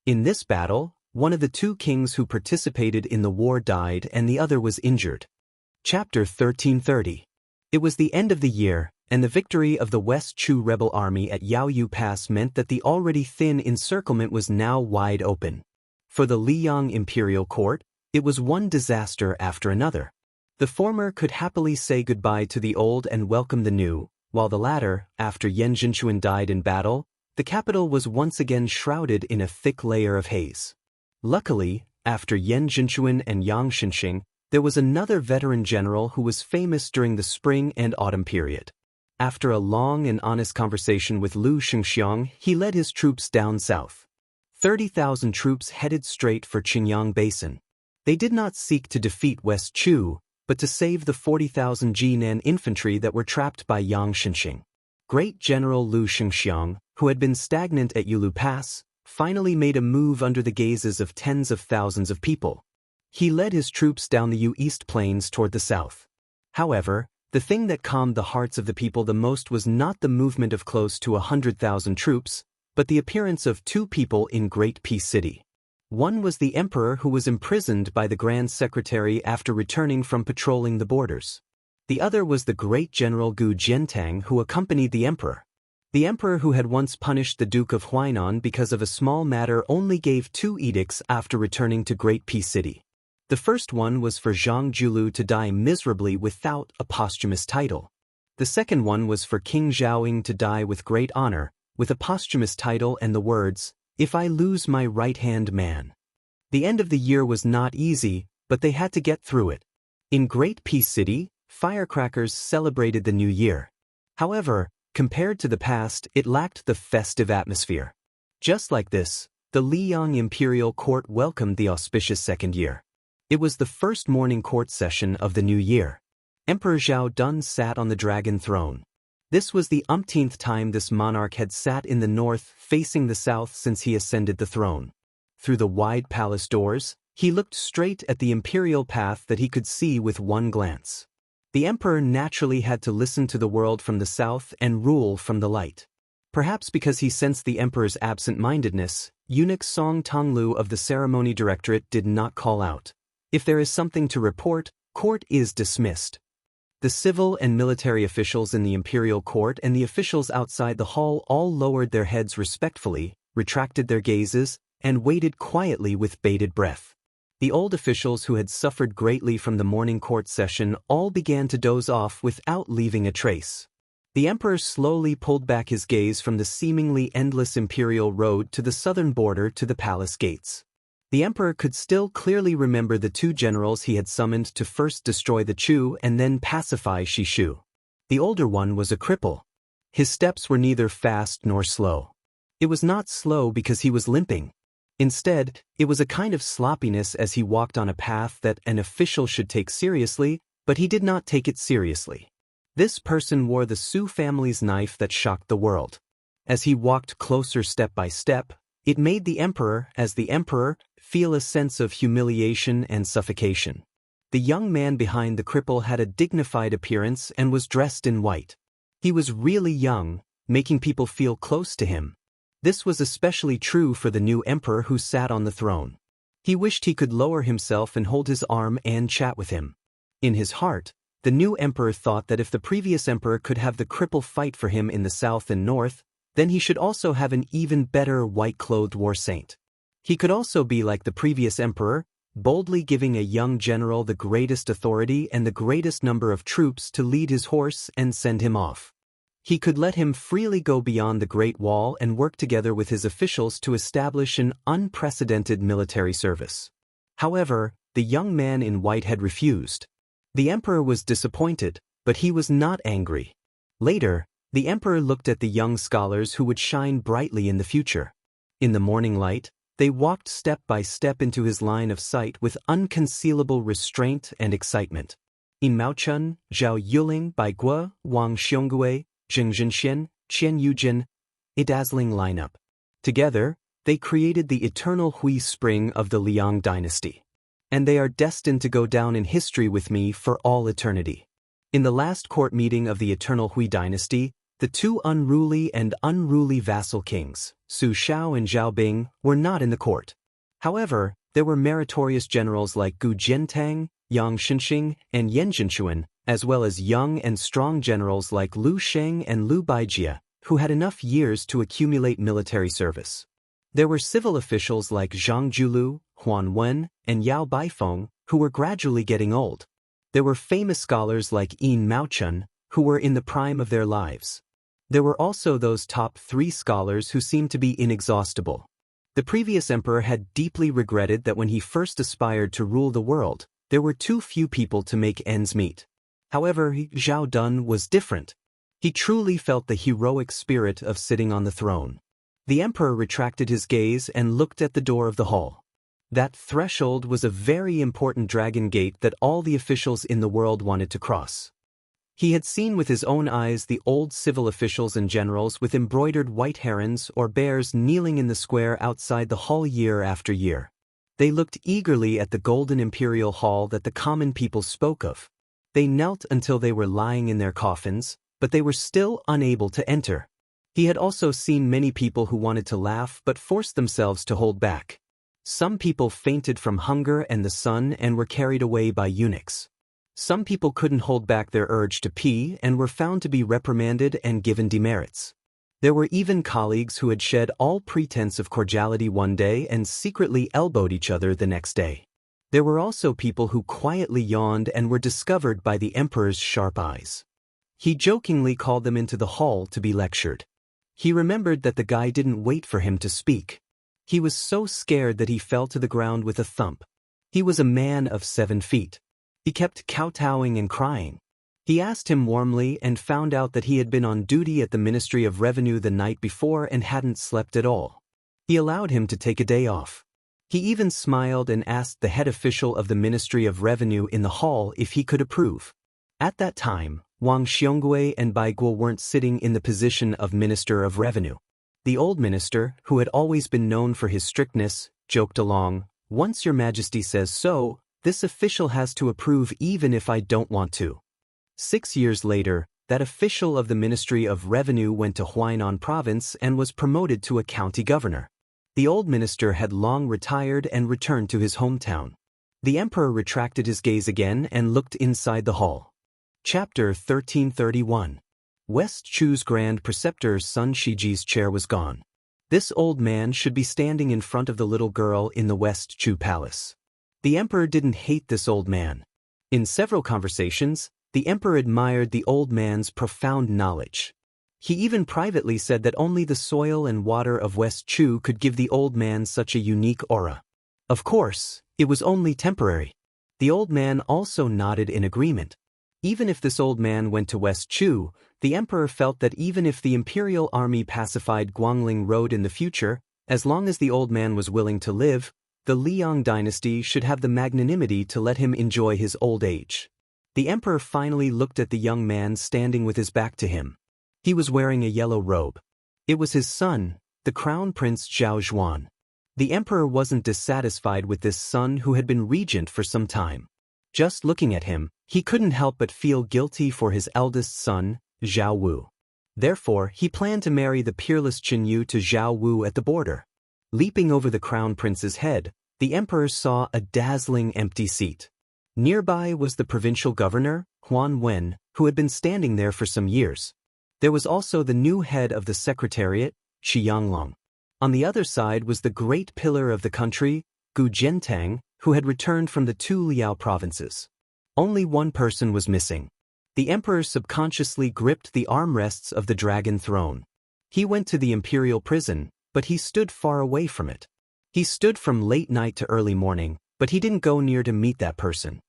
In this battle, one of the two kings who participated in the war died and the other was injured. Chapter 1330. It was the end of the year, and the victory of the West Chu rebel army at Yaoyu Pass meant that the already thin encirclement was now wide open. For the Liyang imperial court, it was one disaster after another. The former could happily say goodbye to the old and welcome the new, while the latter, after Yan Zhenchuan died in battle, the capital was once again shrouded in a thick layer of haze. Luckily, after Yan Zhenchuan and Yang Shenxing, there was another veteran general who was famous during the spring and autumn period. After a long and honest conversation with Lu Shengxiang, he led his troops down south. 30,000 troops headed straight for Qingyang Basin. They did not seek to defeat West Chu, but to save the 40,000 Jinan infantry that were trapped by Yang Shenxing. Great General Lu Shengxiang, who had been stagnant at Yulu Pass, finally made a move under the gazes of tens of thousands of people. He led his troops down the Yu East Plains toward the south. However, the thing that calmed the hearts of the people the most was not the movement of close to 100,000 troops, but the appearance of two people in Great Peace City. One was the emperor who was imprisoned by the Grand Secretary after returning from patrolling the borders. The other was the great general Gu Jiantang who accompanied the emperor. The emperor who had once punished the Duke of Huainan because of a small matter only gave 2 edicts after returning to Great Peace City. The first one was for Zhang Julu to die miserably without a posthumous title. The second one was for King Zhaoying to die with great honor, with a posthumous title and the words, "If I lose my right-hand man." The end of the year was not easy, but they had to get through it. In Great Peace City, firecrackers celebrated the new year. However, compared to the past, it lacked the festive atmosphere. Just like this, the Liyang imperial court welcomed the auspicious second year. It was the first morning court session of the new year. Emperor Zhao Dun sat on the dragon throne. This was the umpteenth time this monarch had sat in the north facing the south since he ascended the throne. Through the wide palace doors, he looked straight at the imperial path that he could see with one glance. The emperor naturally had to listen to the world from the south and rule from the light. Perhaps because he sensed the emperor's absent-mindedness, eunuch Song Tonglu of the ceremony directorate did not call out, "If there is something to report, court is dismissed." The civil and military officials in the imperial court and the officials outside the hall all lowered their heads respectfully, retracted their gazes, and waited quietly with bated breath. The old officials who had suffered greatly from the morning court session all began to doze off without leaving a trace. The emperor slowly pulled back his gaze from the seemingly endless imperial road to the southern border to the palace gates. The emperor could still clearly remember the 2 generals he had summoned to first destroy the Chu and then pacify Shishu. The older one was a cripple. His steps were neither fast nor slow. It was not slow because he was limping. Instead, it was a kind of sloppiness as he walked on a path that an official should take seriously, but he did not take it seriously. This person wore the Su family's knife that shocked the world. As he walked closer step by step, it made the emperor, as the emperor, feel a sense of humiliation and suffocation. The young man behind the cripple had a dignified appearance and was dressed in white. He was really young, making people feel close to him. This was especially true for the new emperor who sat on the throne. He wished he could lower himself and hold his arm and chat with him. In his heart, the new emperor thought that if the previous emperor could have the cripple fight for him in the south and north, then he should also have an even better white-clothed war saint. He could also be like the previous emperor, boldly giving a young general the greatest authority and the greatest number of troops to lead his horse and send him off. He could let him freely go beyond the Great Wall and work together with his officials to establish an unprecedented military service. However, the young man in white had refused. The emperor was disappointed, but he was not angry. Later, the emperor looked at the young scholars who would shine brightly in the future. In the morning light, they walked step by step into his line of sight with unconcealable restraint and excitement. In Maochun, Zhao Yuling, Bai Guo, Wang Xiongui, Zheng Zhenxian, Qian Yujin, a dazzling lineup. Together, they created the eternal Hui Spring of the Liang dynasty. And they are destined to go down in history with me for all eternity. In the last court meeting of the eternal Hui dynasty, the two unruly vassal kings, Su Shao and Zhao Bing, were not in the court. However, there were meritorious generals like Gu Jiantang, Yang Shenxing, and Yan Zhenxuan, as well as young and strong generals like Lu Sheng and Lu Baijia, who had enough years to accumulate military service. There were civil officials like Zhang Julu, Huan Wen, and Yao Baifeng, who were gradually getting old. There were famous scholars like Yin Maochun, who were in the prime of their lives. There were also those top 3 scholars who seemed to be inexhaustible. The previous emperor had deeply regretted that when he first aspired to rule the world, there were too few people to make ends meet. However, Zhao Dun was different. He truly felt the heroic spirit of sitting on the throne. The emperor retracted his gaze and looked at the door of the hall. That threshold was a very important dragon gate that all the officials in the world wanted to cross. He had seen with his own eyes the old civil officials and generals with embroidered white herons or bears kneeling in the square outside the hall year after year. They looked eagerly at the golden imperial hall that the common people spoke of. They knelt until they were lying in their coffins, but they were still unable to enter. He had also seen many people who wanted to laugh but forced themselves to hold back. Some people fainted from hunger and the sun and were carried away by eunuchs. Some people couldn't hold back their urge to pee and were found to be reprimanded and given demerits. There were even colleagues who had shed all pretense of cordiality one day and secretly elbowed each other the next day. There were also people who quietly yawned and were discovered by the emperor's sharp eyes. He jokingly called them into the hall to be lectured. He remembered that the guy didn't wait for him to speak. He was so scared that he fell to the ground with a thump. He was a man of 7 feet. He kept kowtowing and crying. He asked him warmly and found out that he had been on duty at the Ministry of Revenue the night before and hadn't slept at all. He allowed him to take a day off. He even smiled and asked the head official of the Ministry of Revenue in the hall if he could approve. At that time, Wang Xiongui and Bai Guo weren't sitting in the position of Minister of Revenue. The old minister, who had always been known for his strictness, joked along, "Once Your Majesty says so, this official has to approve even if I don't want to." 6 years later, that official of the Ministry of Revenue went to Huainan province and was promoted to a county governor. The old minister had long retired and returned to his hometown. The emperor retracted his gaze again and looked inside the hall. Chapter 1331. West Chu's Grand Preceptor Sun Shiji's chair was gone. This old man should be standing in front of the little girl in the West Chu palace. The emperor didn't hate this old man. In several conversations, the emperor admired the old man's profound knowledge. He even privately said that only the soil and water of West Chu could give the old man such a unique aura. Of course, it was only temporary. The old man also nodded in agreement. Even if this old man went to West Chu, the emperor felt that even if the imperial army pacified Guangling Road in the future, as long as the old man was willing to live, the Liang dynasty should have the magnanimity to let him enjoy his old age. The emperor finally looked at the young man standing with his back to him. He was wearing a yellow robe. It was his son, the Crown Prince Zhao Zhuan. The emperor wasn't dissatisfied with this son who had been regent for some time. Just looking at him, he couldn't help but feel guilty for his eldest son, Zhao Wu. Therefore, he planned to marry the peerless Qin Yu to Zhao Wu at the border. Leaping over the crown prince's head, the emperor saw a dazzling empty seat. Nearby was the provincial governor, Huan Wen, who had been standing there for some years. There was also the new head of the secretariat, Xianxia. On the other side was the great pillar of the country, Gu Jiantang, who had returned from the 2 Liao provinces. Only one person was missing. The emperor subconsciously gripped the armrests of the dragon throne. He went to the imperial prison, but he stood far away from it. He stood from late night to early morning, but he didn't go near to meet that person.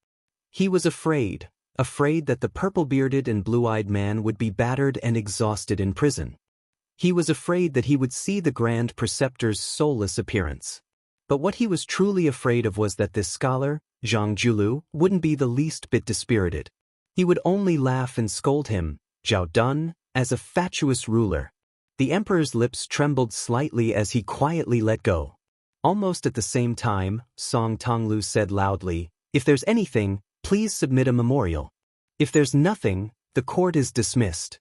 He was afraid that the purple-bearded and blue-eyed man would be battered and exhausted in prison. He was afraid that he would see the Grand Preceptor's soulless appearance. But what he was truly afraid of was that this scholar, Zhang Julu, wouldn't be the least bit dispirited. He would only laugh and scold him, Zhao Dun, as a fatuous ruler. The emperor's lips trembled slightly as he quietly let go. Almost at the same time, Song Tonglu said loudly, "If there's anything, please submit a memorial. If there's nothing, the court is dismissed."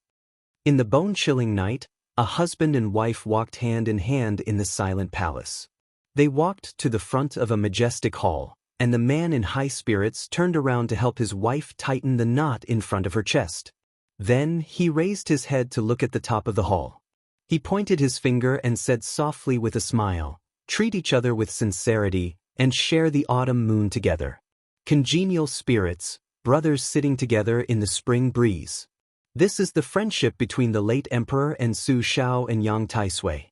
In the bone-chilling night, a husband and wife walked hand in hand in the silent palace. They walked to the front of a majestic hall, and the man in high spirits turned around to help his wife tighten the knot in front of her chest. Then he raised his head to look at the top of the hall. He pointed his finger and said softly with a smile, "Treat each other with sincerity and share the autumn moon together. Congenial spirits, brothers sitting together in the spring breeze." This is the friendship between the late emperor and Su Shao and Yang Taisui.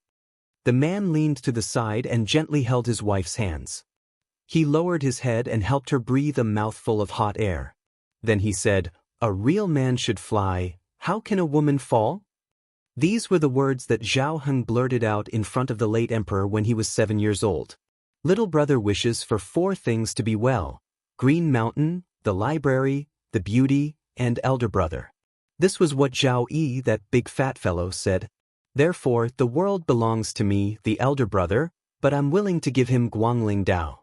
The man leaned to the side and gently held his wife's hands. He lowered his head and helped her breathe a mouthful of hot air. Then he said, "A real man should fly. How can a woman fall?" These were the words that Zhao Heng blurted out in front of the late emperor when he was 7 years old. Little brother wishes for 4 things to be well: Green Mountain, the library, the beauty, and elder brother. This was what Zhao Yi, that big fat fellow, said. "Therefore, the world belongs to me, the elder brother, but I'm willing to give him Guangling Dao."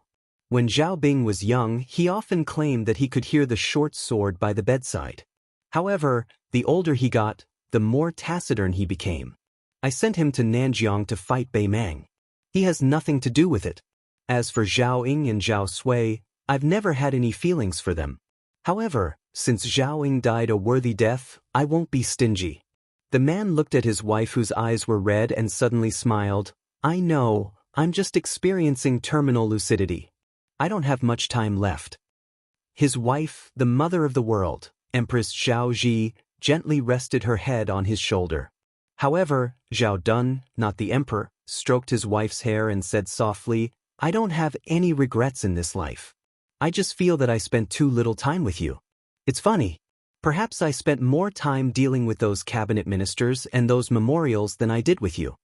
When Zhao Bing was young, he often claimed that he could hear the short sword by the bedside. However, the older he got, the more taciturn he became. I sent him to Nanjiang to fight Bei Mang. He has nothing to do with it. As for Zhao Ying and Zhao Sui, I've never had any feelings for them. However, since Zhao Ying died a worthy death, I won't be stingy. The man looked at his wife whose eyes were red and suddenly smiled. "I know, I'm just experiencing terminal lucidity. I don't have much time left." His wife, the mother of the world, Empress Zhao Ji, gently rested her head on his shoulder. However, Zhao Dun, not the emperor, stroked his wife's hair and said softly, "I don't have any regrets in this life. I just feel that I spent too little time with you. It's funny. Perhaps I spent more time dealing with those cabinet ministers and those memorials than I did with you."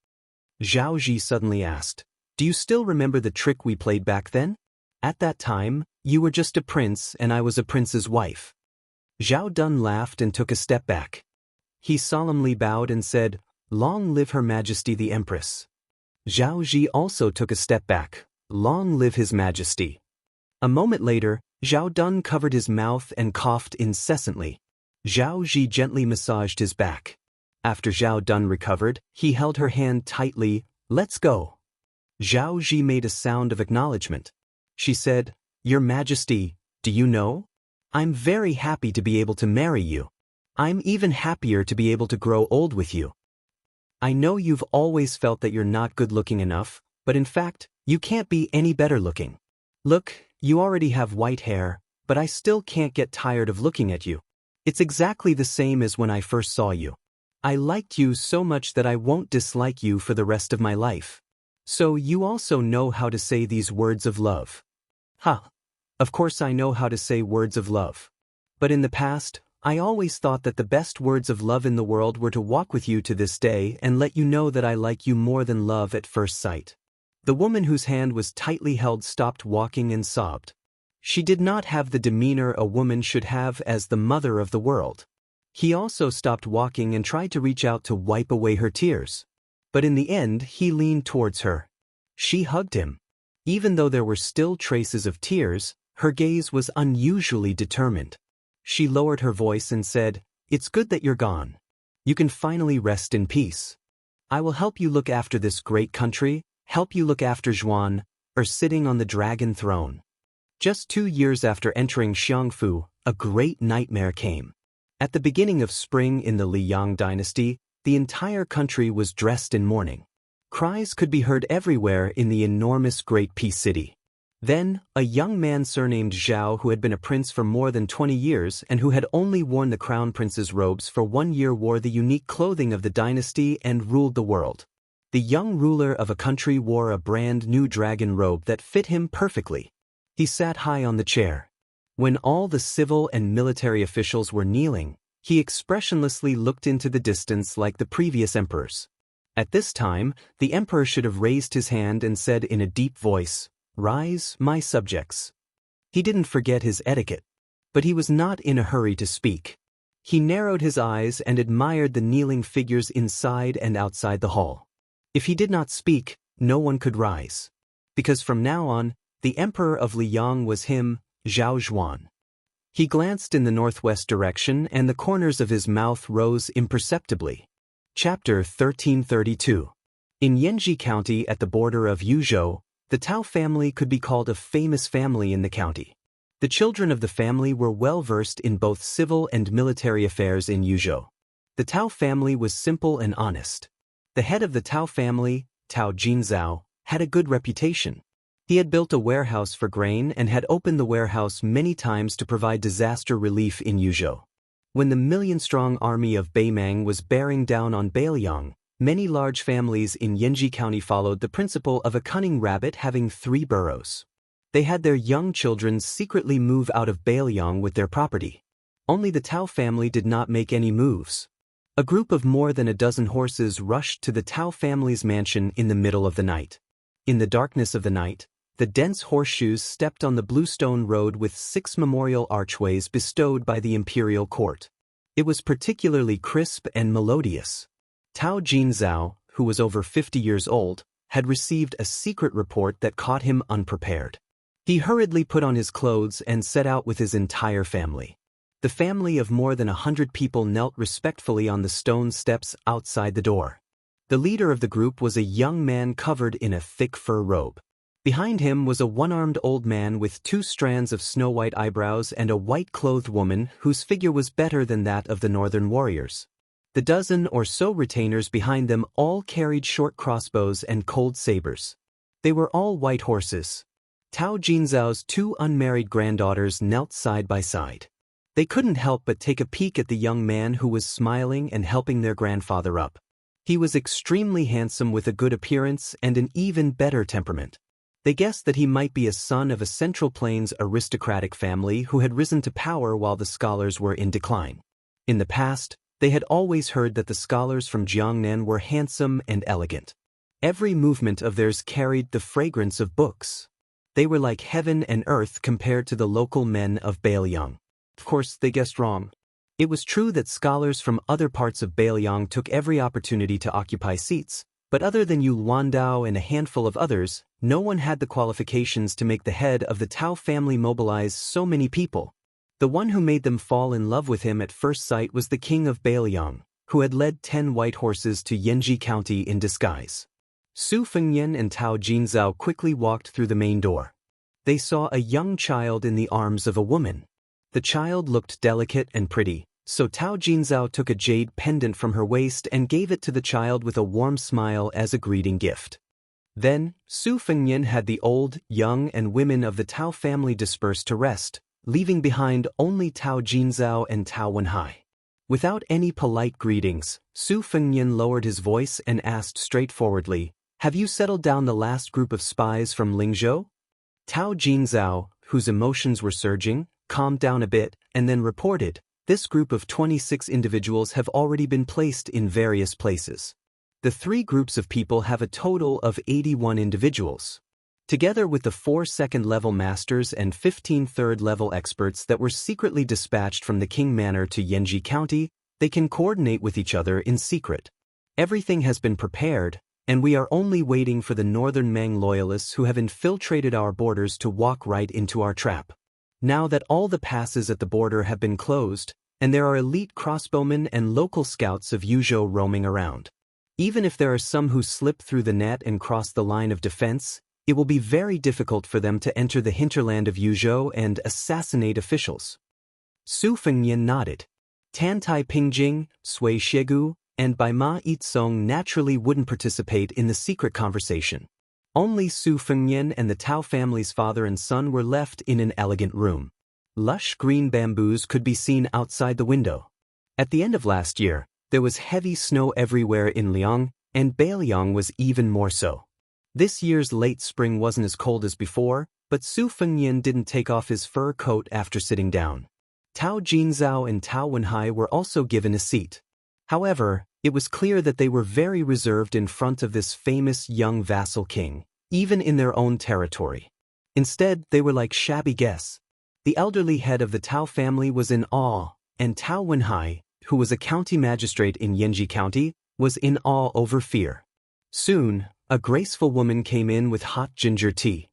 Zhao Ji suddenly asked, "Do you still remember the trick we played back then? At that time, you were just a prince and I was a prince's wife." Zhao Dun laughed and took a step back. He solemnly bowed and said, "Long live Her Majesty the Empress." Zhao Ji also took a step back. "Long live His Majesty." A moment later, Zhao Dun covered his mouth and coughed incessantly. Zhao Ji gently massaged his back. After Zhao Dun recovered, he held her hand tightly. "Let's go." Zhao Ji made a sound of acknowledgement. She said, "Your Majesty, do you know? I'm very happy to be able to marry you. I'm even happier to be able to grow old with you. I know you've always felt that you're not good-looking enough, but in fact, you can't be any better looking. Look, you already have white hair, but I still can't get tired of looking at you. It's exactly the same as when I first saw you. I liked you so much that I won't dislike you for the rest of my life. So you also know how to say these words of love." "Ha! Of course I know how to say words of love. But in the past, I always thought that the best words of love in the world were to walk with you to this day and let you know that I like you more than love at first sight." The woman whose hand was tightly held stopped walking and sobbed. She did not have the demeanor a woman should have as the mother of the world. He also stopped walking and tried to reach out to wipe away her tears. But in the end, he leaned towards her. She hugged him. Even though there were still traces of tears, her gaze was unusually determined. She lowered her voice and said, "It's good that you're gone. You can finally rest in peace. I will help you look after this great country, help you look after Zhuan, or sitting on the dragon throne." Just 2 years after entering Xiangfu, a great nightmare came. At the beginning of spring in the Liang dynasty, the entire country was dressed in mourning. Cries could be heard everywhere in the enormous Great Peace City. Then, a young man surnamed Zhao, who had been a prince for more than 20 years and who had only worn the crown prince's robes for 1 year, wore the unique clothing of the dynasty and ruled the world. The young ruler of a country wore a brand new dragon robe that fit him perfectly. He sat high on the chair. When all the civil and military officials were kneeling, he expressionlessly looked into the distance like the previous emperors. At this time, the emperor should have raised his hand and said in a deep voice, "Rise, my subjects." He didn't forget his etiquette. But he was not in a hurry to speak. He narrowed his eyes and admired the kneeling figures inside and outside the hall. If he did not speak, no one could rise. Because from now on, the emperor of Liang was him, Zhao Zhuan. He glanced in the northwest direction and the corners of his mouth rose imperceptibly. Chapter 1332. In Yanji County at the border of Yuzhou, the Tao family could be called a famous family in the county. The children of the family were well versed in both civil and military affairs in Yuzhou. The Tao family was simple and honest. The head of the Tao family, Tao Jinzao, had a good reputation. He had built a warehouse for grain and had opened the warehouse many times to provide disaster relief in Yuzhou. When the million-strong army of Beimang was bearing down on Beiliang, many large families in Yanji County followed the principle of a cunning rabbit having 3 burrows. They had their young children secretly move out of Beiliang with their property. Only the Tao family did not make any moves. A group of more than a dozen horses rushed to the Tao family's mansion in the middle of the night. In the darkness of the night, the dense horseshoes stepped on the bluestone road with 6 memorial archways bestowed by the imperial court. It was particularly crisp and melodious. Tao Jinzao, who was over 50 years old, had received a secret report that caught him unprepared. He hurriedly put on his clothes and set out with his entire family. The family of more than 100 people knelt respectfully on the stone steps outside the door. The leader of the group was a young man covered in a thick fur robe. Behind him was a one-armed old man with 2 strands of snow-white eyebrows and a white-clothed woman whose figure was better than that of the northern warriors. The dozen or so retainers behind them all carried short crossbows and cold sabers. They were all white horses. Tao Jinzao's 2 unmarried granddaughters knelt side by side. They couldn't help but take a peek at the young man who was smiling and helping their grandfather up. He was extremely handsome with a good appearance and an even better temperament. They guessed that he might be a son of a Central Plains aristocratic family who had risen to power while the scholars were in decline. In the past, they had always heard that the scholars from Jiangnan were handsome and elegant. Every movement of theirs carried the fragrance of books. They were like heaven and earth compared to the local men of Beiliang. Of course, they guessed wrong. It was true that scholars from other parts of Beiliang took every opportunity to occupy seats, but other than Yu Luandao and a handful of others, no one had the qualifications to make the head of the Tao family mobilize so many people. The one who made them fall in love with him at first sight was the king of Beiliang, who had led 10 white horses to Yanji County in disguise. Su Fengyan and Tao Jinzao quickly walked through the main door. They saw a young child in the arms of a woman. The child looked delicate and pretty, so Tao Jinzao took a jade pendant from her waist and gave it to the child with a warm smile as a greeting gift. Then, Su Fengyan had the old, young and women of the Tao family dispersed to rest, leaving behind only Tao Jinzao and Tao Wenhai. Without any polite greetings, Su Fengyan lowered his voice and asked straightforwardly, "Have you settled down the last group of spies from Lingzhou?" Tao Jinzao, whose emotions were surging, calmed down a bit and then reported, "This group of 26 individuals have already been placed in various places. The 3 groups of people have a total of 81 individuals. Together with the 4 second-level masters and 15 third-level experts that were secretly dispatched from the King Manor to Yanji County, they can coordinate with each other in secret. Everything has been prepared, and we are only waiting for the northern Mang loyalists who have infiltrated our borders to walk right into our trap. Now that all the passes at the border have been closed, and there are elite crossbowmen and local scouts of Yuzhou roaming around. Even if there are some who slip through the net and cross the line of defense, it will be very difficult for them to enter the hinterland of Yuzhou and assassinate officials." Su Fengyan nodded. Tantai Pingjing, Sui Shegu, and Baima Yitsong naturally wouldn't participate in the secret conversation. Only Su Fengnian and the Tao family's father and son were left in an elegant room. Lush green bamboos could be seen outside the window. At the end of last year, there was heavy snow everywhere in Liang, and Beiliang was even more so. This year's late spring wasn't as cold as before, but Su Fengnian didn't take off his fur coat after sitting down. Tao Jinzhao and Tao Wenhai were also given a seat. However, it was clear that they were very reserved in front of this famous young vassal king, even in their own territory. Instead, they were like shabby guests. The elderly head of the Tao family was in awe, and Tao Wenhai, who was a county magistrate in Yanji County, was in awe over fear. Soon, a graceful woman came in with hot ginger tea.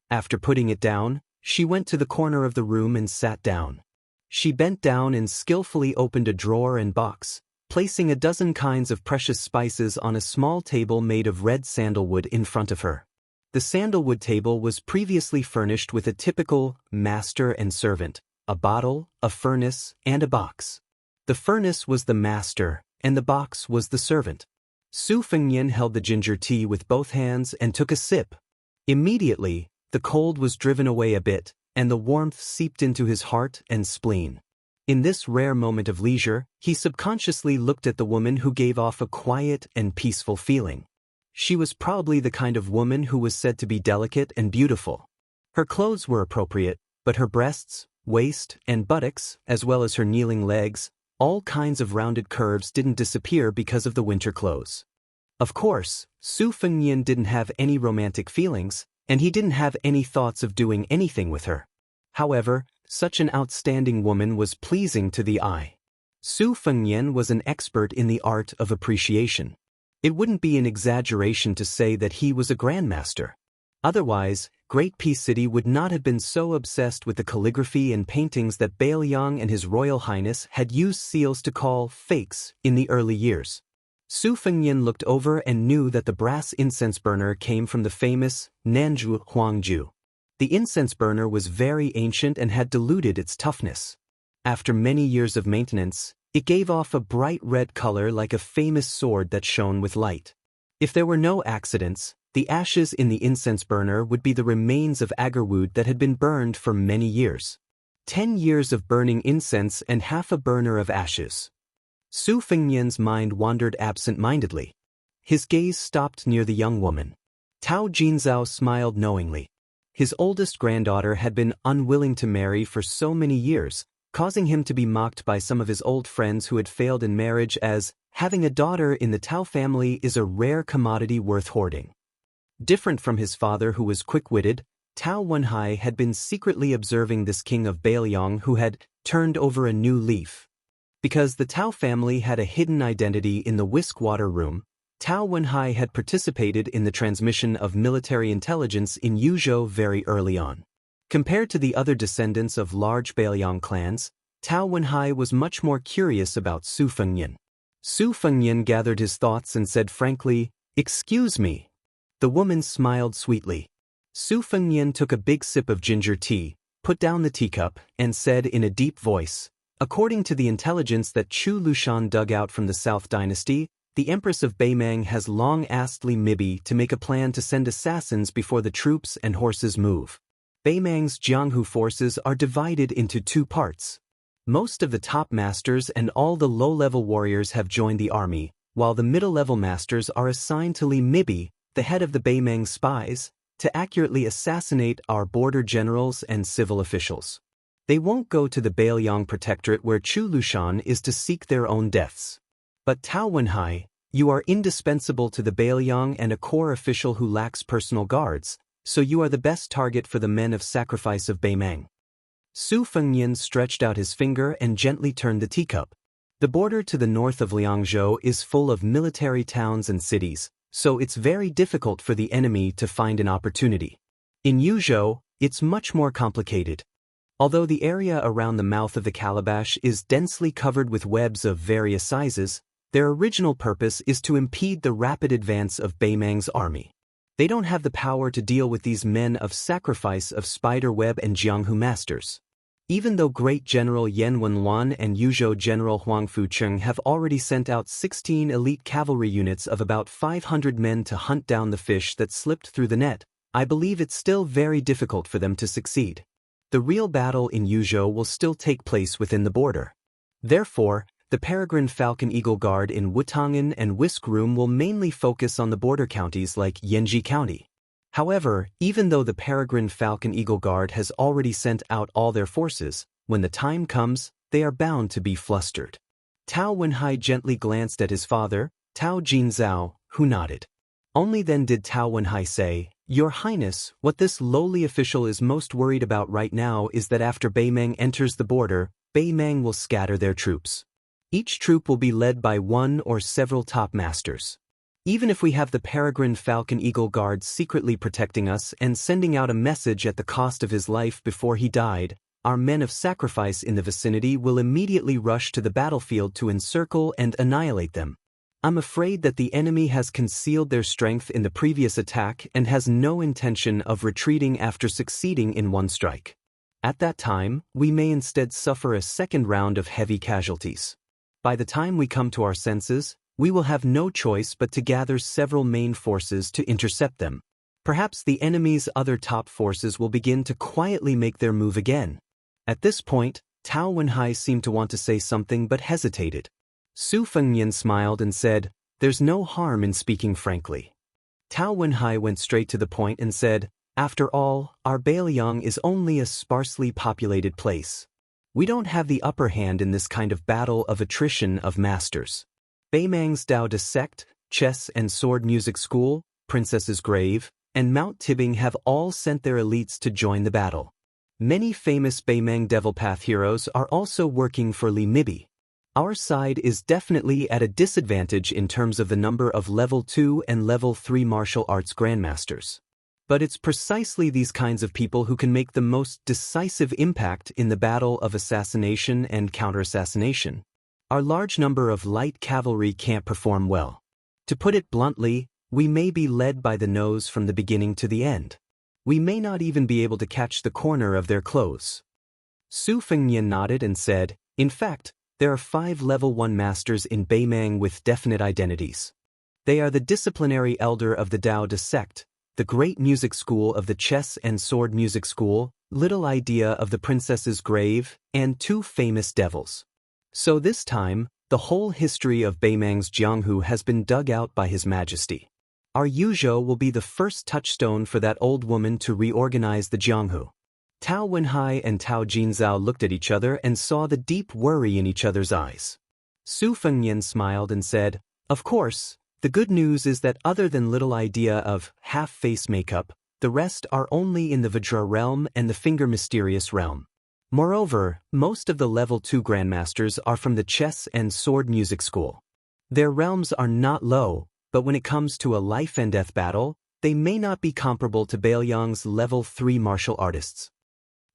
After putting it down, she went to the corner of the room and sat down. She bent down and skillfully opened a drawer and box, placing a dozen kinds of precious spices on a small table made of red sandalwood in front of her. The sandalwood table was previously furnished with a typical master and servant, a bottle, a furnace, and a box. The furnace was the master, and the box was the servant. Su Fengnian held the ginger tea with both hands and took a sip. Immediately, the cold was driven away a bit, and the warmth seeped into his heart and spleen. In this rare moment of leisure, he subconsciously looked at the woman who gave off a quiet and peaceful feeling. She was probably the kind of woman who was said to be delicate and beautiful. Her clothes were appropriate, but her breasts, waist, and buttocks, as well as her kneeling legs, all kinds of rounded curves didn't disappear because of the winter clothes. Of course, Su Fengnian didn't have any romantic feelings, and he didn't have any thoughts of doing anything with her. However, such an outstanding woman was pleasing to the eye. Su Fengnian was an expert in the art of appreciation. It wouldn't be an exaggeration to say that he was a grandmaster. Otherwise, Great Peace City would not have been so obsessed with the calligraphy and paintings that Beiliang and His Royal Highness had used seals to call fakes in the early years. Su Fengnian looked over and knew that the brass incense burner came from the famous Nanzhu Huangju. The incense burner was very ancient and had diluted its toughness. After many years of maintenance, it gave off a bright red color like a famous sword that shone with light. If there were no accidents, the ashes in the incense burner would be the remains of agarwood that had been burned for many years. 10 years of burning incense and half a burner of ashes. Su Fengnian's mind wandered absent-mindedly. His gaze stopped near the young woman. Tao Jinzhao smiled knowingly. His oldest granddaughter had been unwilling to marry for so many years, causing him to be mocked by some of his old friends who had failed in marriage as having a daughter in the Tao family is a rare commodity worth hoarding. Different from his father who was quick-witted, Tao Wenhai had been secretly observing this king of Beiliang who had turned over a new leaf. Because the Tao family had a hidden identity in the whisk-water room, Tao Wenhai had participated in the transmission of military intelligence in Yuzhou very early on. Compared to the other descendants of large Beiliang clans, Tao Wenhai was much more curious about Su Fengnian. Su Fengnian gathered his thoughts and said frankly, "Excuse me." The woman smiled sweetly. Su Fengnian took a big sip of ginger tea, put down the teacup, and said in a deep voice, "According to the intelligence that Chu Lushan dug out from the South Dynasty, the Empress of Beimang has long asked Li Mibi to make a plan to send assassins before the troops and horses move. Beimang's Jianghu forces are divided into 2 parts. Most of the top masters and all the low-level warriors have joined the army, while the middle-level masters are assigned to Li Mibi, the head of the Beimang spies, to accurately assassinate our border generals and civil officials. They won't go to the Beiliang Protectorate where Chu Lushan is to seek their own deaths. But Tao Wenhai, you are indispensable to the Beiliang and a core official who lacks personal guards, so you are the best target for the men of sacrifice of Beimang." Su Fengnian stretched out his finger and gently turned the teacup. The border to the north of Liangzhou is full of military towns and cities, so it's very difficult for the enemy to find an opportunity. In Yuzhou, it's much more complicated. Although the area around the mouth of the calabash is densely covered with webs of various sizes, their original purpose is to impede the rapid advance of Beimang's army. They don't have the power to deal with these men of sacrifice of spider web and Jianghu masters. Even though Great General Yan Wenluan and Yuzhou General Huang Fucheng have already sent out 16 elite cavalry units of about 500 men to hunt down the fish that slipped through the net, I believe it's still very difficult for them to succeed. The real battle in Yuzhou will still take place within the border. Therefore, the Peregrine Falcon Eagle Guard in Wutangan and Whisk Room will mainly focus on the border counties like Yanji County. However, even though the Peregrine Falcon Eagle Guard has already sent out all their forces, when the time comes, they are bound to be flustered. Tao Wenhai gently glanced at his father, Tao Jinzhao, who nodded. Only then did Tao Wenhai say, "Your Highness, what this lowly official is most worried about right now is that after Beimeng enters the border, Beimeng will scatter their troops. Each troop will be led by one or several top masters. Even if we have the Peregrine Falcon Eagle Guard secretly protecting us and sending out a message at the cost of his life before he died, our men of sacrifice in the vicinity will immediately rush to the battlefield to encircle and annihilate them. I'm afraid that the enemy has concealed their strength in the previous attack and has no intention of retreating after succeeding in one strike. At that time, we may instead suffer a second round of heavy casualties. By the time we come to our senses, we will have no choice but to gather several main forces to intercept them. Perhaps the enemy's other top forces will begin to quietly make their move again." At this point, Tao Wenhai seemed to want to say something but hesitated. Su Fengnian smiled and said, "There's no harm in speaking frankly." Tao Wenhai went straight to the point and said, "After all, our Bailiang is only a sparsely populated place. We don't have the upper hand in this kind of battle of attrition of masters. Beimeng's Dao De Sect, Chess and Sword Music School, Princess's Grave, and Mount Tibbing have all sent their elites to join the battle. Many famous Beimeng Devil Path heroes are also working for Li Mibi. Our side is definitely at a disadvantage in terms of the number of Level 2 and Level 3 martial arts grandmasters. But it's precisely these kinds of people who can make the most decisive impact in the battle of assassination and counter-assassination. Our large number of light cavalry can't perform well. To put it bluntly, we may be led by the nose from the beginning to the end. We may not even be able to catch the corner of their clothes." Su Fengnian nodded and said, "In fact, there are 5 Level 1 masters in Beimeng with definite identities. They are the disciplinary elder of the Dao De Sect, the Great Music School of the Chess and Sword Music School, Little Idea of the Princess's Grave, and 2 famous devils. So this time, the whole history of Beimeng's Jianghu has been dug out by His Majesty. Our Yuzhou will be the first touchstone for that old woman to reorganize the Jianghu." Tao Wenhai and Tao Jinzhao looked at each other and saw the deep worry in each other's eyes. Su Fengnian smiled and said, "Of course, the good news is that other than Little Idea of half-face makeup, the rest are only in the Vajra realm and the Finger Mysterious realm. Moreover, most of the Level 2 grandmasters are from the Chess and Sword Music School. Their realms are not low, but when it comes to a life-and-death battle, they may not be comparable to Bailiang's Level 3 martial artists."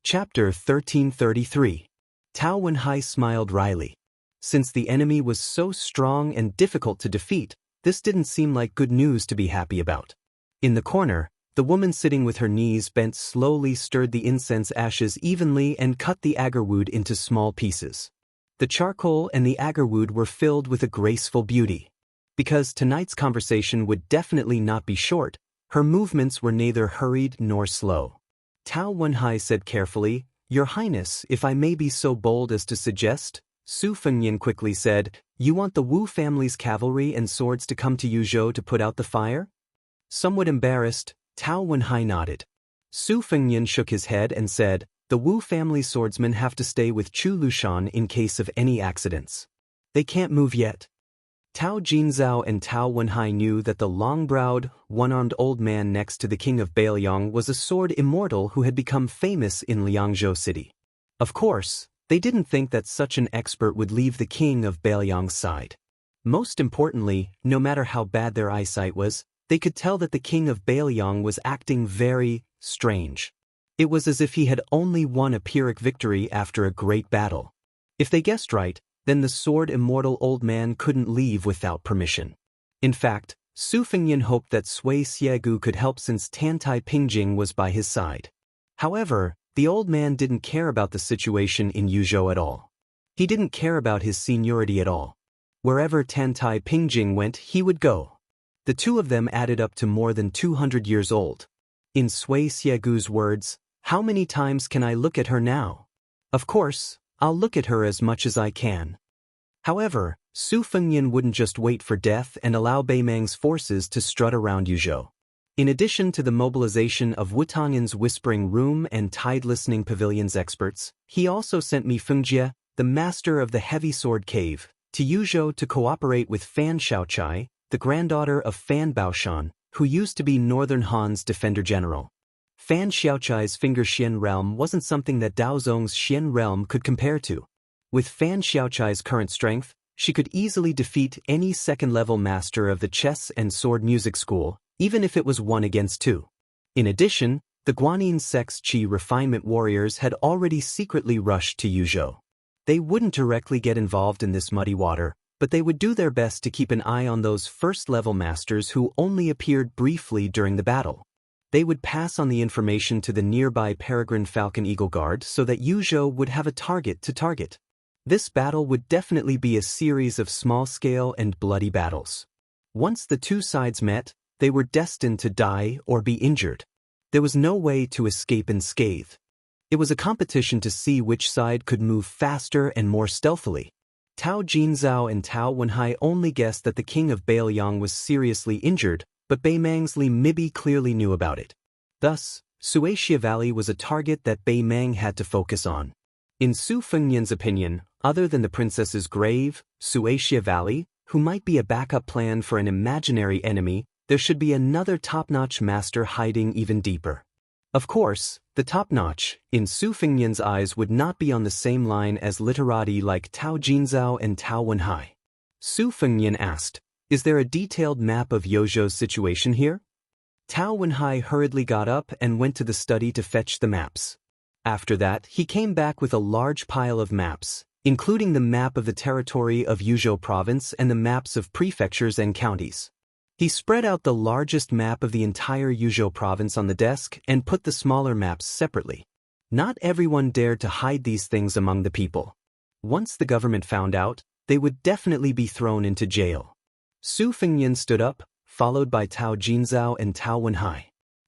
Chapter 1333. Tao Wenhai smiled wryly. Since the enemy was so strong and difficult to defeat, this didn't seem like good news to be happy about. In the corner, the woman sitting with her knees bent slowly stirred the incense ashes evenly and cut the agarwood into small pieces. The charcoal and the agarwood were filled with a graceful beauty. Because tonight's conversation would definitely not be short, her movements were neither hurried nor slow. Tao Wenhai said carefully, "Your Highness, if I may be so bold as to suggest," Su Fengnian quickly said, "you want the Wu family's cavalry and swords to come to Yuzhou to put out the fire?" Somewhat embarrassed, Tao Wenhai nodded. Su Fengnian shook his head and said, "The Wu family swordsmen have to stay with Chu Lushan in case of any accidents. They can't move yet." Tao Jinzhao and Tao Wenhai knew that the long-browed, one-armed old man next to the king of Bailiang was a sword immortal who had become famous in Liangzhou city. Of course, they didn't think that such an expert would leave the king of Bailiang's side. Most importantly, no matter how bad their eyesight was, they could tell that the king of Bailiang was acting very strange. It was as if he had only won a Pyrrhic victory after a great battle. If they guessed right, then the sword immortal old man couldn't leave without permission. In fact, Su Fengnian hoped that Sui Xiegu could help since Tantai Pingjing was by his side. However, The old man didn't care about the situation in Yuzhou at all. He didn't care about his seniority at all. Wherever Tantai Pingjing went, he would go. The two of them added up to more than 200 years old. In Sui Xiegu's words, "How many times can I look at her now? Of course, I'll look at her as much as I can." However, Su Fengyan wouldn't just wait for death and allow Beimang's forces to strut around Yuzhou. In addition to the mobilization of Wutangan's Whispering Room and Tide Listening Pavilion's experts, he also sent Mi Fengjie, the master of the Heavy Sword Cave, to Yuzhou to cooperate with Fan Xiaochai, the granddaughter of Fan Baoshan, who used to be Northern Han's defender general. Fan Xiaochai's Finger Xian realm wasn't something that Dao Zong's Xian realm could compare to. With Fan Xiaochai's current strength, she could easily defeat any second-level master of the chess and sword music school, even if it was 1 against 2. In addition, the Guanyin sect's Qi refinement warriors had already secretly rushed to Yuzhou. They wouldn't directly get involved in this muddy water, but they would do their best to keep an eye on those first-level masters who only appeared briefly during the battle. They would pass on the information to the nearby Peregrine Falcon Eagle Guard so that Yuzhou would have a target to target. This battle would definitely be a series of small-scale and bloody battles. Once the two sides met, they were destined to die or be injured. There was no way to escape unscathed. It was a competition to see which side could move faster and more stealthily. Tao Jinzhao and Tao Wenhai only guessed that the king of Bailiang was seriously injured, but Beimang's Li Mibi clearly knew about it. Thus, Suaxia Valley was a target that Beimang had to focus on. In Su Fengyan's opinion, other than the princess's grave, Suaxia Valley, who might be a backup plan for an imaginary enemy, there should be another top-notch master hiding even deeper. Of course, the top-notch, in Su Fengyan's eyes, would not be on the same line as literati like Tao Jinzhao and Tao Wenhai. Su Fengyan asked, "Is there a detailed map of Yuzhou's situation here?" Tao Wenhai hurriedly got up and went to the study to fetch the maps. After that, he came back with a large pile of maps, including the map of the territory of Yuzhou province and the maps of prefectures and counties. He spread out the largest map of the entire Yuzhou province on the desk and put the smaller maps separately. Not everyone dared to hide these things among the people. Once the government found out, they would definitely be thrown into jail. Su Fengyan stood up, followed by Tao Jinzhao and Tao Wenhai.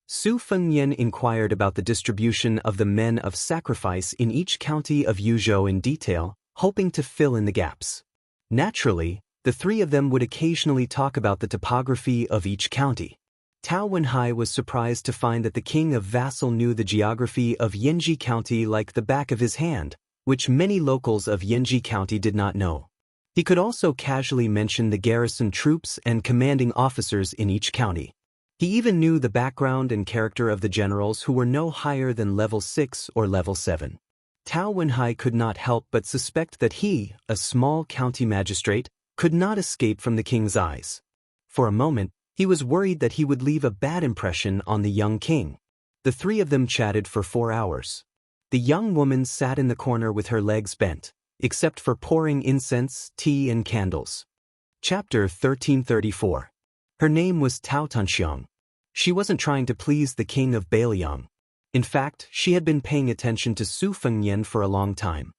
Su Fengyan inquired about the distribution of the men of sacrifice in each county of Yuzhou in detail, hoping to fill in the gaps. Naturally, the three of them would occasionally talk about the topography of each county. Tao Wenhai was surprised to find that the king of Vassal knew the geography of Yanji County like the back of his hand, which many locals of Yanji County did not know. He could also casually mention the garrison troops and commanding officers in each county. He even knew the background and character of the generals who were no higher than level 6 or level 7. Tao Wenhai could not help but suspect that he, a small county magistrate, could not escape from the king's eyes. For a moment, he was worried that he would leave a bad impression on the young king. The three of them chatted for 4 hours. The young woman sat in the corner with her legs bent, except for pouring incense, tea, and candles. Chapter 1334. Her name was Tao Tanxiang. She wasn't trying to please the king of Bailiang. In fact, she had been paying attention to Su Fengyan for a long time.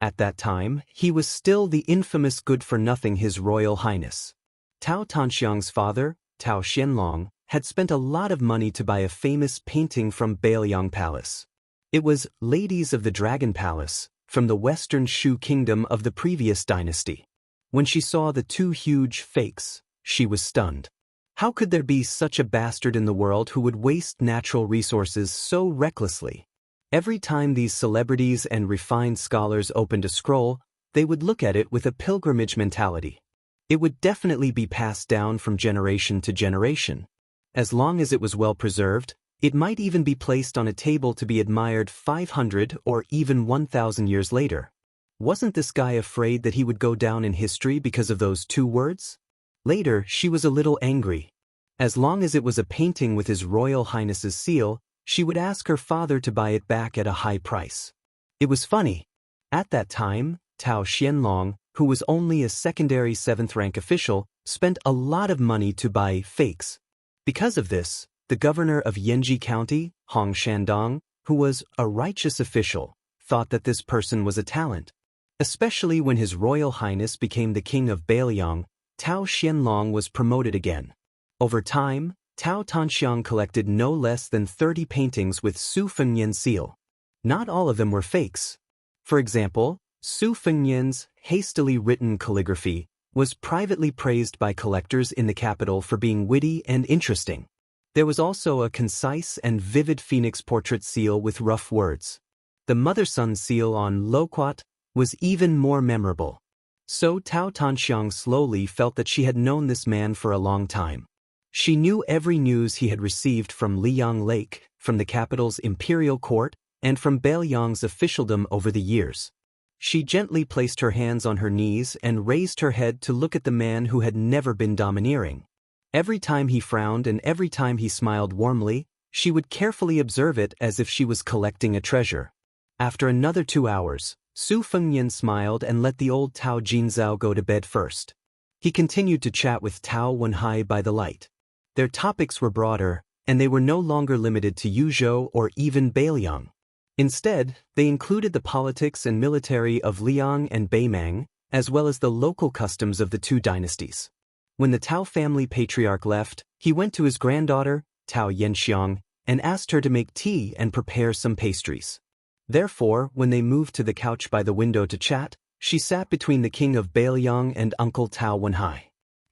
At that time, he was still the infamous good-for-nothing His Royal Highness. Tao Tanxiang's father, Tao Xianlong, had spent a lot of money to buy a famous painting from Bailiang Palace. It was Ladies of the Dragon Palace, from the Western Shu Kingdom of the previous dynasty. When she saw the two huge fakes, she was stunned. How could there be such a bastard in the world who would waste natural resources so recklessly? Every time these celebrities and refined scholars opened a scroll, they would look at it with a pilgrimage mentality. It would definitely be passed down from generation to generation. As long as it was well preserved, it might even be placed on a table to be admired 500 or even 1,000 years later. Wasn't this guy afraid that he would go down in history because of those 2 words? Later, she was a little angry. As long as it was a painting with His Royal Highness's seal, she would ask her father to buy it back at a high price. It was funny. At that time, Tao Xianlong, who was only a secondary 7th-rank official, spent a lot of money to buy fakes. Because of this, the governor of Yanji County, Hong Shandong, who was a righteous official, thought that this person was a talent. Especially when His Royal Highness became the king of Bailiang, Tao Xianlong was promoted again. Over time, Tao Tanxiang collected no less than 30 paintings with Su Fengnian seal. Not all of them were fakes. For example, Su Fengnian's hastily written calligraphy was privately praised by collectors in the capital for being witty and interesting. There was also a concise and vivid phoenix portrait seal with rough words. The mother-son seal on Loquat was even more memorable. So Tao Tanxiang slowly felt that she had known this man for a long time. She knew every news he had received from Liang Lake, from the capital's imperial court, and from Bailiang's officialdom over the years. She gently placed her hands on her knees and raised her head to look at the man who had never been domineering. Every time he frowned and every time he smiled warmly, she would carefully observe it as if she was collecting a treasure. After another 2 hours, Su Fengnian smiled and let the old Tao Jinzhao go to bed first. He continued to chat with Tao Wenhai by the light. Their topics were broader, and they were no longer limited to Yuzhou or even Bailiang. Instead, they included the politics and military of Liang and Beimang, as well as the local customs of the two dynasties. When the Tao family patriarch left, he went to his granddaughter, Tao Yanxiang, and asked her to make tea and prepare some pastries. Therefore, when they moved to the couch by the window to chat, she sat between the king of Bailiang and Uncle Tao Wenhai.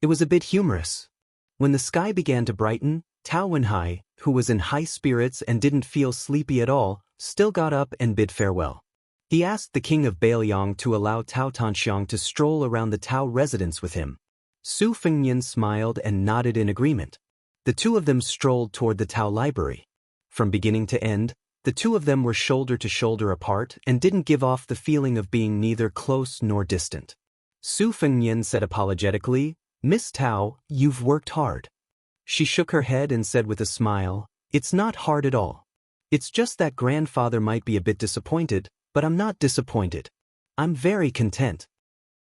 It was a bit humorous. When the sky began to brighten, Tao Wenhai, who was in high spirits and didn't feel sleepy at all, still got up and bid farewell. He asked the king of Bailiang to allow Tao Tanxiang to stroll around the Tao residence with him. Su Fengnian smiled and nodded in agreement. The two of them strolled toward the Tao library. From beginning to end, the two of them were shoulder to shoulder apart and didn't give off the feeling of being neither close nor distant. Su Fengnian said apologetically, "Miss Tao, you've worked hard." She shook her head and said with a smile, "It's not hard at all. It's just that grandfather might be a bit disappointed, but I'm not disappointed. I'm very content."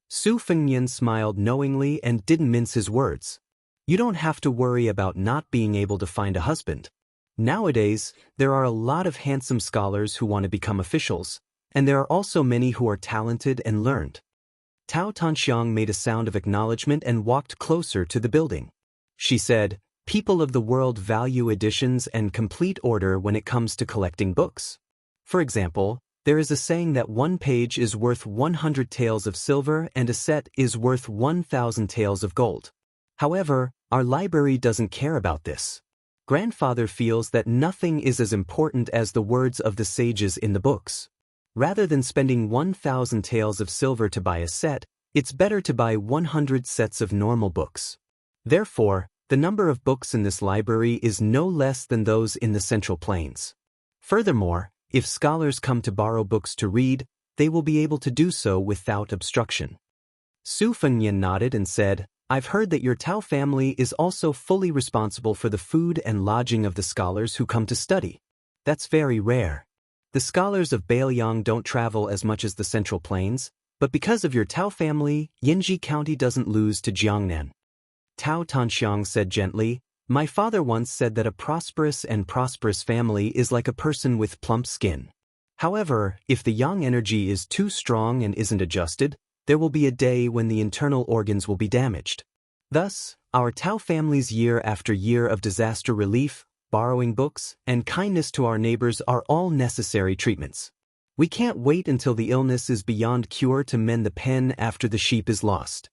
Su Fengnian smiled knowingly and didn't mince his words. You don't have to worry about not being able to find a husband. Nowadays, there are a lot of handsome scholars who want to become officials, and there are also many who are talented and learned. Tao Tanxiang made a sound of acknowledgement and walked closer to the building. She said, "People of the world value editions and complete order when it comes to collecting books. For example, there is a saying that 1 page is worth 100 taels of silver and a set is worth 1,000 taels of gold. However, our library doesn't care about this. Grandfather feels that nothing is as important as the words of the sages in the books. Rather than spending 1,000 taels of silver to buy a set, it's better to buy 100 sets of normal books. Therefore, the number of books in this library is no less than those in the Central Plains. Furthermore, if scholars come to borrow books to read, they will be able to do so without obstruction." Su Fengnian nodded and said, "I've heard that your Tao family is also fully responsible for the food and lodging of the scholars who come to study. That's very rare. The scholars of Bailiang don't travel as much as the Central Plains, but because of your Tao family, Yinji County doesn't lose to Jiangnan." Tao Tanxiang said gently, "My father once said that a prosperous family is like a person with plump skin. However, if the yang energy is too strong and isn't adjusted, there will be a day when the internal organs will be damaged. Thus, our Tao family's year after year of disaster relief, borrowing books, and kindness to our neighbors are all necessary treatments. We can't wait until the illness is beyond cure to mend the pen after the sheep is lost."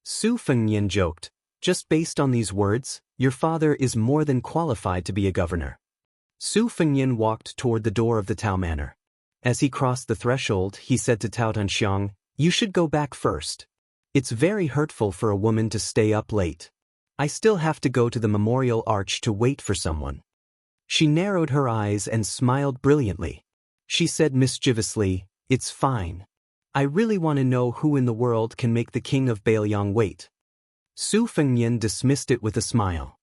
Su Fengnian joked, "Just based on these words, your father is more than qualified to be a governor." Su Fengnian walked toward the door of the Tao Manor. As he crossed the threshold, he said to Tao Tanxiang, "You should go back first. It's very hurtful for a woman to stay up late. I still have to go to the memorial arch to wait for someone." She narrowed her eyes and smiled brilliantly. She said mischievously, "It's fine. I really want to know who in the world can make the king of Bailiang wait." Su Fengnian dismissed it with a smile.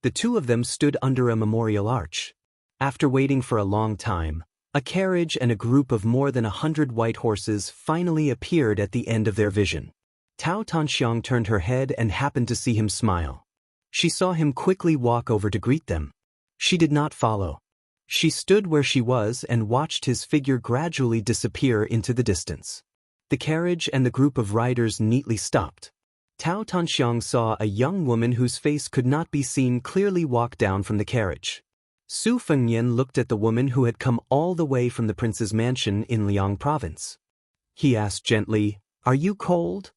The two of them stood under a memorial arch. After waiting for a long time, a carriage and a group of more than 100 white horses finally appeared at the end of their vision. Tao Tanxiang turned her head and happened to see him smile. She saw him quickly walk over to greet them. She did not follow. She stood where she was and watched his figure gradually disappear into the distance. The carriage and the group of riders neatly stopped. Tao Tanxiang saw a young woman whose face could not be seen clearly walk down from the carriage. Su Fengnian looked at the woman who had come all the way from the prince's mansion in Liang province. He asked gently, "Are you cold?"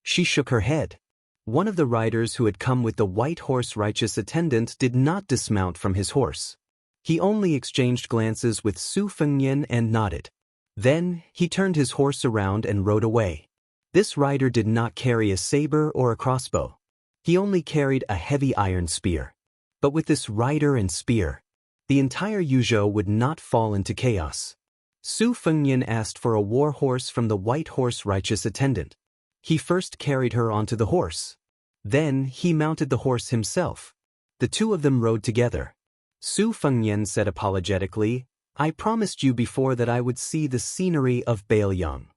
She shook her head. One of the riders who had come with the white horse righteous attendant did not dismount from his horse. He only exchanged glances with Su Fengnian and nodded. Then, he turned his horse around and rode away. This rider did not carry a saber or a crossbow. He only carried a heavy iron spear. But with this rider and spear, the entire Yuzhou would not fall into chaos. Su Fengnian asked for a war horse from the white horse righteous attendant. He first carried her onto the horse. Then, he mounted the horse himself. The two of them rode together. Su Fengnian said apologetically, "I promised you before that I would see the scenery of Bailiang."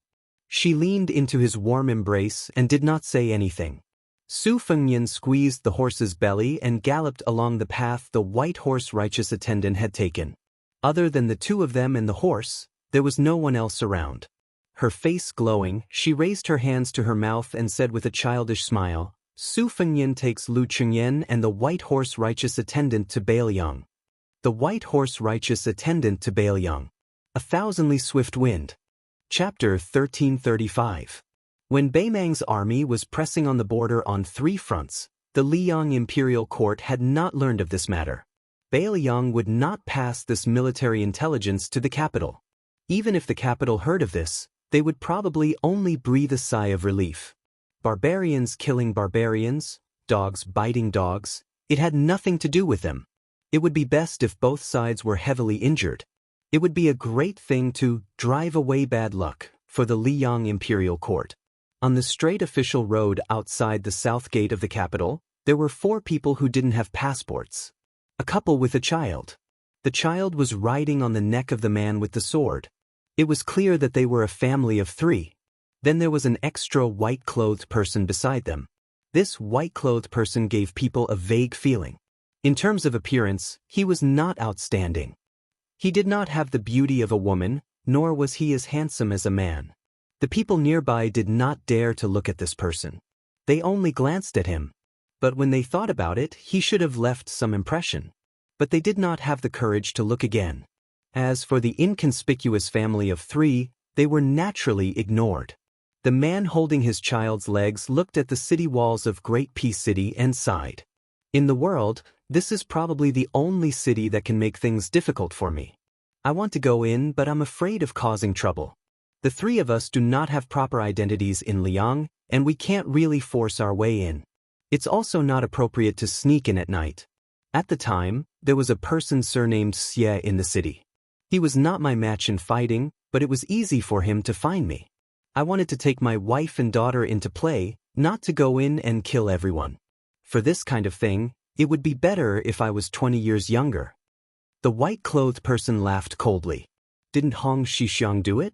She leaned into his warm embrace and did not say anything. Su Fengnian squeezed the horse's belly and galloped along the path the white horse righteous attendant had taken. Other than the two of them and the horse, there was no one else around. Her face glowing, she raised her hands to her mouth and said with a childish smile, "Su Fengnian takes Lu Chengyan and the white horse righteous attendant to Bailiang." The white horse righteous attendant to Bailiang. A thousandly swift wind. Chapter 1335. When Beimang's army was pressing on the border on 3 fronts, the Liang imperial court had not learned of this matter. Bailiang would not pass this military intelligence to the capital. Even if the capital heard of this, they would probably only breathe a sigh of relief. Barbarians killing barbarians, dogs biting dogs, it had nothing to do with them. It would be best if both sides were heavily injured. It would be a great thing to drive away bad luck for the Liang imperial court. On the straight official road outside the south gate of the capital, there were 4 people who didn't have passports. A couple with a child. The child was riding on the neck of the man with the sword. It was clear that they were a family of 3. Then there was an extra white-clothed person beside them. This white-clothed person gave people a vague feeling. In terms of appearance, he was not outstanding. He did not have the beauty of a woman, nor was he as handsome as a man. The people nearby did not dare to look at this person. They only glanced at him. But when they thought about it, he should have left some impression. But they did not have the courage to look again. As for the inconspicuous family of 3, they were naturally ignored. The man holding his child's legs looked at the city walls of Great Peace City and sighed. In the world, this is probably the only city that can make things difficult for me. I want to go in, but I'm afraid of causing trouble. The 3 of us do not have proper identities in Liang, and we can't really force our way in. It's also not appropriate to sneak in at night. At the time, there was a person surnamed Xie in the city. He was not my match in fighting, but it was easy for him to find me. I wanted to take my wife and daughter into play, not to go in and kill everyone. For this kind of thing, it would be better if I was 20 years younger. The white-clothed person laughed coldly. Didn't Hong Shixiang do it?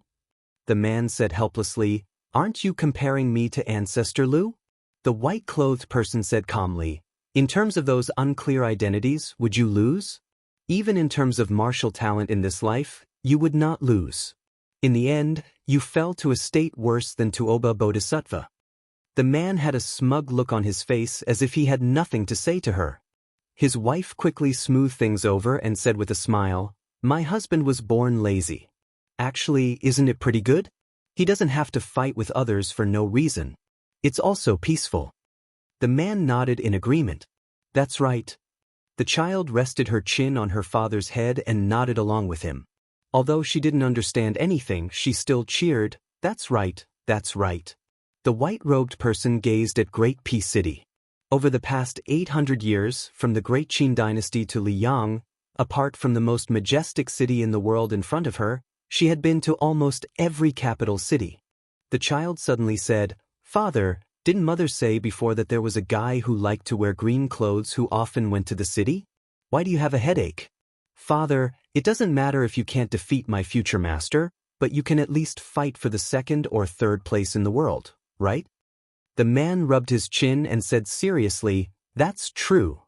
The man said helplessly, "Aren't you comparing me to Ancestor Lu?" The white-clothed person said calmly, "In terms of those unclear identities, would you lose? Even in terms of martial talent in this life, you would not lose. In the end, you fell to a state worse than Tuoba Bodhisattva." The man had a smug look on his face as if he had nothing to say to her. His wife quickly smoothed things over and said with a smile, "My husband was born lazy. Actually, isn't it pretty good? He doesn't have to fight with others for no reason. It's also peaceful." The man nodded in agreement. "That's right." The child rested her chin on her father's head and nodded along with him. Although she didn't understand anything, she still cheered, "That's right, that's right." The white-robed person gazed at Great Peace City. Over the past 800 years, from the Great Qin dynasty to Liang, apart from the most majestic city in the world in front of her, she had been to almost every capital city. The child suddenly said, "Father, didn't Mother say before that there was a guy who liked to wear green clothes who often went to the city? Why do you have a headache?" "Father, it doesn't matter if you can't defeat my future master, but you can at least fight for the 2nd or 3rd place in the world, right?" The man rubbed his chin and said seriously, "That's true."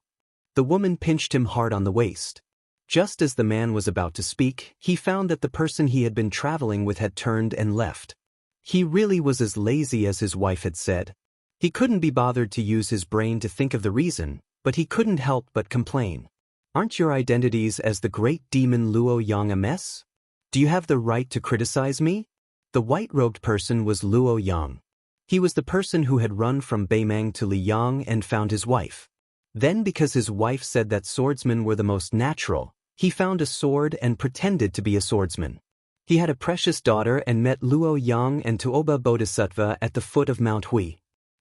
The woman pinched him hard on the waist. Just as the man was about to speak, he found that the person he had been traveling with had turned and left. He really was as lazy as his wife had said. He couldn't be bothered to use his brain to think of the reason, but he couldn't help but complain. Aren't your identities as the great demon Luo Yang a mess? Do you have the right to criticize me? The white-robed person was Luo Yang. He was the person who had run from Beimang to Liyang and found his wife. Then, because his wife said that swordsmen were the most natural, he found a sword and pretended to be a swordsman. He had a precious daughter and met Luo Yang and Tuoba Bodhisattva at the foot of Mount Hui.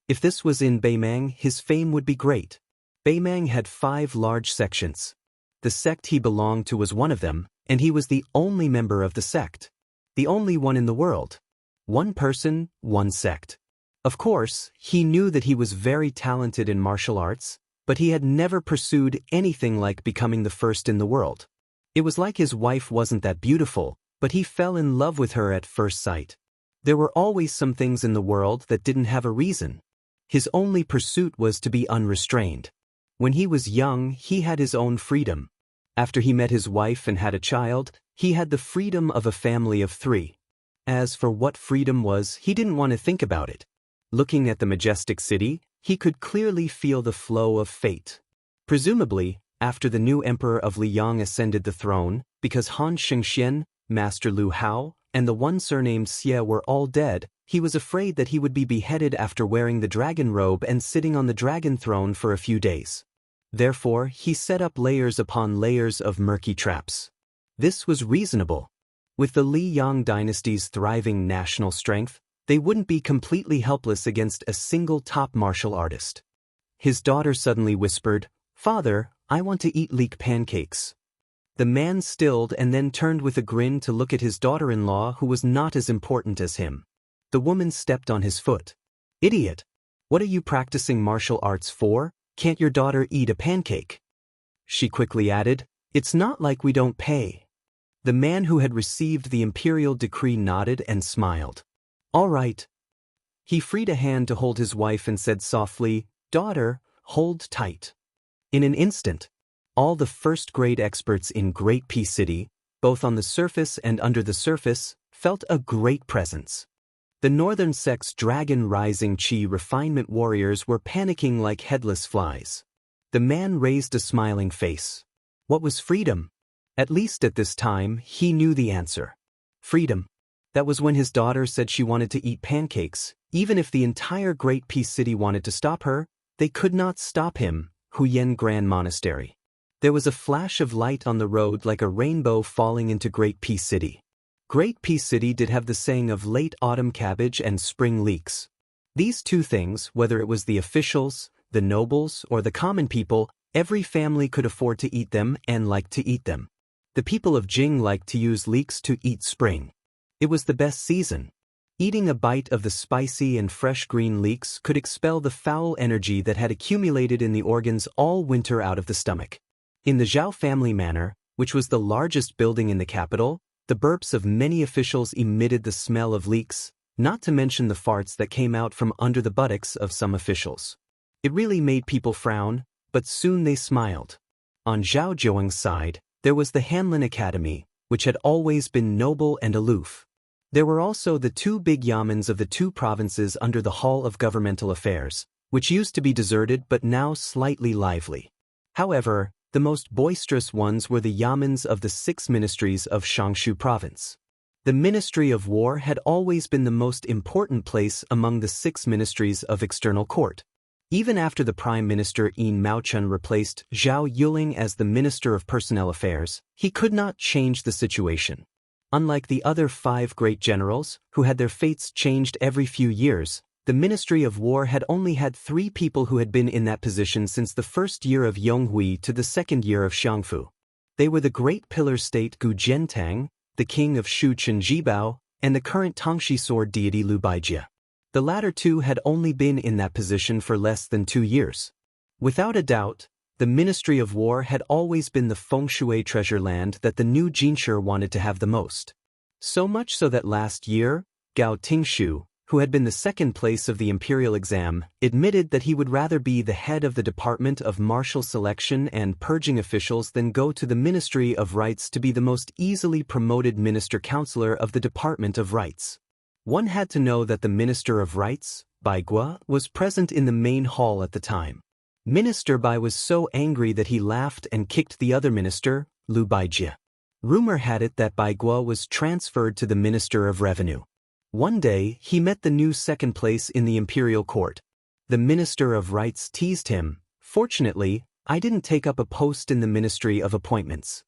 If this was in Beimang, his fame would be great. Beimang had 5 large sections. The sect he belonged to was one of them, and he was the only member of the sect. The only one in the world. One person, one sect. Of course, he knew that he was very talented in martial arts, but he had never pursued anything like becoming the first in the world. It was like his wife wasn't that beautiful, but he fell in love with her at first sight. There were always some things in the world that didn't have a reason. His only pursuit was to be unrestrained. When he was young, he had his own freedom. After he met his wife and had a child, he had the freedom of a family of 3. As for what freedom was, he didn't want to think about it. Looking at the majestic city, he could clearly feel the flow of fate. Presumably, after the new emperor of Liyang ascended the throne, because Han Xianxia, Master Lu Hao, and the one surnamed Xie were all dead, he was afraid that he would be beheaded after wearing the dragon robe and sitting on the dragon throne for a few days. Therefore, he set up layers upon layers of murky traps. This was reasonable. With the Liyang dynasty's thriving national strength, they wouldn't be completely helpless against a single top martial artist. His daughter suddenly whispered, "Father, I want to eat leek pancakes." The man stilled and then turned with a grin to look at his daughter-in-law, who was not as important as him. The woman stepped on his foot. "Idiot! What are you practicing martial arts for? Can't your daughter eat a pancake?" She quickly added, "It's not like we don't pay." The man who had received the imperial decree nodded and smiled. "All right." He freed a hand to hold his wife and said softly, "Daughter, hold tight." In an instant, all the first-grade experts in Great Peace City, both on the surface and under the surface, felt a great presence. The northern sect's dragon-rising chi refinement warriors were panicking like headless flies. The man raised a smiling face. What was freedom? At least at this time, he knew the answer. Freedom. That was when his daughter said she wanted to eat pancakes. Even if the entire Great Peace City wanted to stop her, they could not stop him. Huyen Grand Monastery. There was a flash of light on the road like a rainbow falling into Great Peace City. Great Peace City did have the saying of late autumn cabbage and spring leeks. These 2 things, whether it was the officials, the nobles, or the common people, every family could afford to eat them and liked to eat them. The people of Jing liked to use leeks to eat spring. It was the best season. Eating a bite of the spicy and fresh green leeks could expel the foul energy that had accumulated in the organs all winter out of the stomach. In the Zhao family manor, which was the largest building in the capital, the burps of many officials emitted the smell of leeks, not to mention the farts that came out from under the buttocks of some officials. It really made people frown, but soon they smiled. On Zhao Zhuang's side, there was the Hanlin Academy, which had always been noble and aloof. There were also the 2 big yamens of the 2 provinces under the Hall of Governmental Affairs, which used to be deserted but now slightly lively. However, the most boisterous ones were the yamens of the 6 ministries of Xianxia province. The Ministry of War had always been the most important place among the 6 ministries of external court. Even after the Prime Minister Yin Maochun replaced Zhao Yuling as the Minister of Personnel Affairs, he could not change the situation. Unlike the other 5 great generals, who had their fates changed every few years, the Ministry of War had only had 3 people who had been in that position since the first year of Yonghui to the second year of Xiangfu. They were the great pillar state Gu Jiantang, the king of Shu Chen Jibao, and the current Tongxi sword deity Lu Baijia. The latter 2 had only been in that position for less than 2 years. Without a doubt, the Ministry of War had always been the fengshui treasure land that the new Jinshi wanted to have the most. So much so that last year, Gao Tingshu, who had been the second place of the imperial exam, admitted that he would rather be the head of the Department of Martial Selection and Purging Officials than go to the Ministry of Rites to be the most easily promoted minister-counselor of the Department of Rites. One had to know that the Minister of Rites, Bai Gua, was present in the main hall at the time. Minister Bai was so angry that he laughed and kicked the other minister, Lu Baijie. Rumor had it that Bai Gua was transferred to the Minister of Revenue. One day, he met the new second place in the imperial court. The Minister of Rites teased him, "Fortunately, I didn't take up a post in the Ministry of Appointments.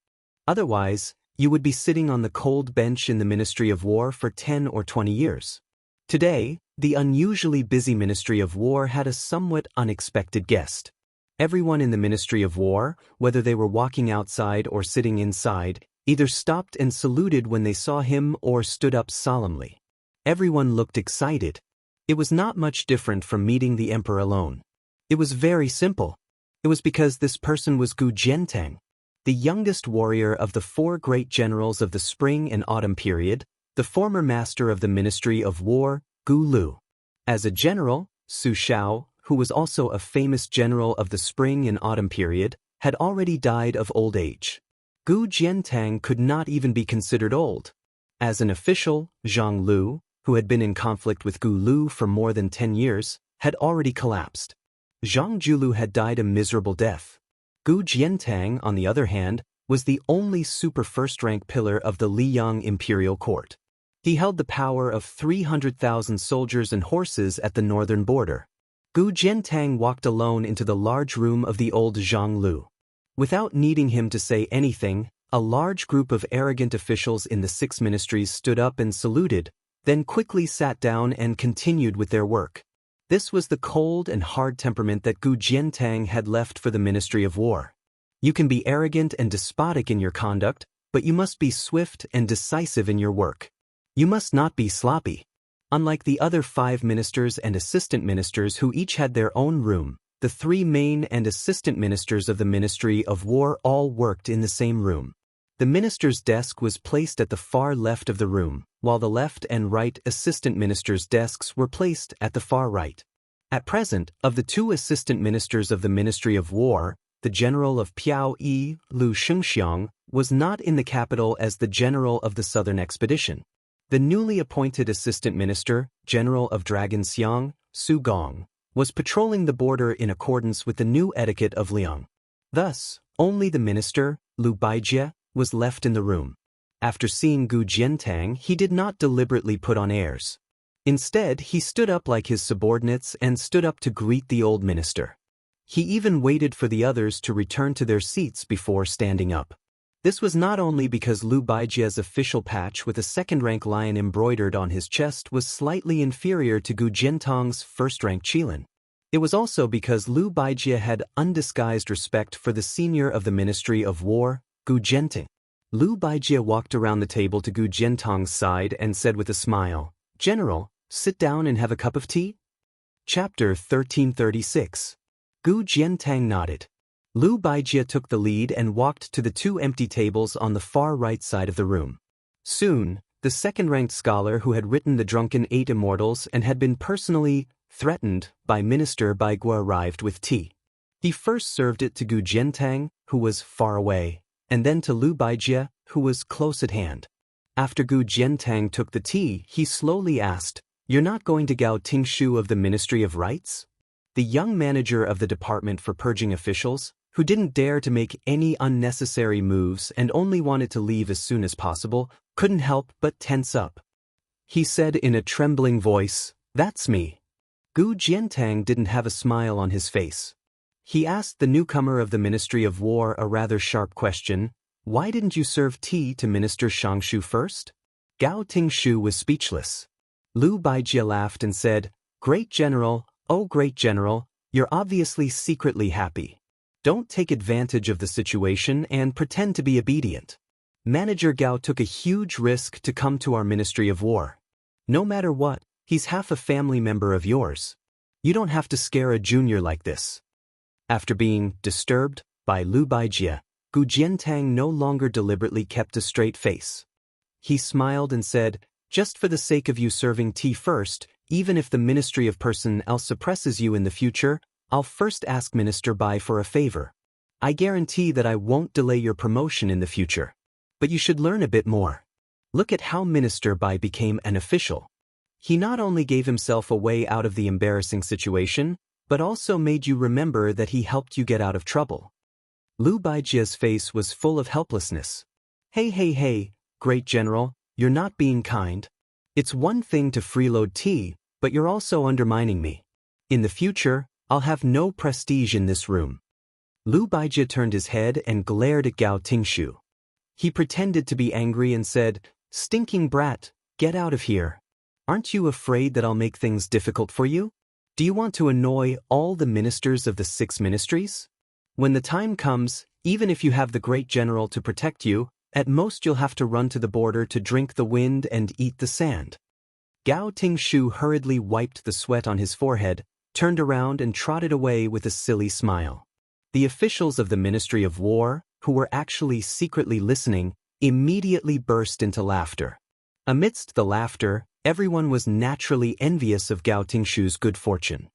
Otherwise, you would be sitting on the cold bench in the Ministry of War for 10 or 20 years. Today, the unusually busy Ministry of War had a somewhat unexpected guest. Everyone in the Ministry of War, whether they were walking outside or sitting inside, either stopped and saluted when they saw him or stood up solemnly. Everyone looked excited. It was not much different from meeting the emperor alone. It was very simple. It was because this person was Gu Jiantang, the youngest warrior of the 4 great generals of the spring and autumn period, the former master of the Ministry of War, Gu Lu. As a general, Su Shao, who was also a famous general of the spring and autumn period, had already died of old age. Gu Jiantang could not even be considered old. As an official, Zhang Lu, who had been in conflict with Gu Lu for more than 10 years, had already collapsed. Zhang Julu had died a miserable death. Gu Jiantang, on the other hand, was the only super first-rank pillar of the Liyang imperial court. He held the power of 300,000 soldiers and horses at the northern border. Gu Jiantang walked alone into the large room of the old Zhang Lu. Without needing him to say anything, a large group of arrogant officials in the 6 ministries stood up and saluted, then quickly sat down and continued with their work. This was the cold and hard temperament that Gu Jiantang had left for the Ministry of War. You can be arrogant and despotic in your conduct, but you must be swift and decisive in your work. You must not be sloppy. Unlike the other 5 ministers and assistant ministers who each had their own room, the 3 main and assistant ministers of the Ministry of War all worked in the same room. The minister's desk was placed at the far left of the room, while the left and right assistant ministers' desks were placed at the far right. At present, of the 2 assistant ministers of the Ministry of War, the general of Piao Yi, Lu Xianxia, was not in the capital as the general of the southern expedition. The newly appointed assistant minister, general of Dragon Xiang, Su Gong, was patrolling the border in accordance with the new etiquette of Liang. Thus, only the minister, Lu Baijie, was left in the room. After seeing Gu Jiantang, he did not deliberately put on airs. Instead, he stood up like his subordinates and stood up to greet the old minister. He even waited for the others to return to their seats before standing up. This was not only because Lu Baijie's official patch with a second-rank lion embroidered on his chest was slightly inferior to Gu Jiantang's first-rank qilin. It was also because Lu Baijie had undisguised respect for the senior of the Ministry of War, Gu Jiantang. Lu Baijie walked around the table to Gu Jiantang's side and said with a smile, "General, sit down and have a cup of tea?" Chapter 1336. Gu Jiantang nodded. Lu Baijie took the lead and walked to the 2 empty tables on the far right side of the room. Soon, the second-ranked scholar who had written the Drunken 8 Immortals and had been personally threatened by Minister Bai Gua arrived with tea. He first served it to Gu Jiantang, who was far away, and then to Lu Baijie, who was close at hand. After Gu Jiantang took the tea, he slowly asked, "You're not going to Gao Tingshu of the Ministry of Rites?" The young manager of the Department for Purging Officials, who didn't dare to make any unnecessary moves and only wanted to leave as soon as possible, couldn't help but tense up. He said in a trembling voice, "That's me." Gu Jiantang didn't have a smile on his face. He asked the newcomer of the Ministry of War a rather sharp question, "Why didn't you serve tea to Minister Xianxia first?" Gao Tingshu was speechless. Lu Baijie laughed and said, "Great General, oh great General, you're obviously secretly happy. Don't take advantage of the situation and pretend to be obedient. Manager Gao took a huge risk to come to our Ministry of War. No matter what, he's half a family member of yours. You don't have to scare a junior like this." After being disturbed by Lu Baijie, Gu Jiantang no longer deliberately kept a straight face. He smiled and said, "Just for the sake of you serving tea first, even if the Ministry of Personnel suppresses you in the future, I'll first ask Minister Bai for a favor. I guarantee that I won't delay your promotion in the future. But you should learn a bit more. Look at how Minister Bai became an official. He not only gave himself a way out of the embarrassing situation, but also made you remember that he helped you get out of trouble. Lu Baijia's face was full of helplessness. Hey, great general, you're not being kind. It's one thing to freeload tea, but you're also undermining me. In the future, I'll have no prestige in this room. Lu Baijia turned his head and glared at Gao Tingshu. He pretended to be angry and said, "Stinking brat, get out of here. Aren't you afraid that I'll make things difficult for you? Do you want to annoy all the ministers of the 6 ministries? When the time comes, even if you have the great general to protect you, at most you'll have to run to the border to drink the wind and eat the sand." Gao Tingshu hurriedly wiped the sweat on his forehead, turned around and trotted away with a silly smile. The officials of the Ministry of War, who were actually secretly listening, immediately burst into laughter. Amidst the laughter, everyone was naturally envious of Gao Tingshu's good fortune.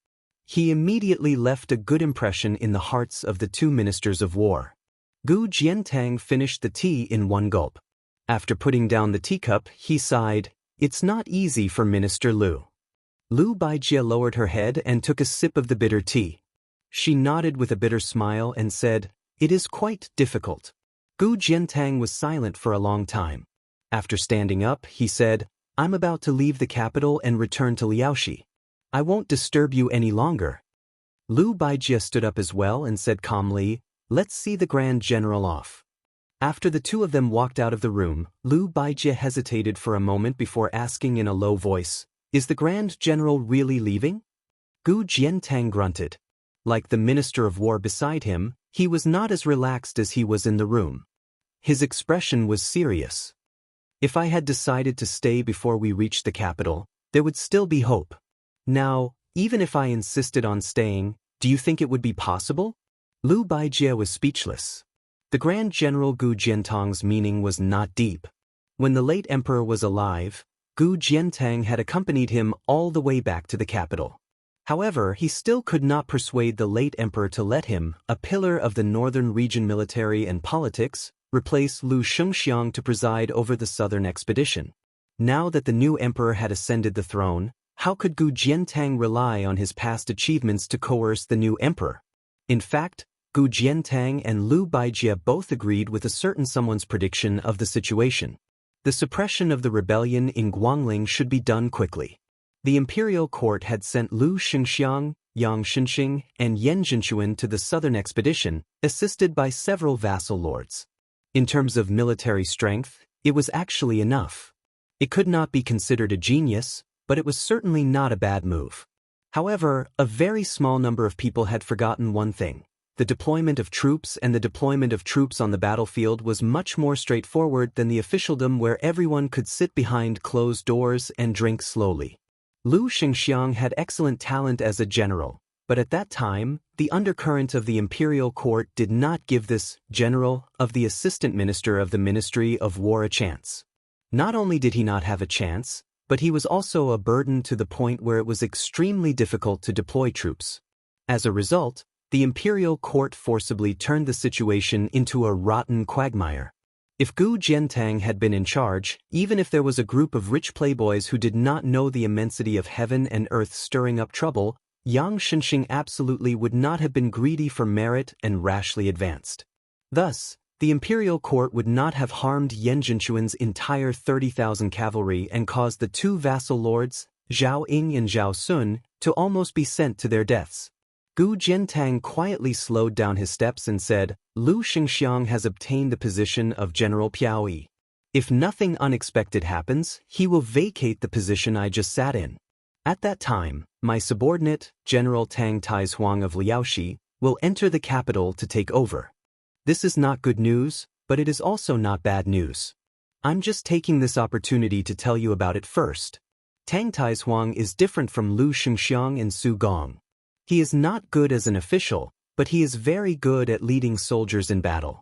He immediately left a good impression in the hearts of the 2 ministers of war. Gu Jiantang finished the tea in one gulp. After putting down the teacup, he sighed, "It's not easy for Minister Lu." Lu Baijia lowered her head and took a sip of the bitter tea. She nodded with a bitter smile and said, "It is quite difficult." Gu Jiantang was silent for a long time. After standing up, he said, "I'm about to leave the capital and return to Liaoxi. I won't disturb you any longer." Lu Baijia stood up as well and said calmly, "Let's see the Grand General off." After the 2 of them walked out of the room, Lu Baijia hesitated for a moment before asking in a low voice, "Is the Grand General really leaving?" Gu Jiantang grunted. Like the Minister of War beside him, he was not as relaxed as he was in the room. His expression was serious. "If I had decided to stay before we reached the capital, there would still be hope. Now, even if I insisted on staying, do you think it would be possible?" Lu Baijia was speechless. The Grand General Gu Jiantang's meaning was not deep. When the late emperor was alive, Gu Jiantang had accompanied him all the way back to the capital. However, he still could not persuade the late emperor to let him, a pillar of the northern region military and politics, replace Lu Xianxia to preside over the southern expedition. Now that the new emperor had ascended the throne, how could Gu Jiantang rely on his past achievements to coerce the new emperor? In fact, Gu Jiantang and Lu Baijia both agreed with a certain someone's prediction of the situation. The suppression of the rebellion in Guangling should be done quickly. The imperial court had sent Lu Xianxia, Yang Xinxing, and Yan Jinchuan to the southern expedition, assisted by several vassal lords. In terms of military strength, it was actually enough. It could not be considered a genius, but it was certainly not a bad move. However, a very small number of people had forgotten one thing. The deployment of troops and the deployment of troops on the battlefield was much more straightforward than the officialdom where everyone could sit behind closed doors and drink slowly. Lu Xianxia had excellent talent as a general, but at that time, the undercurrent of the imperial court did not give this general of the assistant minister of the Ministry of War a chance. Not only did he not have a chance, but he was also a burden to the point where it was extremely difficult to deploy troops. As a result, the imperial court forcibly turned the situation into a rotten quagmire. If Gu Jiantang had been in charge, even if there was a group of rich playboys who did not know the immensity of heaven and earth stirring up trouble, Yang Xinxing absolutely would not have been greedy for merit and rashly advanced. Thus, the imperial court would not have harmed Yan Jinchuan's entire 30,000 cavalry and caused the 2 vassal lords, Zhao Ying and Zhao Sun, to almost be sent to their deaths. Gu Jiantang quietly slowed down his steps and said, "Lu Xianxia has obtained the position of General Piaoyi. If nothing unexpected happens, he will vacate the position I just sat in. At that time, my subordinate, General Tang Taizhuang of Liaoxi, will enter the capital to take over. This is not good news, but it is also not bad news. I'm just taking this opportunity to tell you about it first. Tang Taizhuang is different from Lu Xianxia and Su Gong. He is not good as an official, but he is very good at leading soldiers in battle.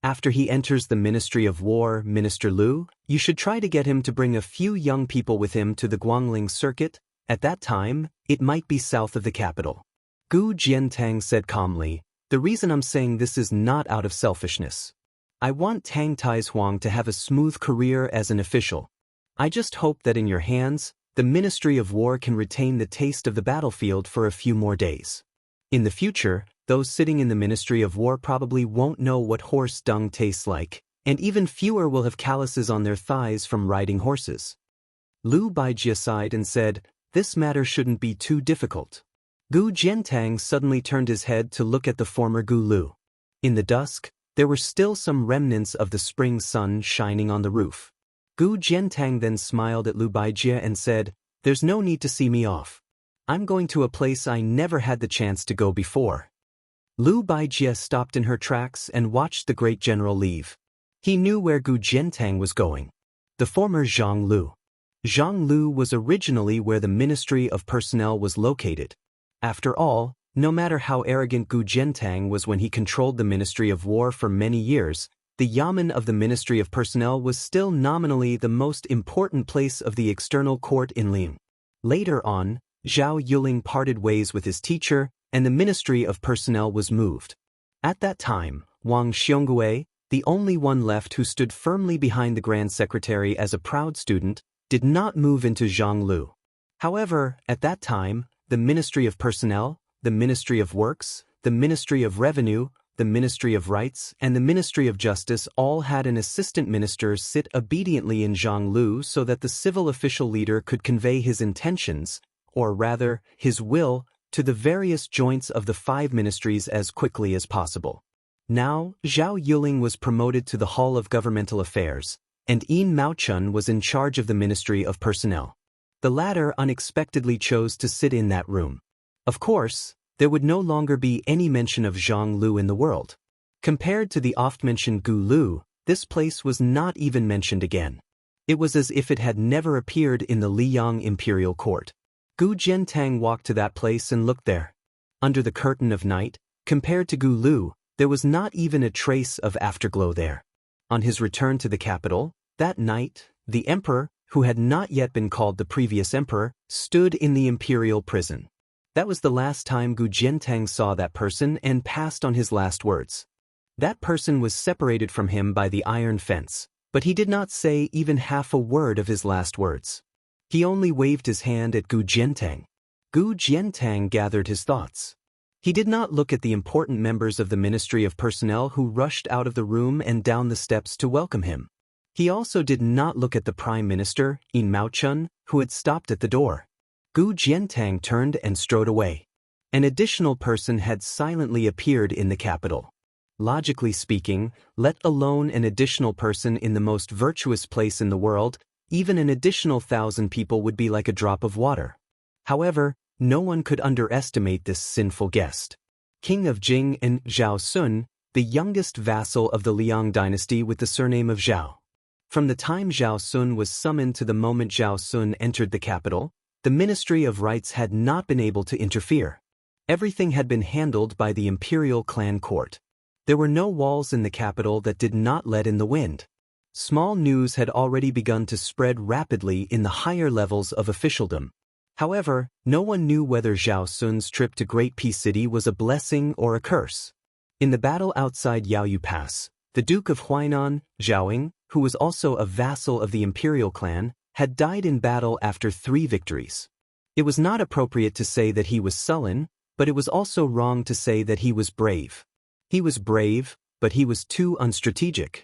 After he enters the Ministry of War, Minister Lu, you should try to get him to bring a few young people with him to the Guangling circuit, At that time, it might be south of the capital. Gu Jiantang said calmly, "The reason I'm saying this is not out of selfishness. I want Tang Taizhuang to have a smooth career as an official. I just hope that in your hands, the Ministry of War can retain the taste of the battlefield for a few more days. In the future, those sitting in the Ministry of War probably won't know what horse dung tastes like, and even fewer will have calluses on their thighs from riding horses." Lu Baijie sighed and said, "This matter shouldn't be too difficult." Gu Jiantang suddenly turned his head to look at the former Gu Lu. In the dusk, there were still some remnants of the spring sun shining on the roof. Gu Jiantang then smiled at Lu Baijie and said, "There's no need to see me off. I'm going to a place I never had the chance to go before." Lu Baijie stopped in her tracks and watched the great general leave. He knew where Gu Jiantang was going. The former Zhang Lu was originally where the Ministry of Personnel was located. After all, no matter how arrogant Gu Jiantang was when he controlled the Ministry of War for many years, the Yamen of the Ministry of Personnel was still nominally the most important place of the external court in Ling. Later on, Zhao Yuling parted ways with his teacher, and the Ministry of Personnel was moved. At that time, Wang Xiongui, the only one left who stood firmly behind the Grand Secretary as a proud student, did not move into Zhanglu. However, at that time, the Ministry of Personnel, the Ministry of Works, the Ministry of Revenue, the Ministry of Rights, and the Ministry of Justice all had an assistant minister sit obediently in Zhanglu so that the civil official leader could convey his intentions, or rather, his will, to the various joints of the 5 ministries as quickly as possible. Now, Zhao Yuling was promoted to the Hall of Governmental Affairs, and Yin Maochun was in charge of the Ministry of Personnel. The latter unexpectedly chose to sit in that room. Of course, there would no longer be any mention of Zhang Lu in the world. Compared to the oft-mentioned Gu Lu, this place was not even mentioned again. It was as if it had never appeared in the Liyang imperial court. Gu Jiantang walked to that place and looked there. Under the curtain of night, compared to Gu Lu, there was not even a trace of afterglow there. On his return to the capital, that night, the emperor, who had not yet been called the previous emperor, stood in the imperial prison. That was the last time Gu Jiantang saw that person and passed on his last words. That person was separated from him by the iron fence, but he did not say even half a word of his last words. He only waved his hand at Gu Jiantang. Gu Jiantang gathered his thoughts. He did not look at the important members of the Ministry of Personnel who rushed out of the room and down the steps to welcome him. He also did not look at the Prime Minister, Yin Maochun, who had stopped at the door. Gu Jiantang turned and strode away. An additional person had silently appeared in the capital. Logically speaking, let alone an additional person in the most virtuous place in the world, even an additional 1,000 people would be like a drop of water. However, no one could underestimate this sinful guest. King of Jing and Zhao Sun, the youngest vassal of the Liang dynasty with the surname of Zhao. From the time Zhao Sun was summoned to the moment Zhao Sun entered the capital, the Ministry of Rights had not been able to interfere. Everything had been handled by the imperial clan court. There were no walls in the capital that did not let in the wind. Small news had already begun to spread rapidly in the higher levels of officialdom. However, no one knew whether Zhao Sun's trip to Great Peace City was a blessing or a curse. In the battle outside Yaoyu Pass, the Duke of Huainan, Zhaoying, who was also a vassal of the imperial clan, had died in battle after 3 victories. It was not appropriate to say that he was sullen, but it was also wrong to say that he was brave. He was brave, but he was too unstrategic.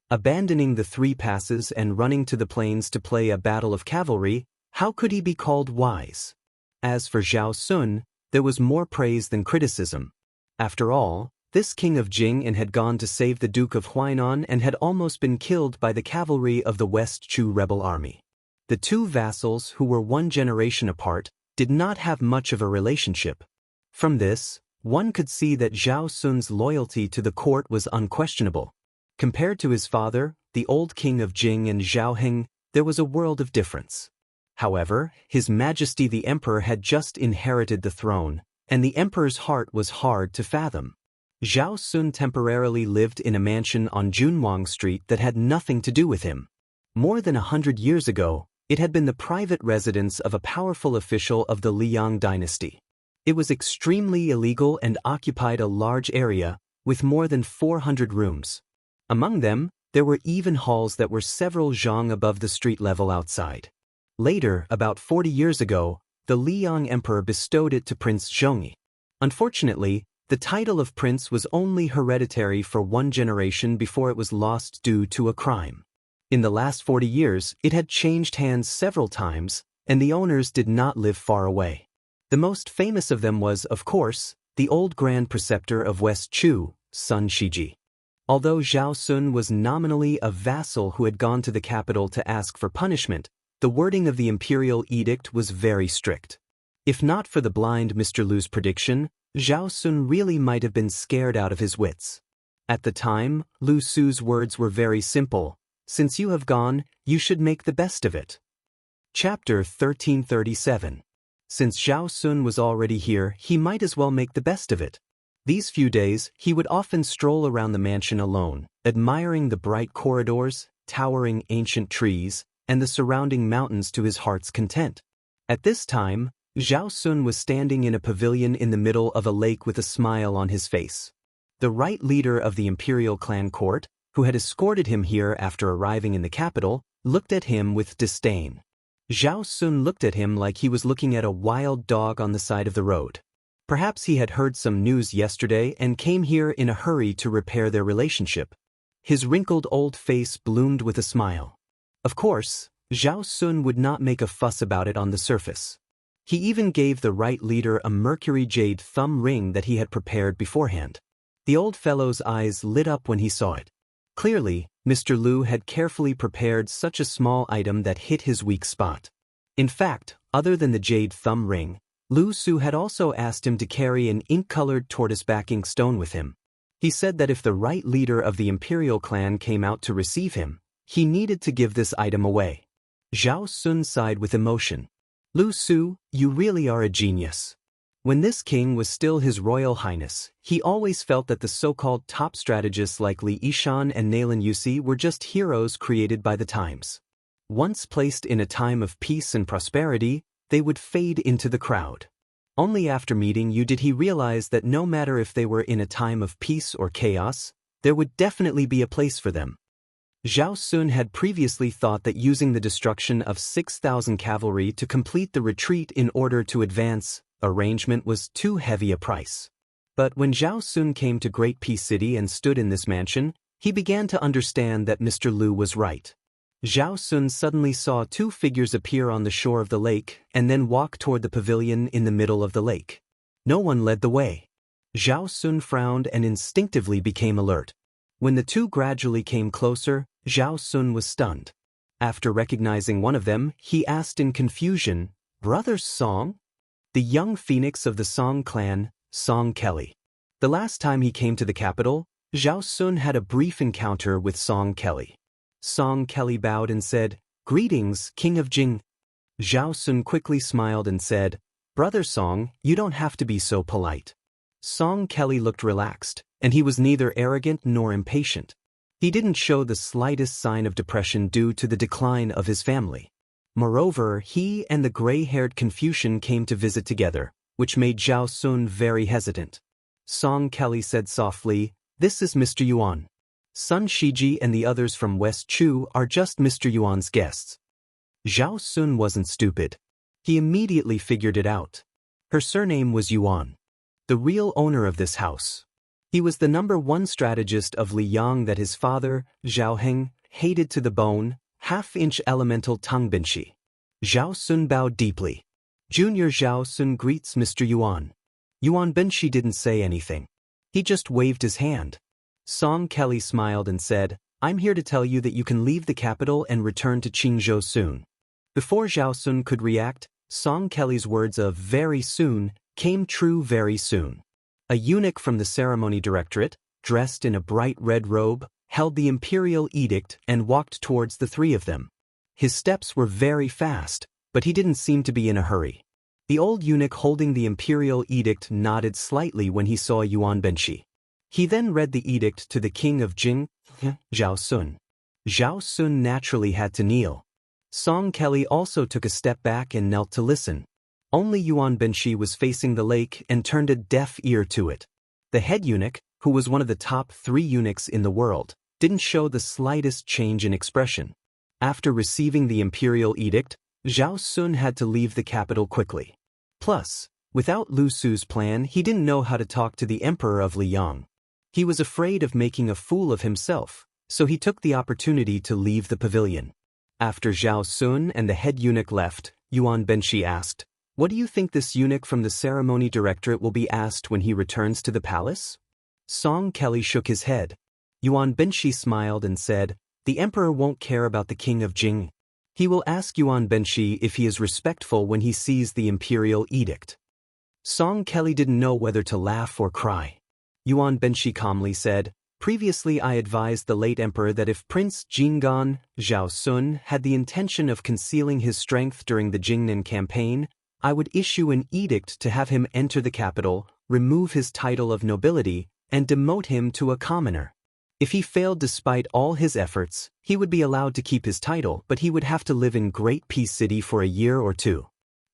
Abandoning the 3 passes and running to the plains to play a battle of cavalry, how could he be called wise? As for Zhao Sun, there was more praise than criticism. After all, this king of Jing had gone to save the Duke of Huainan and had almost been killed by the cavalry of the West Chu rebel army. The 2 vassals, who were 1 generation apart, did not have much of a relationship. From this, one could see that Zhao Sun's loyalty to the court was unquestionable. Compared to his father, the old king of Jing and Zhao Heng, there was a world of difference. However, His Majesty the Emperor had just inherited the throne, and the Emperor's heart was hard to fathom. Zhao Sun temporarily lived in a mansion on Junwang Street that had nothing to do with him. More than 100 years ago, It had been the private residence of a powerful official of the Liang dynasty. It was extremely illegal and occupied a large area, with more than 400 rooms. Among them, there were even halls that were several zhang above the street level outside. Later, about 40 years ago, the Liang emperor bestowed it to Prince Zhongyi. Unfortunately, the title of prince was only hereditary for one generation before it was lost due to a crime. In the last 40 years, it had changed hands several times, and the owners did not live far away. The most famous of them was, of course, the old Grand Preceptor of West Chu, Sun Shiji. Although Zhao Sun was nominally a vassal who had gone to the capital to ask for punishment, the wording of the imperial edict was very strict. If not for the blind Mr. Lu's prediction, Zhao Sun really might have been scared out of his wits. At the time, Lu Su's words were very simple. Since you have gone, you should make the best of it. Chapter 1337. Since Zhao Sun was already here, he might as well make the best of it. These few days, he would often stroll around the mansion alone, admiring the bright corridors, towering ancient trees, and the surrounding mountains to his heart's content. At this time, Zhao Sun was standing in a pavilion in the middle of a lake with a smile on his face. The right leader of the imperial clan court, who had escorted him here after arriving in the capital, looked at him with disdain. Zhao Sun looked at him like he was looking at a wild dog on the side of the road. Perhaps he had heard some news yesterday and came here in a hurry to repair their relationship. His wrinkled old face bloomed with a smile. Of course, Zhao Sun would not make a fuss about it on the surface. He even gave the right leader a mercury jade thumb ring that he had prepared beforehand. The old fellow's eyes lit up when he saw it. Clearly, Mr. Lu had carefully prepared such a small item that hit his weak spot. In fact, other than the jade thumb ring, Lu Su had also asked him to carry an ink-colored tortoise-backing stone with him. He said that if the right leader of the imperial clan came out to receive him, he needed to give this item away. Zhao Sun sighed with emotion. Lu Su, you really are a genius. When this king was still His Royal Highness, he always felt that the so-called top strategists like Li Yishan and Nailan Yusi were just heroes created by the times. Once placed in a time of peace and prosperity, they would fade into the crowd. Only after meeting you did he realize that no matter if they were in a time of peace or chaos, there would definitely be a place for them. Zhao Sun had previously thought that using the destruction of 6,000 cavalry to complete the retreat in order to advance arrangement was too heavy a price. But when Zhao Sun came to Great Peace City and stood in this mansion, he began to understand that Mr. Lu was right. Zhao Sun suddenly saw two figures appear on the shore of the lake and then walk toward the pavilion in the middle of the lake. No one led the way. Zhao Sun frowned and instinctively became alert. When the two gradually came closer, Zhao Sun was stunned. After recognizing one of them, he asked in confusion, "Brother Song?" The young phoenix of the Song clan, Song Kelly. The last time he came to the capital, Zhao Sun had a brief encounter with Song Kelly. Song Kelly bowed and said, "Greetings, King of Jing." Zhao Sun quickly smiled and said, "Brother Song, you don't have to be so polite." Song Kelly looked relaxed, and he was neither arrogant nor impatient. He didn't show the slightest sign of depression due to the decline of his family. Moreover, he and the gray-haired Confucian came to visit together, which made Zhao Sun very hesitant. Song Kelly said softly, "This is Mr. Yuan. Sun Shiji and the others from West Chu are just Mr. Yuan's guests." Zhao Sun wasn't stupid. He immediately figured it out. Her surname was Yuan, the real owner of this house. He was the #1 strategist of Liang that his father, Zhao Heng, hated to the bone, half-inch elemental Tang Binshi. Zhao Sun bowed deeply. Junior Zhao Sun greets Mr. Yuan. Yuan Binshi didn't say anything. He just waved his hand. Song Kelly smiled and said, "I'm here to tell you that you can leave the capital and return to Qingzhou soon." Before Zhao Sun could react, Song Kelly's words of "very soon" came true very soon. A eunuch from the ceremony directorate, dressed in a bright red robe, held the imperial edict and walked towards the three of them. His steps were very fast, but he didn't seem to be in a hurry. The old eunuch holding the imperial edict nodded slightly when he saw Yuan Binshi. He then read the edict to the king of Jing, Zhao Sun. Zhao Sun naturally had to kneel. Song Kelly also took a step back and knelt to listen. Only Yuan Benshi was facing the lake and turned a deaf ear to it. The head eunuch, who was one of the top 3 eunuchs in the world, didn't show the slightest change in expression. After receiving the imperial edict, Zhao Sun had to leave the capital quickly. Plus, without Lu Su's plan, he didn't know how to talk to the emperor of Liang. He was afraid of making a fool of himself, so he took the opportunity to leave the pavilion. After Zhao Sun and the head eunuch left, Yuan Benshi asked, "What do you think this eunuch from the ceremony directorate will be asked when he returns to the palace?" Song Kelly shook his head. Yuan Benshi smiled and said, "The emperor won't care about the king of Jing. He will ask Yuan Benshi if he is respectful when he sees the imperial edict." Song Kelly didn't know whether to laugh or cry. Yuan Benshi calmly said, "Previously I advised the late emperor that if Prince Jinggan, Zhao Sun, had the intention of concealing his strength during the Jingnan campaign, I would issue an edict to have him enter the capital, remove his title of nobility, and demote him to a commoner. If he failed despite all his efforts, he would be allowed to keep his title, but he would have to live in Great Peace City for a year or 2.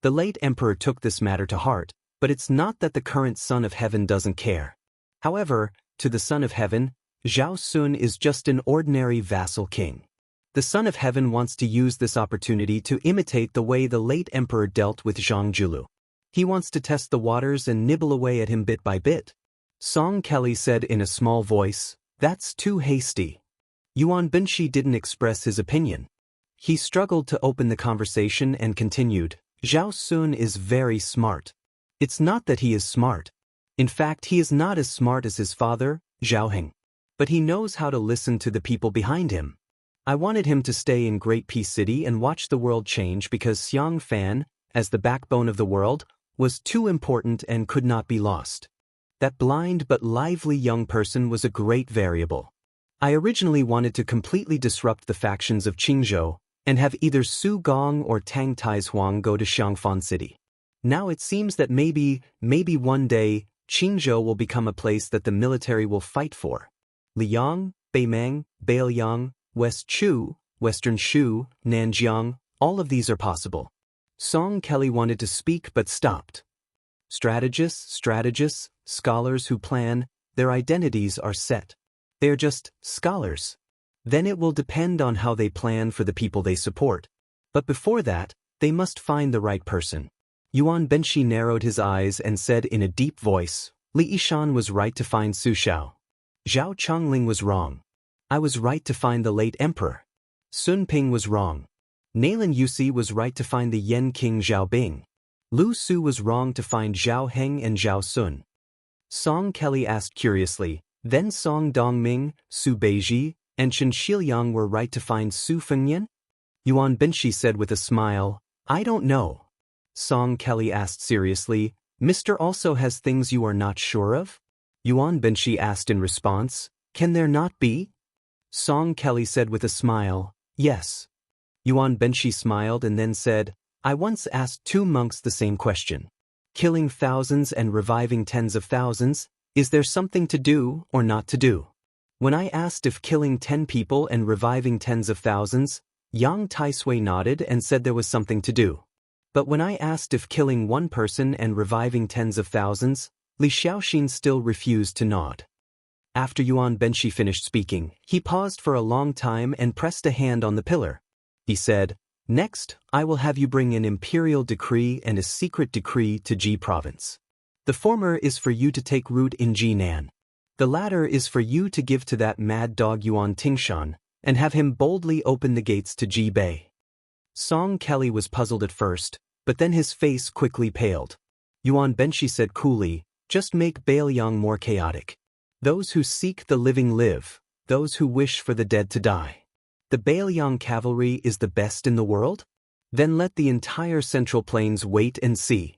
The late emperor took this matter to heart, but it's not that the current Son of Heaven doesn't care. However, to the Son of Heaven, Zhao Sun is just an ordinary vassal king. The Son of Heaven wants to use this opportunity to imitate the way the late emperor dealt with Zhang Julu. He wants to test the waters and nibble away at him bit by bit." Song Kelly said in a small voice, "That's too hasty." Yuan Benshi didn't express his opinion. He struggled to open the conversation and continued, "Zhao Sun is very smart. It's not that he is smart. In fact, he is not as smart as his father, Zhao Heng. But he knows how to listen to the people behind him. I wanted him to stay in Great Peace City and watch the world change because Xiang Fan, as the backbone of the world, was too important and could not be lost. That blind but lively young person was a great variable. I originally wanted to completely disrupt the factions of Qingzhou and have either Su Gong or Tang Taihuang go to Xiangfan City. Now it seems that maybe one day, Qingzhou will become a place that the military will fight for. Liang, Beimang, Bailiang, West Chu, Western Shu, Nanjiang, all of these are possible. Song Kelly wanted to speak but stopped. Strategists, scholars who plan, their identities are set. They are just scholars. Then it will depend on how they plan for the people they support. But before that, they must find the right person. Yuan Benshi narrowed his eyes and said in a deep voice, "Li Yishan was right to find Su Xiao. Zhao Chongling was wrong. I was right to find the late emperor. Sun Ping was wrong. Nailan Yusi was right to find the Yen King Zhao Bing. Lu Su was wrong to find Zhao Heng and Zhao Sun." Song Kelly asked curiously, "Then Song Dongming, Su Beiji, and Chen Shiliang were right to find Su Fengyan?" Yuan Benshi said with a smile, "I don't know." Song Kelly asked seriously, "Mr. also has things you are not sure of?" Yuan Benshi asked in response, "Can there not be?" Song Kelly said with a smile, "Yes." Yuan Benshi smiled and then said, "I once asked 2 monks the same question. Killing thousands and reviving tens of thousands, is there something to do or not to do? When I asked if killing 10 people and reviving tens of thousands, Yang Taisui nodded and said there was something to do. But when I asked if killing 1 person and reviving tens of thousands, Li Xiaoxin still refused to nod." After Yuan Benshi finished speaking, he paused for a long time and pressed a hand on the pillar. He said, "Next, I will have you bring an imperial decree and a secret decree to Ji province. The former is for you to take root in Jinan. The latter is for you to give to that mad dog Yuan Tingshan, and have him boldly open the gates to Ji Bei." Song Kelly was puzzled at first, but then his face quickly paled. Yuan Benshi said coolly, "Just make Bailiang more chaotic. Those who seek the living live, those who wish for the dead to die. The Bailiang cavalry is the best in the world? Then let the entire Central Plains wait and see."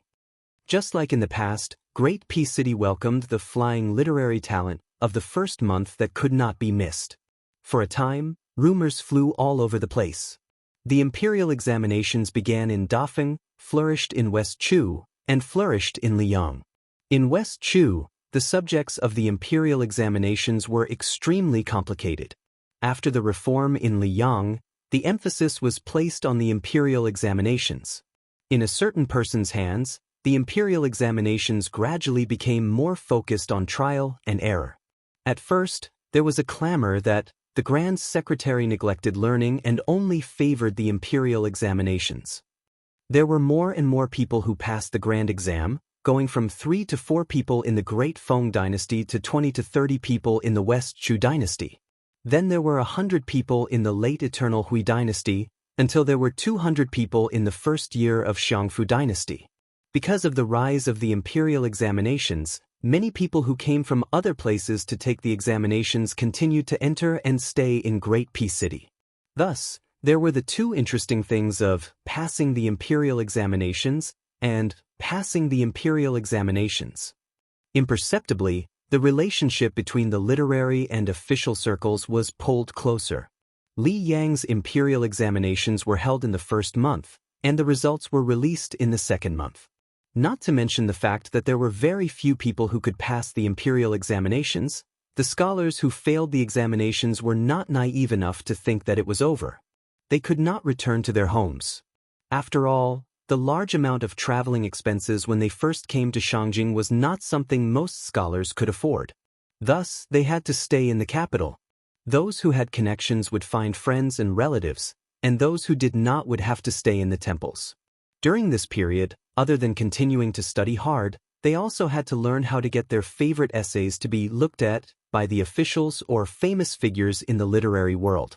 Just like in the past, Great Peace City welcomed the flying literary talent of the first month that could not be missed. For a time, rumors flew all over the place. The imperial examinations began in Dafeng, flourished in West Chu, and flourished in Liang. In West Chu, the subjects of the imperial examinations were extremely complicated. After the reform in Liang, the emphasis was placed on the imperial examinations. In a certain person's hands, the imperial examinations gradually became more focused on trial and error. At first, there was a clamor that the Grand Secretary neglected learning and only favored the imperial examinations. There were more and more people who passed the grand exam, going from 3 to 4 people in the Great Feng Dynasty to 20 to 30 people in the West Chu Dynasty. Then there were 100 people in the late Eternal Hui Dynasty, until there were 200 people in the first year of Xianxia Dynasty. Because of the rise of the imperial examinations, many people who came from other places to take the examinations continued to enter and stay in Great Peace City. Thus, there were the two interesting things of passing the imperial examinations and passing the imperial examinations. Imperceptibly, the relationship between the literary and official circles was pulled closer. Li Yang's imperial examinations were held in the first month, and the results were released in the second month. Not to mention the fact that there were very few people who could pass the imperial examinations, the scholars who failed the examinations were not naive enough to think that it was over. They could not return to their homes. After all, the large amount of traveling expenses when they first came to Shangjing was not something most scholars could afford. Thus, they had to stay in the capital. Those who had connections would find friends and relatives, and those who did not would have to stay in the temples. During this period, other than continuing to study hard, they also had to learn how to get their favorite essays to be looked at by the officials or famous figures in the literary world.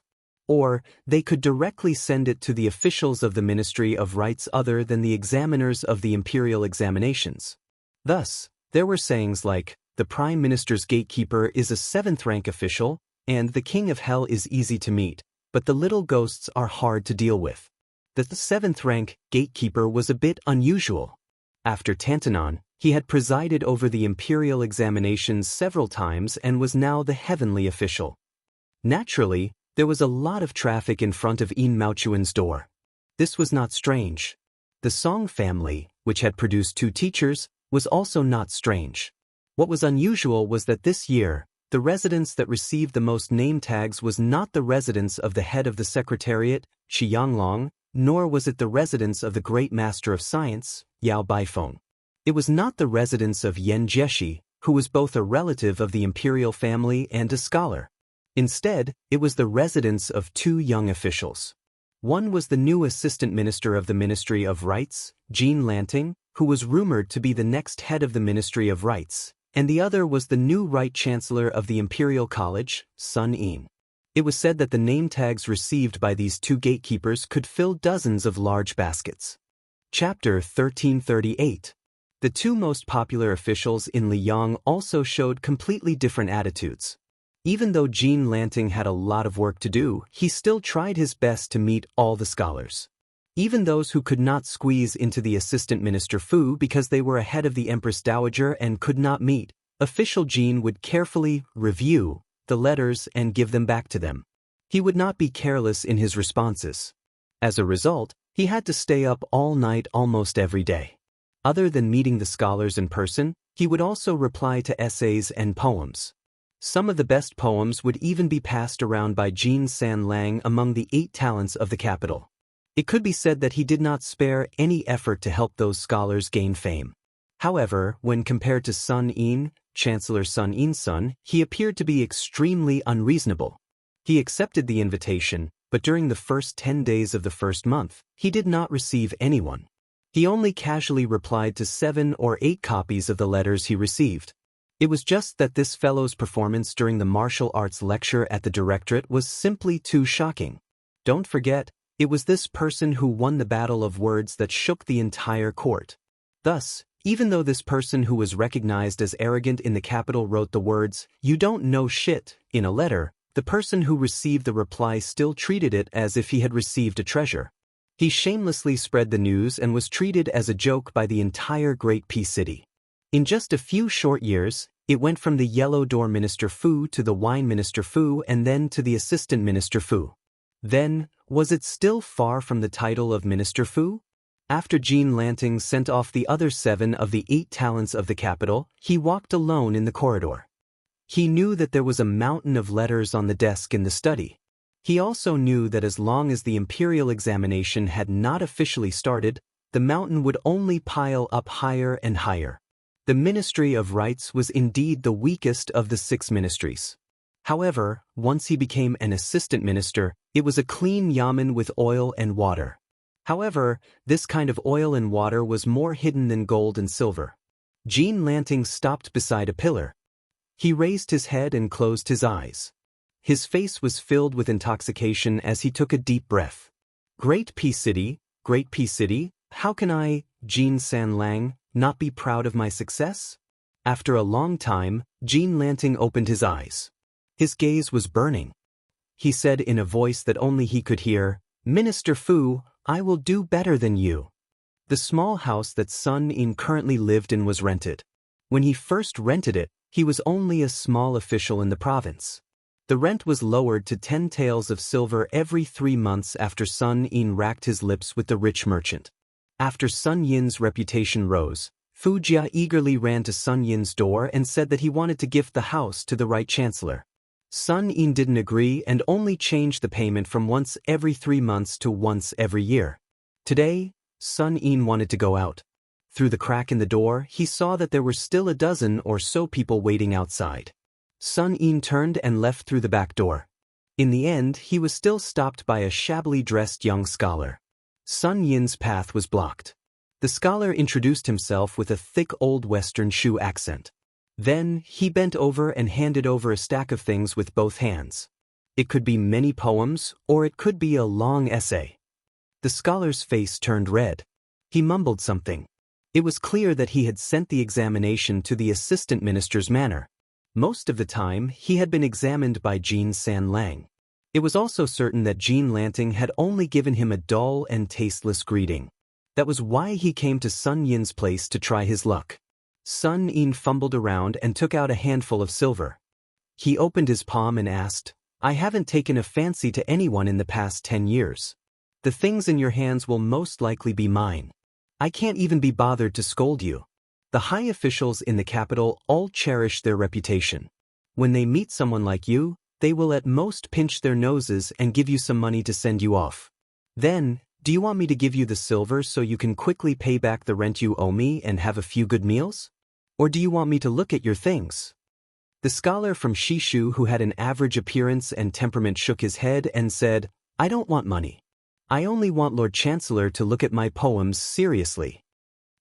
Or, they could directly send it to the officials of the Ministry of Rites other than the examiners of the imperial examinations. Thus, there were sayings like, the Prime Minister's gatekeeper is a 7th-rank official, and the King of Hell is easy to meet, but the little ghosts are hard to deal with. The 7th-rank gatekeeper was a bit unusual. After Tantanon, he had presided over the imperial examinations several times and was now the heavenly official. Naturally, there was a lot of traffic in front of Yin Maochuan's door. This was not strange. The Song family, which had produced 2 teachers, was also not strange. What was unusual was that this year, the residence that received the most name tags was not the residence of the head of the Secretariat, Shi Yanglong, nor was it the residence of the Great Master of Science, Yao Baifeng. It was not the residence of Yan Jieshi, who was both a relative of the imperial family and a scholar. Instead, it was the residence of 2 young officials. One was the new assistant minister of the Ministry of Rites, Jean Lanting, who was rumored to be the next head of the Ministry of Rites, and the other was the new Right Chancellor of the Imperial College, Sun Yin. It was said that the name tags received by these 2 gatekeepers could fill dozens of large baskets. Chapter 1338. The 2 most popular officials in Liyang also showed completely different attitudes. Even though Jean Lanting had a lot of work to do, he still tried his best to meet all the scholars. Even those who could not squeeze into the Assistant Minister Fu because they were ahead of the Empress Dowager and could not meet, official Jean would carefully review the letters and give them back to them. He would not be careless in his responses. As a result, he had to stay up all night almost every day. Other than meeting the scholars in person, he would also reply to essays and poems. Some of the best poems would even be passed around by Jin San Lang among the 8 talents of the capital. It could be said that he did not spare any effort to help those scholars gain fame. However, when compared to Sun Yin, Chancellor Sun Yin's son, he appeared to be extremely unreasonable. He accepted the invitation, but during the first 10 days of the first month, he did not receive anyone. He only casually replied to 7 or 8 copies of the letters he received. It was just that this fellow's performance during the martial arts lecture at the directorate was simply too shocking. Don't forget, it was this person who won the battle of words that shook the entire court. Thus, even though this person who was recognized as arrogant in the capital wrote the words, "You don't know shit," in a letter, the person who received the reply still treated it as if he had received a treasure. He shamelessly spread the news and was treated as a joke by the entire Great Peace City. In just a few short years, it went from the Yellow Door Minister Fu to the Wine Minister Fu and then to the Assistant Minister Fu. Then, was it still far from the title of Minister Fu? After Jean Lanting sent off the other 7 of the 8 talents of the capital, he walked alone in the corridor. He knew that there was a mountain of letters on the desk in the study. He also knew that as long as the imperial examination had not officially started, the mountain would only pile up higher and higher. The Ministry of Rites was indeed the weakest of the 6 ministries. However, once he became an assistant minister, it was a clean yamen with oil and water. However, this kind of oil and water was more hidden than gold and silver. Jean Lanting stopped beside a pillar. He raised his head and closed his eyes. His face was filled with intoxication as he took a deep breath. Great Peace City, how can I, Jean San Lang, not be proud of my success? After a long time, Jean Lanting opened his eyes. His gaze was burning. He said in a voice that only he could hear, "Minister Fu, I will do better than you." The small house that Sun Yin currently lived in was rented. When he first rented it, he was only a small official in the province. The rent was lowered to 10 taels of silver every 3 months after Sun Yin racked his lips with the rich merchant. After Sun Yin's reputation rose, Fu Jia eagerly ran to Sun Yin's door and said that he wanted to gift the house to the right chancellor. Sun Yin didn't agree and only changed the payment from once every 3 months to once every year. Today, Sun Yin wanted to go out. Through the crack in the door, he saw that there were still a dozen or so people waiting outside. Sun Yin turned and left through the back door. In the end, he was still stopped by a shabbily dressed young scholar. Sun Yin's path was blocked. The scholar introduced himself with a thick Old Western Shu accent. Then, he bent over and handed over a stack of things with both hands. It could be many poems, or it could be a long essay. The scholar's face turned red. He mumbled something. It was clear that he had sent the examination to the assistant minister's manor. Most of the time, he had been examined by Jean San Lang. It was also certain that Jean Lanting had only given him a dull and tasteless greeting. That was why he came to Sun Yin's place to try his luck. Sun Yin fumbled around and took out a handful of silver. He opened his palm and asked, "I haven't taken a fancy to anyone in the past 10 years. The things in your hands will most likely be mine. I can't even be bothered to scold you." The high officials in the capital all cherish their reputation. When they meet someone like you, they will at most pinch their noses and give you some money to send you off. Then, do you want me to give you the silver so you can quickly pay back the rent you owe me and have a few good meals? Or do you want me to look at your things? The scholar from Shishu who had an average appearance and temperament shook his head and said, "I don't want money. I only want Lord Chancellor to look at my poems seriously."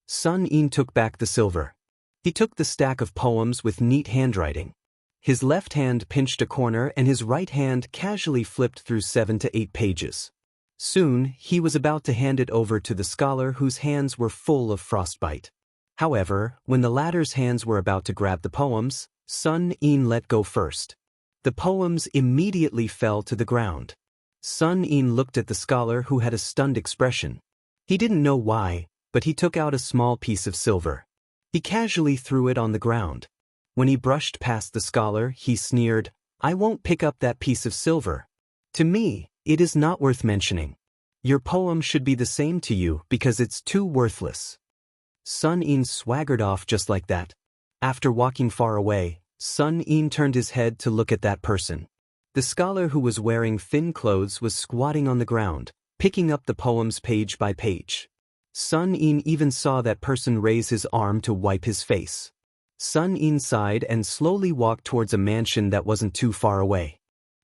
Sun Yin took back the silver. He took the stack of poems with neat handwriting. His left hand pinched a corner and his right hand casually flipped through 7 to 8 pages. Soon, he was about to hand it over to the scholar whose hands were full of frostbite. However, when the latter's hands were about to grab the poems, Sun Yin let go first. The poems immediately fell to the ground. Sun Yin looked at the scholar who had a stunned expression. He didn't know why, but he took out a small piece of silver. He casually threw it on the ground. When he brushed past the scholar, he sneered, "I won't pick up that piece of silver. To me, it is not worth mentioning. Your poem should be the same to you because it's too worthless." Sun Yin swaggered off just like that. After walking far away, Sun Yin turned his head to look at that person. The scholar who was wearing thin clothes was squatting on the ground, picking up the poems page by page. Sun Yin even saw that person raise his arm to wipe his face. Sun Yin sighed and slowly walked towards a mansion that wasn't too far away.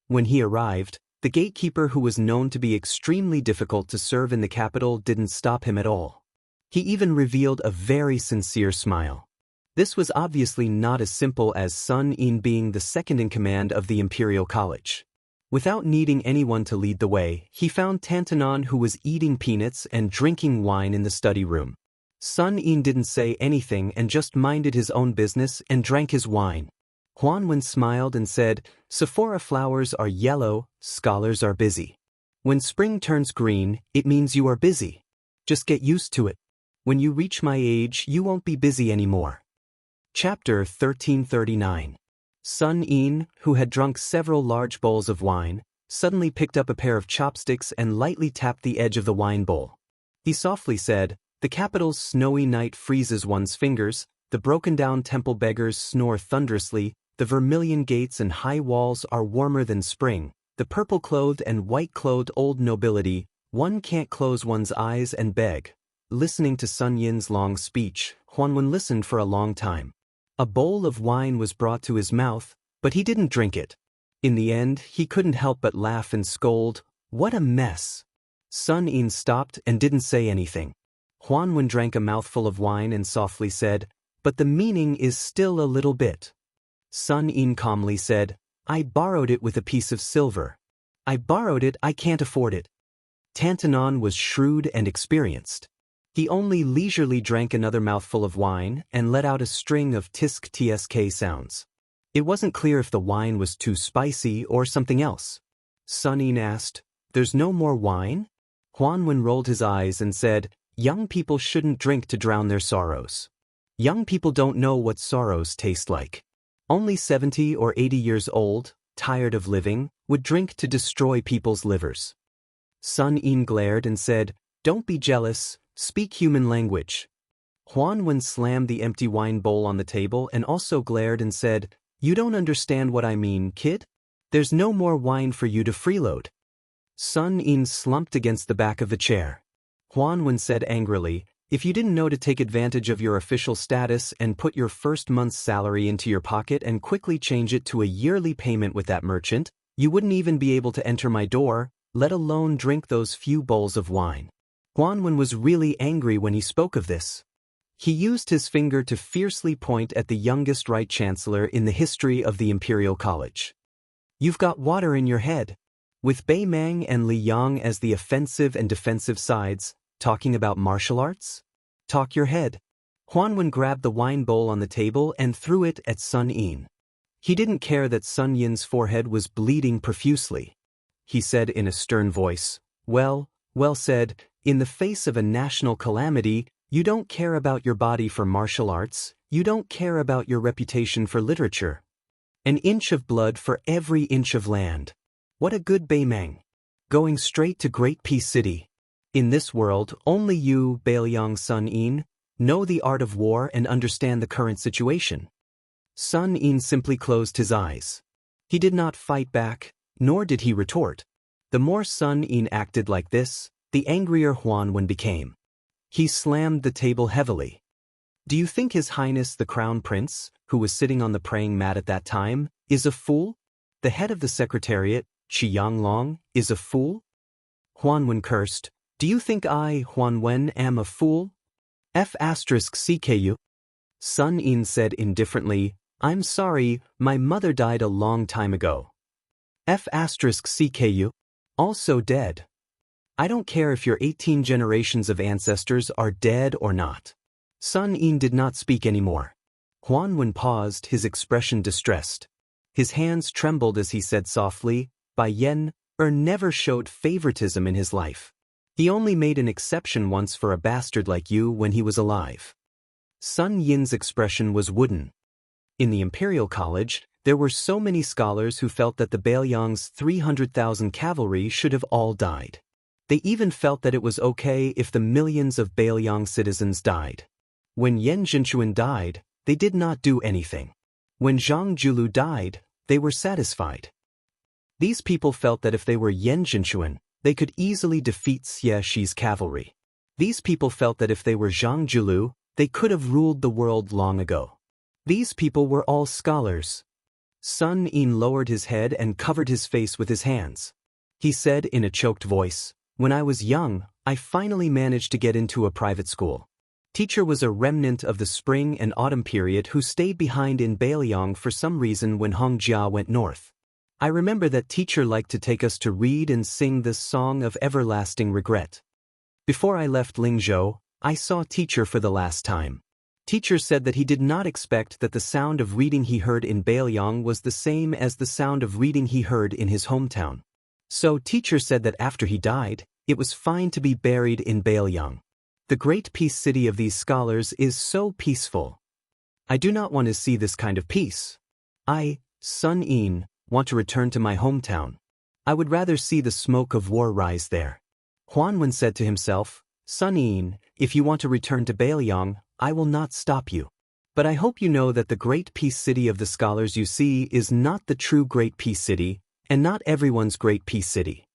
When he arrived, the gatekeeper who was known to be extremely difficult to serve in the capital didn't stop him at all. He even revealed a very sincere smile. This was obviously not as simple as Sun Yin being the second in command of the Imperial College. Without needing anyone to lead the way, he found Tantanon who was eating peanuts and drinking wine in the study room. Sun Yin didn't say anything and just minded his own business and drank his wine. Huanwen smiled and said, "Sephora flowers are yellow, scholars are busy. When spring turns green, it means you are busy. Just get used to it. When you reach my age, you won't be busy anymore." Chapter 1339. Sun Yin, who had drunk several large bowls of wine, suddenly picked up a pair of chopsticks and lightly tapped the edge of the wine bowl. He softly said, "The capital's snowy night freezes one's fingers, the broken-down temple beggars snore thunderously, the vermilion gates and high walls are warmer than spring, the The purple-clothed and white-clothed old nobility, one can't close one's eyes and beg. Listening to Sun Yin's long speech, Huanwen listened for a long time. A bowl of wine was brought to his mouth, but he didn't drink it. In the end, he couldn't help but laugh and scold, "What a mess!" Sun Yin stopped and didn't say anything. Huanwen drank a mouthful of wine and softly said, "But the meaning is still a little bit." Sun Yin calmly said, "I borrowed it with a piece of silver. I borrowed it, I can't afford it." Tantanon was shrewd and experienced. He only leisurely drank another mouthful of wine and let out a string of tisk-tsk sounds. It wasn't clear if the wine was too spicy or something else. Sun Yin asked, "There's no more wine?" Huanwen rolled his eyes and said, "Young people shouldn't drink to drown their sorrows. Young people don't know what sorrows taste like. Only 70 or 80 years old, tired of living, would drink to destroy people's livers." Sun Yin glared and said, "Don't be jealous, speak human language." Huanwen slammed the empty wine bowl on the table and also glared and said, "You don't understand what I mean, kid? There's no more wine for you to freeload." Sun Yin slumped against the back of the chair. Huanwen said angrily, "If you didn't know to take advantage of your official status and put your first month's salary into your pocket and quickly change it to a yearly payment with that merchant, you wouldn't even be able to enter my door, let alone drink those few bowls of wine." Huanwen was really angry when he spoke of this. He used his finger to fiercely point at the youngest Right Chancellor in the history of the Imperial College. "You've got water in your head. With Bei Mang and Li Yang as the offensive and defensive sides, talking about martial arts? Talk your head." Huanwen grabbed the wine bowl on the table and threw it at Sun Yin. He didn't care that Sun Yin's forehead was bleeding profusely. He said in a stern voice, well said, in the face of a national calamity, you don't care about your body for martial arts, you don't care about your reputation for literature. An inch of blood for every inch of land. What a good Bei Mang. Going straight to Great Peace City. In this world, only you, Bailiang Sun Yin, know the art of war and understand the current situation. Sun Yin simply closed his eyes. He did not fight back, nor did he retort. The more Sun Yin acted like this, the angrier Huanwen became. He slammed the table heavily. "Do you think His Highness the Crown Prince, who was sitting on the praying mat at that time, is a fool? The head of the Secretariat, Xianxia, is a fool?" Huanwen cursed. "Do you think I, Huanwen, am a fool? F***CKU?" Sun Yin said indifferently, "I'm sorry, my mother died a long time ago." F***CKU? Also dead. I don't care if your 18 generations of ancestors are dead or not. Sun Yin did not speak anymore. Huanwen paused, his expression distressed. His hands trembled as he said softly, "Bai Yan never showed favoritism in his life. He only made an exception once for a bastard like you when he was alive." Sun Yin's expression was wooden. In the Imperial College, there were so many scholars who felt that the Bailiang's 300,000 cavalry should have all died. They even felt that it was okay if the millions of Bailiang citizens died. When Yan Jinchuan died, they did not do anything. When Zhang Julu died, they were satisfied. These people felt that if they were Yan Jinchuan, they could easily defeat Xie Shi's cavalry. These people felt that if they were Zhang Julu, they could have ruled the world long ago. These people were all scholars. Sun Yin lowered his head and covered his face with his hands. He said in a choked voice, "When I was young, I finally managed to get into a private school. Teacher was a remnant of the spring and autumn period who stayed behind in Bailiang for some reason when Hong Jia went north. I remember that teacher liked to take us to read and sing the Song of Everlasting Regret. Before I left Lingzhou, I saw teacher for the last time. Teacher said that he did not expect that the sound of reading he heard in Bailiang was the same as the sound of reading he heard in his hometown. So teacher said that after he died, it was fine to be buried in Bailiang. The great peace city of these scholars is so peaceful. I do not want to see this kind of peace. I, Sun Yin, want to return to my hometown. I would rather see the smoke of war rise there." Huanwen said to himself, "Sun Yin, if you want to return to Bailiang, I will not stop you. But I hope you know that the great peace city of the scholars you see is not the true great peace city, and not everyone's great peace city.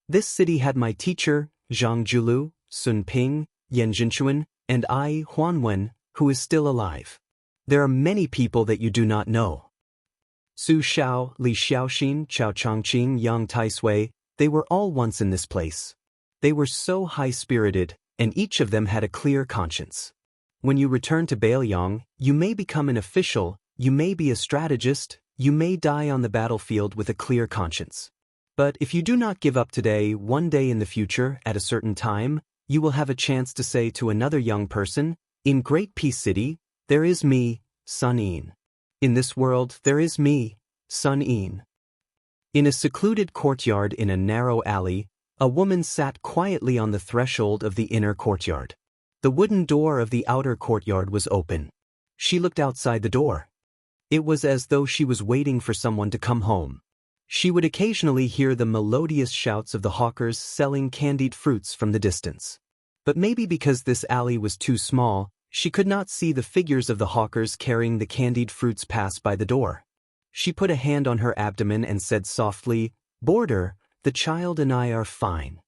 This city had my teacher, Zhang Julu, Sun Ping, Yan Jinchuan, and I, Huan Wen, who is still alive. There are many people that you do not know. Su Xiao, Li Xiaoxin, Chao Chongqing, Yang Taisui, they were all once in this place. They were so high-spirited, and each of them had a clear conscience. When you return to Bailiang, you may become an official, you may be a strategist, you may die on the battlefield with a clear conscience. But if you do not give up today, one day in the future, at a certain time, you will have a chance to say to another young person, in Great Peace City, there is me, Sun Yin. In this world, there is me, Sun Yin. In a secluded courtyard in a narrow alley, a woman sat quietly on the threshold of the inner courtyard. The wooden door of the outer courtyard was open. She looked outside the door. It was as though she was waiting for someone to come home. She would occasionally hear the melodious shouts of the hawkers selling candied fruits from the distance. But maybe because this alley was too small, she could not see the figures of the hawkers carrying the candied fruits pass by the door. She put a hand on her abdomen and said softly, "Boarder, the child and I are fine.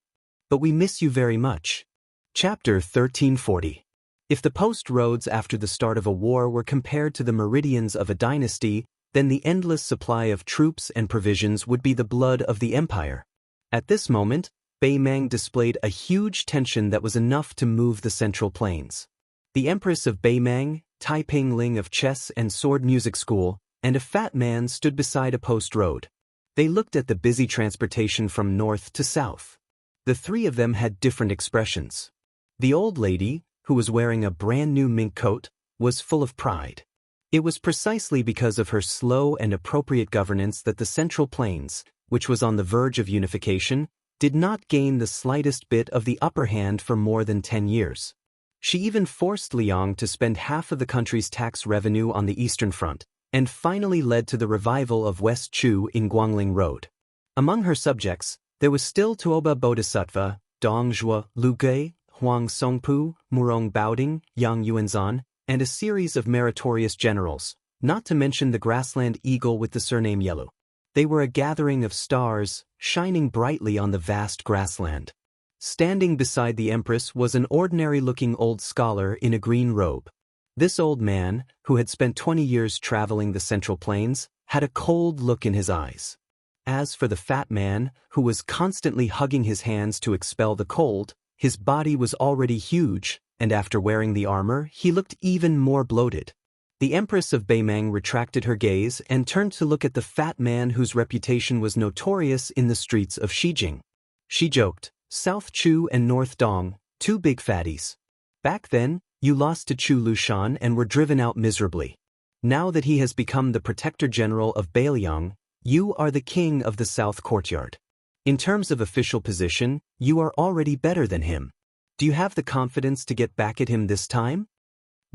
But we miss you very much." Chapter 1340. If the post roads after the start of a war were compared to the meridians of a dynasty, then the endless supply of troops and provisions would be the blood of the empire. At this moment, Beimang displayed a huge tension that was enough to move the central plains. The Empress of Beimang, Taiping Ling of Chess and Sword Music School, and a fat man stood beside a post road. They looked at the busy transportation from north to south. The three of them had different expressions. The old lady, who was wearing a brand new mink coat, was full of pride. It was precisely because of her slow and appropriate governance that the Central Plains, which was on the verge of unification, did not gain the slightest bit of the upper hand for more than 10 years. She even forced Liang to spend half of the country's tax revenue on the Eastern Front, and finally led to the revival of West Chu in Guangling Road. Among her subjects, there was still Tuoba Bodhisattva, Dong Zhuo, Lu Gui, Huang Songpu, Murong Baoding, Yang Yuanzan, and a series of meritorious generals, not to mention the grassland eagle with the surname Yellow. They were a gathering of stars, shining brightly on the vast grassland. Standing beside the Empress was an ordinary-looking old scholar in a green robe. This old man, who had spent 20 years traveling the Central Plains, had a cold look in his eyes. As for the fat man, who was constantly hugging his hands to expel the cold, his body was already huge, and after wearing the armor, he looked even more bloated. The Empress of Beimang retracted her gaze and turned to look at the fat man whose reputation was notorious in the streets of Xijing. She joked, "South Chu and North Dong, two big fatties. Back then, you lost to Chu Lushan and were driven out miserably. Now that he has become the Protector General of Bailiang, you are the king of the South Courtyard. In terms of official position, you are already better than him. Do you have the confidence to get back at him this time?"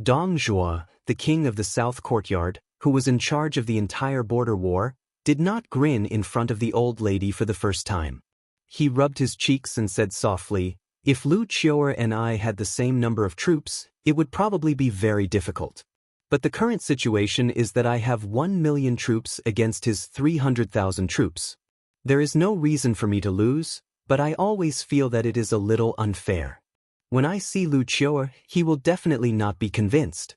Dong Zhuo, the king of the South Courtyard, who was in charge of the entire border war, did not grin in front of the old lady for the first time. He rubbed his cheeks and said softly, "If Lu Qiuer and I had the same number of troops, it would probably be very difficult. But the current situation is that I have 1 million troops against his 300,000 troops. There is no reason for me to lose, but I always feel that it is a little unfair. When I see Lu Qiuer, he will definitely not be convinced."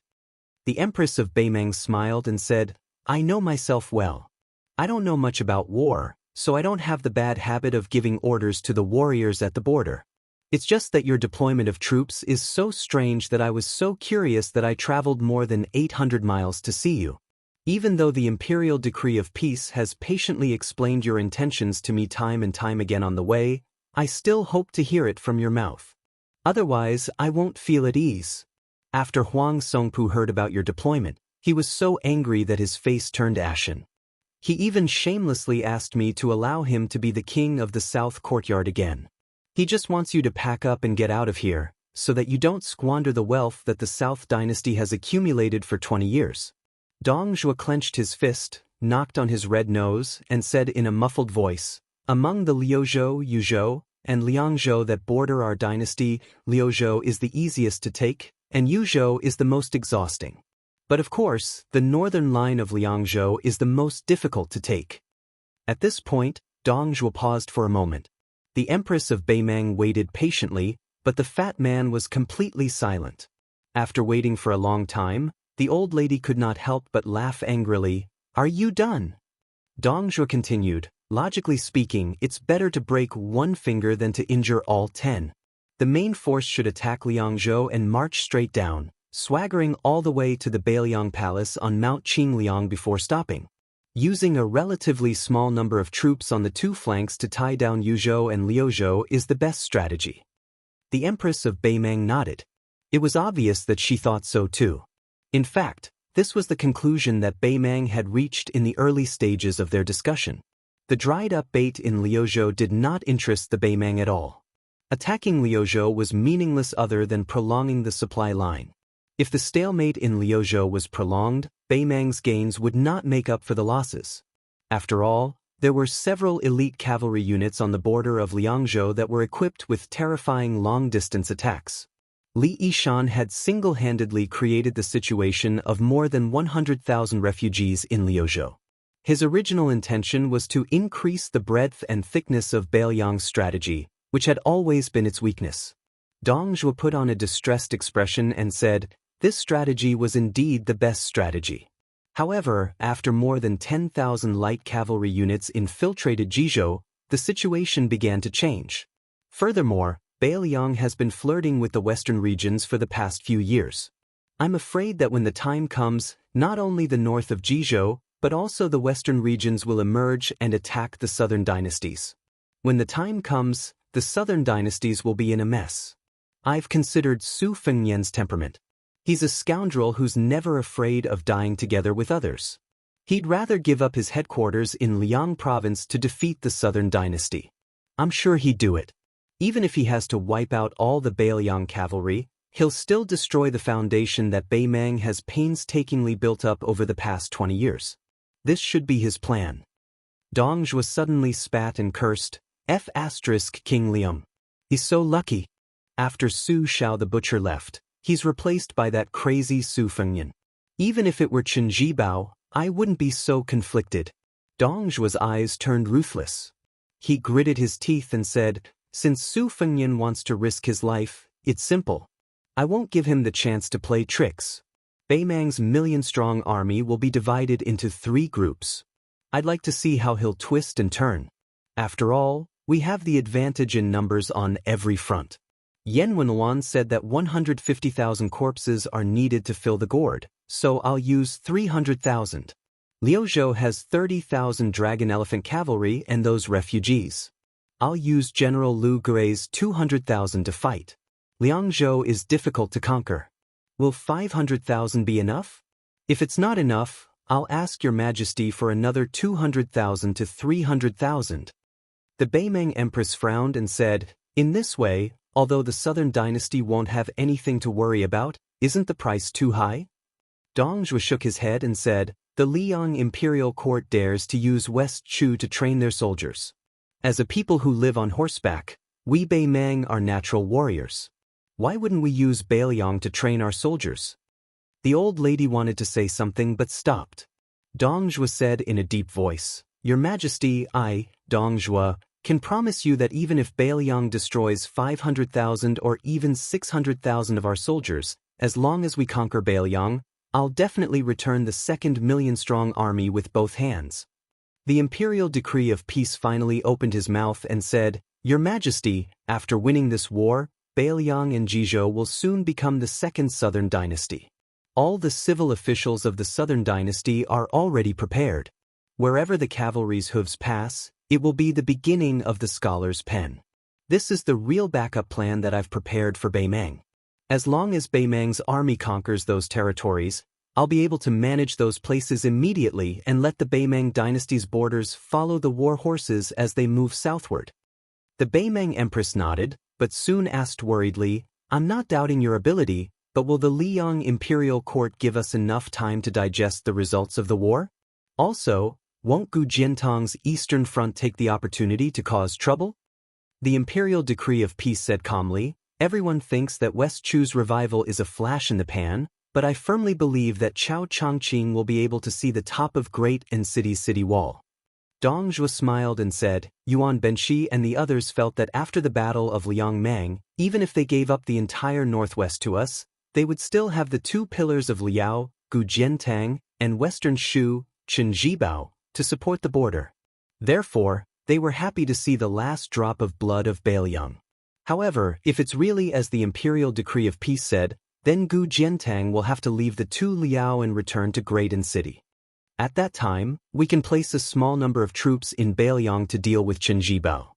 The Empress of Beimang smiled and said, "I know myself well. I don't know much about war, so I don't have the bad habit of giving orders to the warriors at the border. It's just that your deployment of troops is so strange that I was so curious that I traveled more than 800 miles to see you. Even though the imperial decree of peace has patiently explained your intentions to me time and time again on the way, I still hope to hear it from your mouth. Otherwise, I won't feel at ease." After Huang Songpu heard about your deployment, he was so angry that his face turned ashen. He even shamelessly asked me to allow him to be the king of the South Courtyard again. He just wants you to pack up and get out of here, so that you don't squander the wealth that the South dynasty has accumulated for 20 years. Dong Zhuo clenched his fist, knocked on his red nose, and said in a muffled voice, "Among the Liuzhou, Yuzhou, and Liangzhou that border our dynasty, Liuzhou is the easiest to take, and Yuzhou is the most exhausting. But of course, the northern line of Liangzhou is the most difficult to take." At this point, Dong Zhuo paused for a moment. The Empress of Beimang waited patiently, but the fat man was completely silent. After waiting for a long time, the old lady could not help but laugh angrily. "Are you done?" Dong Zhuo continued, "Logically speaking, it's better to break one finger than to injure all 10. The main force should attack Liangzhou and march straight down, swaggering all the way to the Bailiang Palace on Mount Qingliang before stopping. Using a relatively small number of troops on the two flanks to tie down Yuzhou and Liuzhou is the best strategy." The Empress of Beimang nodded. It was obvious that she thought so too. In fact, this was the conclusion that Beimang had reached in the early stages of their discussion. The dried-up bait in Liuzhou did not interest the Beimang at all. Attacking Liuzhou was meaningless other than prolonging the supply line. If the stalemate in Liuzhou was prolonged, Beimang's gains would not make up for the losses. After all, there were several elite cavalry units on the border of Liangzhou that were equipped with terrifying long-distance attacks. Li Yishan had single-handedly created the situation of more than 100,000 refugees in Liuzhou. His original intention was to increase the breadth and thickness of Bailiang's strategy, which had always been its weakness. Dong Zhuo put on a distressed expression and said, "This strategy was indeed the best strategy." However, after more than 10,000 light cavalry units infiltrated Jizhou, the situation began to change. Furthermore, Bailiang has been flirting with the western regions for the past few years. I'm afraid that when the time comes, not only the north of Jizhou, but also the western regions will emerge and attack the southern dynasties. When the time comes, the southern dynasties will be in a mess. I've considered Su Fengnian's temperament. He's a scoundrel who's never afraid of dying together with others. He'd rather give up his headquarters in Liang province to defeat the southern dynasty. I'm sure he'd do it. Even if he has to wipe out all the Bailiang cavalry, he'll still destroy the foundation that Beimang has painstakingly built up over the past 20 years. This should be his plan. Dong Zhuo suddenly spat and cursed, King Liang. He's so lucky. After Su Shao the butcher left, he's replaced by that crazy Su Fengnian. Even if it were Chen Zhibao, I wouldn't be so conflicted. Dong Zhuo's eyes turned ruthless. He gritted his teeth and said, "Since Su Fengnian wants to risk his life, it's simple. I won't give him the chance to play tricks. Beimang's million-strong army will be divided into 3 groups. I'd like to see how he'll twist and turn. After all, we have the advantage in numbers on every front." Yan Wenluan said that 150,000 corpses are needed to fill the gourd, so I'll use 300,000. Liuzhou has 30,000 dragon elephant cavalry and those refugees. I'll use General Lu Gui's 200,000 to fight. Liangzhou is difficult to conquer. Will 500,000 be enough? If it's not enough, I'll ask your majesty for another 200,000 to 300,000. The Beimang Empress frowned and said, "In this way, although the southern dynasty won't have anything to worry about, isn't the price too high?" Dong Zhuo shook his head and said, "The Liang imperial court dares to use West Chu to train their soldiers. As a people who live on horseback, we Beimang are natural warriors. Why wouldn't we use Bailiang to train our soldiers?" The old lady wanted to say something but stopped. Dong Zhuo said in a deep voice, "Your Majesty, I, Dong Zhuo, can promise you that even if Bailiang destroys 500,000 or even 600,000 of our soldiers, as long as we conquer Bailiang, I'll definitely return the 2nd million-strong army with both hands." The imperial decree of peace finally opened his mouth and said, "Your Majesty, after winning this war, Bailiang and Jizhou will soon become the 2nd southern dynasty. All the civil officials of the southern dynasty are already prepared. Wherever the cavalry's hooves pass, it will be the beginning of the scholar's pen. This is the real backup plan that I've prepared for Beimang. As long as Beimang's army conquers those territories, I'll be able to manage those places immediately and let the Beimang dynasty's borders follow the war horses as they move southward." The Beimang Empress nodded, but soon asked worriedly, "I'm not doubting your ability, but will the Liang imperial court give us enough time to digest the results of the war? Also, won't Gu Jiantong's eastern front take the opportunity to cause trouble?" The imperial decree of peace said calmly, "Everyone thinks that West Chu's revival is a flash in the pan, but I firmly believe that Chao Changqing will be able to see the top of Great and City's city wall. Dongjua smiled and said, Yuan Benshi and the others felt that after the Battle of Liangmang, even if they gave up the entire northwest to us, they would still have the two pillars of Liao, Gujiantang, and Western Shu, Qinjibao, to support the border. Therefore, they were happy to see the last drop of blood of Bailiang. However, if it's really as the imperial decree of peace said, then Gu Jiantang will have to leave the two Liao and return to Graydon City. At that time, we can place a small number of troops in Bailiang to deal with Qinjibao.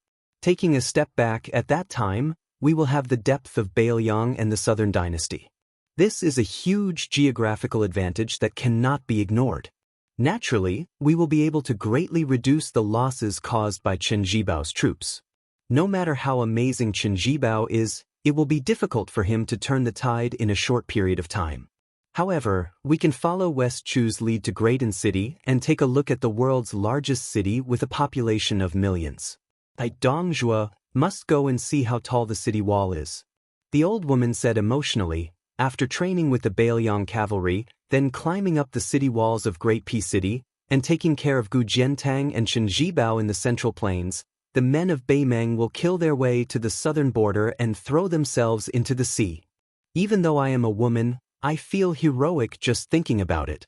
Taking a step back at that time, we will have the depth of Bailiang and the Southern Dynasty. This is a huge geographical advantage that cannot be ignored. Naturally, we will be able to greatly reduce the losses caused by Qinjibao's troops. No matter how amazing Qinjibao is, it will be difficult for him to turn the tide in a short period of time. However, we can follow West Chu's lead to Graydon City and take a look at the world's largest city with a population of millions. Dongjua must go and see how tall the city wall is. The old woman said emotionally, after training with the Bailiang cavalry, then climbing up the city walls of Great Peace City, and taking care of Gujiantang and Qinjibao in the Central Plains, the men of Beimeng will kill their way to the southern border and throw themselves into the sea. Even though I am a woman, I feel heroic just thinking about it.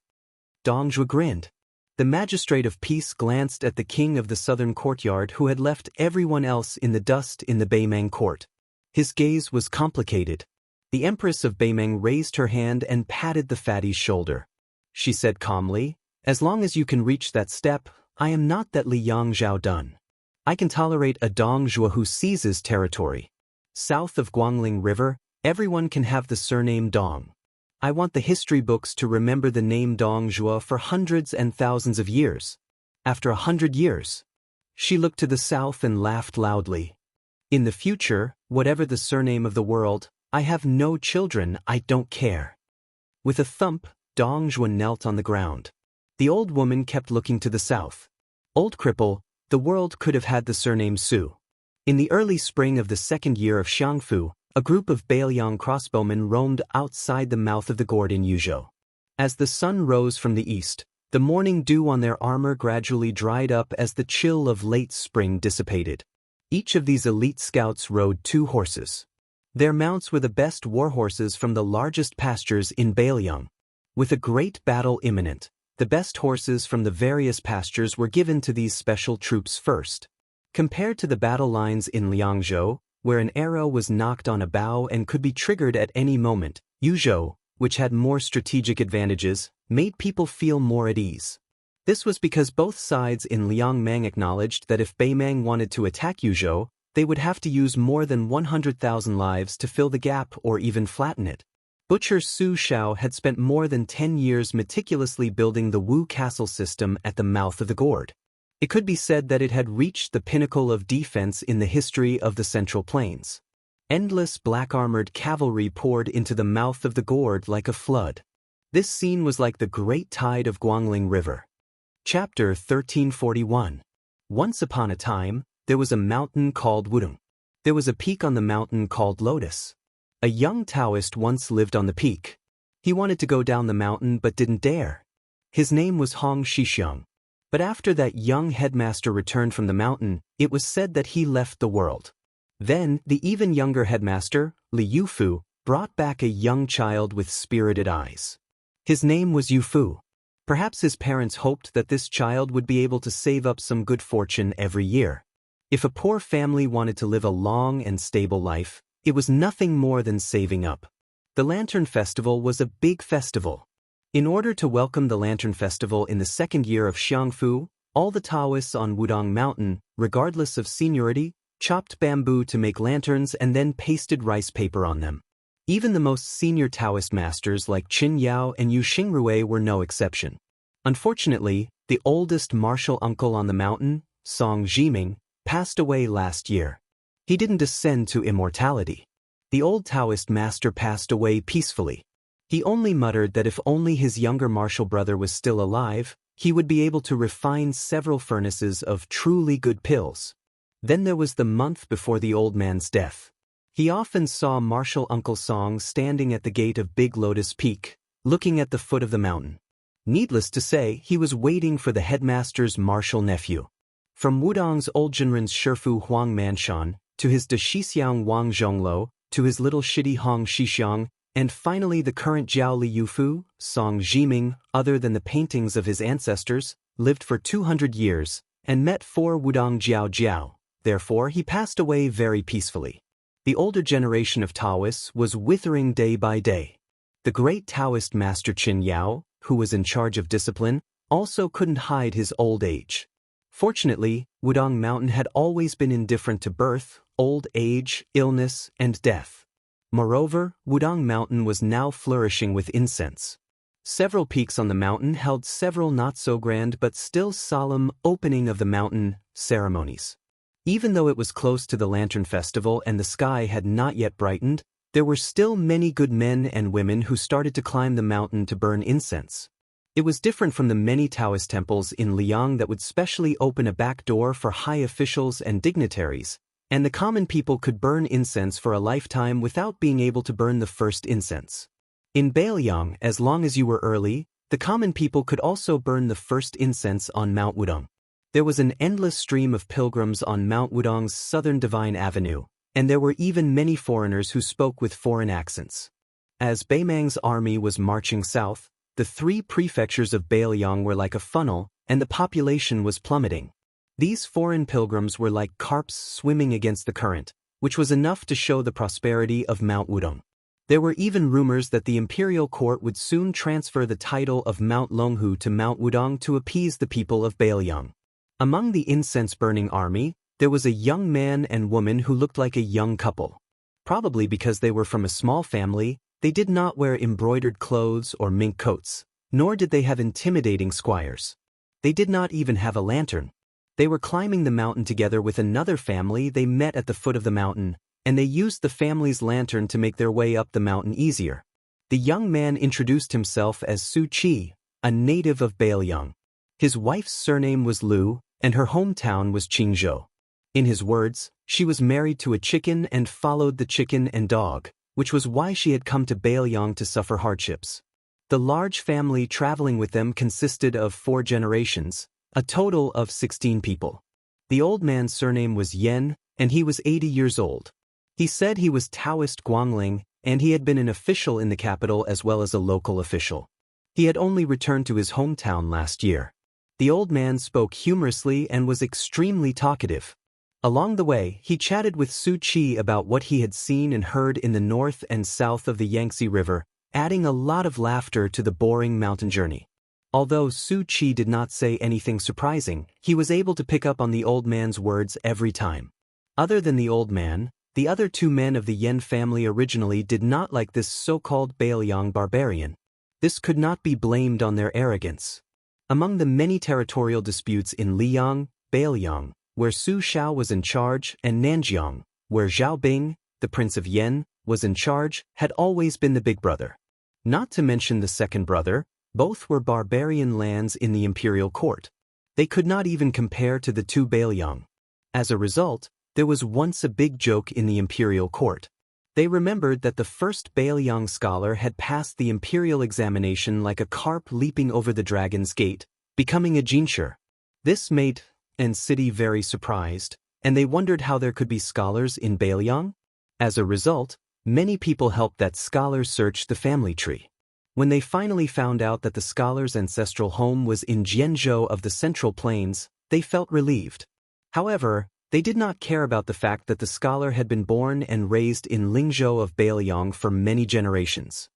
Dongjua grinned. The magistrate of peace glanced at the king of the southern courtyard who had left everyone else in the dust in the Beimeng court. His gaze was complicated. The Empress of Beimeng raised her hand and patted the fatty's shoulder. She said calmly, as long as you can reach that step, I am not that Liang Zhao Dun. I can tolerate a Dongjua who seizes territory. South of Guangling River, everyone can have the surname Dong. I want the history books to remember the name Dongjua for hundreds and thousands of years. After 100 years. She looked to the south and laughed loudly. In the future, whatever the surname of the world, I have no children, I don't care. With a thump, Dongjua knelt on the ground. The old woman kept looking to the south. Old cripple, the world could have had the surname Su. In the early spring of the second year of Xiangfu, a group of Bailiang crossbowmen roamed outside the mouth of the gourd in Yuzhou. As the sun rose from the east, the morning dew on their armor gradually dried up as the chill of late spring dissipated. Each of these elite scouts rode 2 horses. Their mounts were the best war horses from the largest pastures in Bailiang. With a great battle imminent, the best horses from the various pastures were given to these special troops first. Compared to the battle lines in Liangzhou, where an arrow was knocked on a bow and could be triggered at any moment, Yuzhou, which had more strategic advantages, made people feel more at ease. This was because both sides in Liangmang acknowledged that if Beimeng wanted to attack Yuzhou, they would have to use more than 100,000 lives to fill the gap or even flatten it. Butcher Su Shao had spent more than 10 years meticulously building the Wu Castle system at the mouth of the gourd. It could be said that it had reached the pinnacle of defense in the history of the Central Plains. Endless black-armored cavalry poured into the mouth of the gourd like a flood. This scene was like the great tide of Guangling River. Chapter 1341. Once upon a time, there was a mountain called Wudong. There was a peak on the mountain called Lotus. A young Taoist once lived on the peak. He wanted to go down the mountain but didn't dare. His name was Hong Shixiang. But after that young headmaster returned from the mountain, it was said that he left the world. Then, the even younger headmaster, Li Yufu, brought back a young child with spirited eyes. His name was Yufu. Perhaps his parents hoped that this child would be able to save up some good fortune every year. If a poor family wanted to live a long and stable life, it was nothing more than saving up. The Lantern Festival was a big festival. In order to welcome the Lantern Festival in the second year of Xiangfu, all the Taoists on Wudong Mountain, regardless of seniority, chopped bamboo to make lanterns and then pasted rice paper on them. Even the most senior Taoist masters like Qin Yao and Yu Xingrui were no exception. Unfortunately, the oldest martial uncle on the mountain, Song Zhiming, passed away last year. He didn't descend to immortality. The old Taoist master passed away peacefully. He only muttered that if only his younger martial brother was still alive, he would be able to refine several furnaces of truly good pills. Then there was the month before the old man's death. He often saw martial Uncle Song standing at the gate of Big Lotus Peak, looking at the foot of the mountain. Needless to say, he was waiting for the headmaster's martial nephew. From Wudong's old Jinren's Shifu Huang Manshan, to his de Shixiang Wang Zhonglo, to his little shitty Hong Shixiang, and finally the current Jiao Li Yufu, Song Jiming, other than the paintings of his ancestors, lived for 200 years, and met 4 Wudong Jiao Jiao. Therefore he passed away very peacefully. The older generation of Taoists was withering day by day. The great Taoist master Qin Yao, who was in charge of discipline, also couldn't hide his old age. Fortunately, Wudong Mountain had always been indifferent to birth, old age, illness, and death. Moreover, Wudong Mountain was now flourishing with incense. Several peaks on the mountain held several not-so-grand but still solemn opening of the mountain ceremonies. Even though it was close to the Lantern Festival and the sky had not yet brightened, there were still many good men and women who started to climb the mountain to burn incense. It was different from the many Taoist temples in Liang that would specially open a back door for high officials and dignitaries, and the common people could burn incense for a lifetime without being able to burn the first incense. In Bailiang, as long as you were early, the common people could also burn the first incense on Mount Wudong. There was an endless stream of pilgrims on Mount Wudong's southern Divine Avenue, and there were even many foreigners who spoke with foreign accents. As Baimang's army was marching south, the 3 prefectures of Bailiang were like a funnel, and the population was plummeting. These foreign pilgrims were like carps swimming against the current, which was enough to show the prosperity of Mount Wudong. There were even rumors that the imperial court would soon transfer the title of Mount Longhu to Mount Wudong to appease the people of Bailiang. Among the incense-burning army, there was a young man and woman who looked like a young couple. Probably because they were from a small family, they did not wear embroidered clothes or mink coats, nor did they have intimidating squires. They did not even have a lantern. They were climbing the mountain together with another family they met at the foot of the mountain, and they used the family's lantern to make their way up the mountain easier. The young man introduced himself as Su Qi, a native of Bailiang. His wife's surname was Liu, and her hometown was Qingzhou. In his words, she was married to a chicken and followed the chicken and dog, which was why she had come to Bailiang to suffer hardships. The large family traveling with them consisted of 4 generations, a total of 16 people. The old man's surname was Yen, and he was 80 years old. He said he was Taoist Guangling, and he had been an official in the capital as well as a local official. He had only returned to his hometown last year. The old man spoke humorously and was extremely talkative. Along the way, he chatted with Su Qi about what he had seen and heard in the north and south of the Yangtze River, adding a lot of laughter to the boring mountain journey. Although Su Qi did not say anything surprising, he was able to pick up on the old man's words every time. Other than the old man, the other 2 men of the Yen family originally did not like this so-called Bailiang barbarian. This could not be blamed on their arrogance. Among the many territorial disputes in Liang, Bailiang, where Su Xiao was in charge, and Nanjiang, where Zhao Bing, the Prince of Yen, was in charge, had always been the big brother. Not to mention the second brother, both were barbarian lands in the imperial court. They could not even compare to the 2 Bailiang. As a result, there was once a big joke in the imperial court. They remembered that the first Bailiang scholar had passed the imperial examination like a carp leaping over the dragon's gate, becoming a jinshi. This made the city very surprised, and they wondered how there could be scholars in Bailiang. As a result, many people helped that scholar search the family tree. When they finally found out that the scholar's ancestral home was in Jianzhou of the Central Plains, they felt relieved. However, they did not care about the fact that the scholar had been born and raised in Lingzhou of Bailiang for many generations.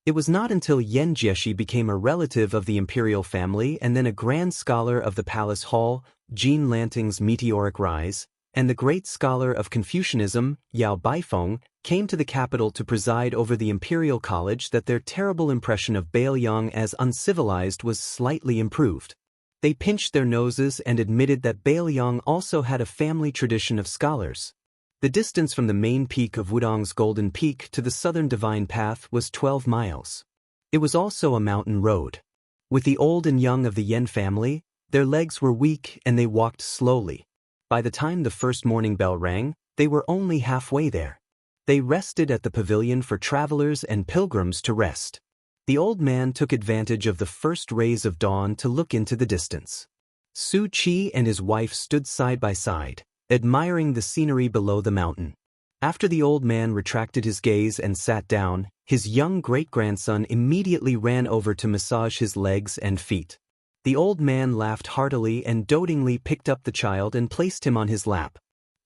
It was not until Yan Jieshi became a relative of the imperial family and then a grand scholar of the palace hall, Jean Lanting's meteoric rise, and the great scholar of Confucianism, Yao Baifeng, came to the capital to preside over the imperial college that their terrible impression of Bailiang as uncivilized was slightly improved. They pinched their noses and admitted that Bailiang also had a family tradition of scholars. The distance from the main peak of Wudong's Golden Peak to the southern Divine Path was 12 miles. It was also a mountain road. With the old and young of the Yen family, their legs were weak and they walked slowly. By the time the first morning bell rang, they were only halfway there. They rested at the pavilion for travelers and pilgrims to rest. The old man took advantage of the first rays of dawn to look into the distance. Su Qi and his wife stood side by side, admiring the scenery below the mountain. After the old man retracted his gaze and sat down, his young great-grandson immediately ran over to massage his legs and feet. The old man laughed heartily and dotingly picked up the child and placed him on his lap.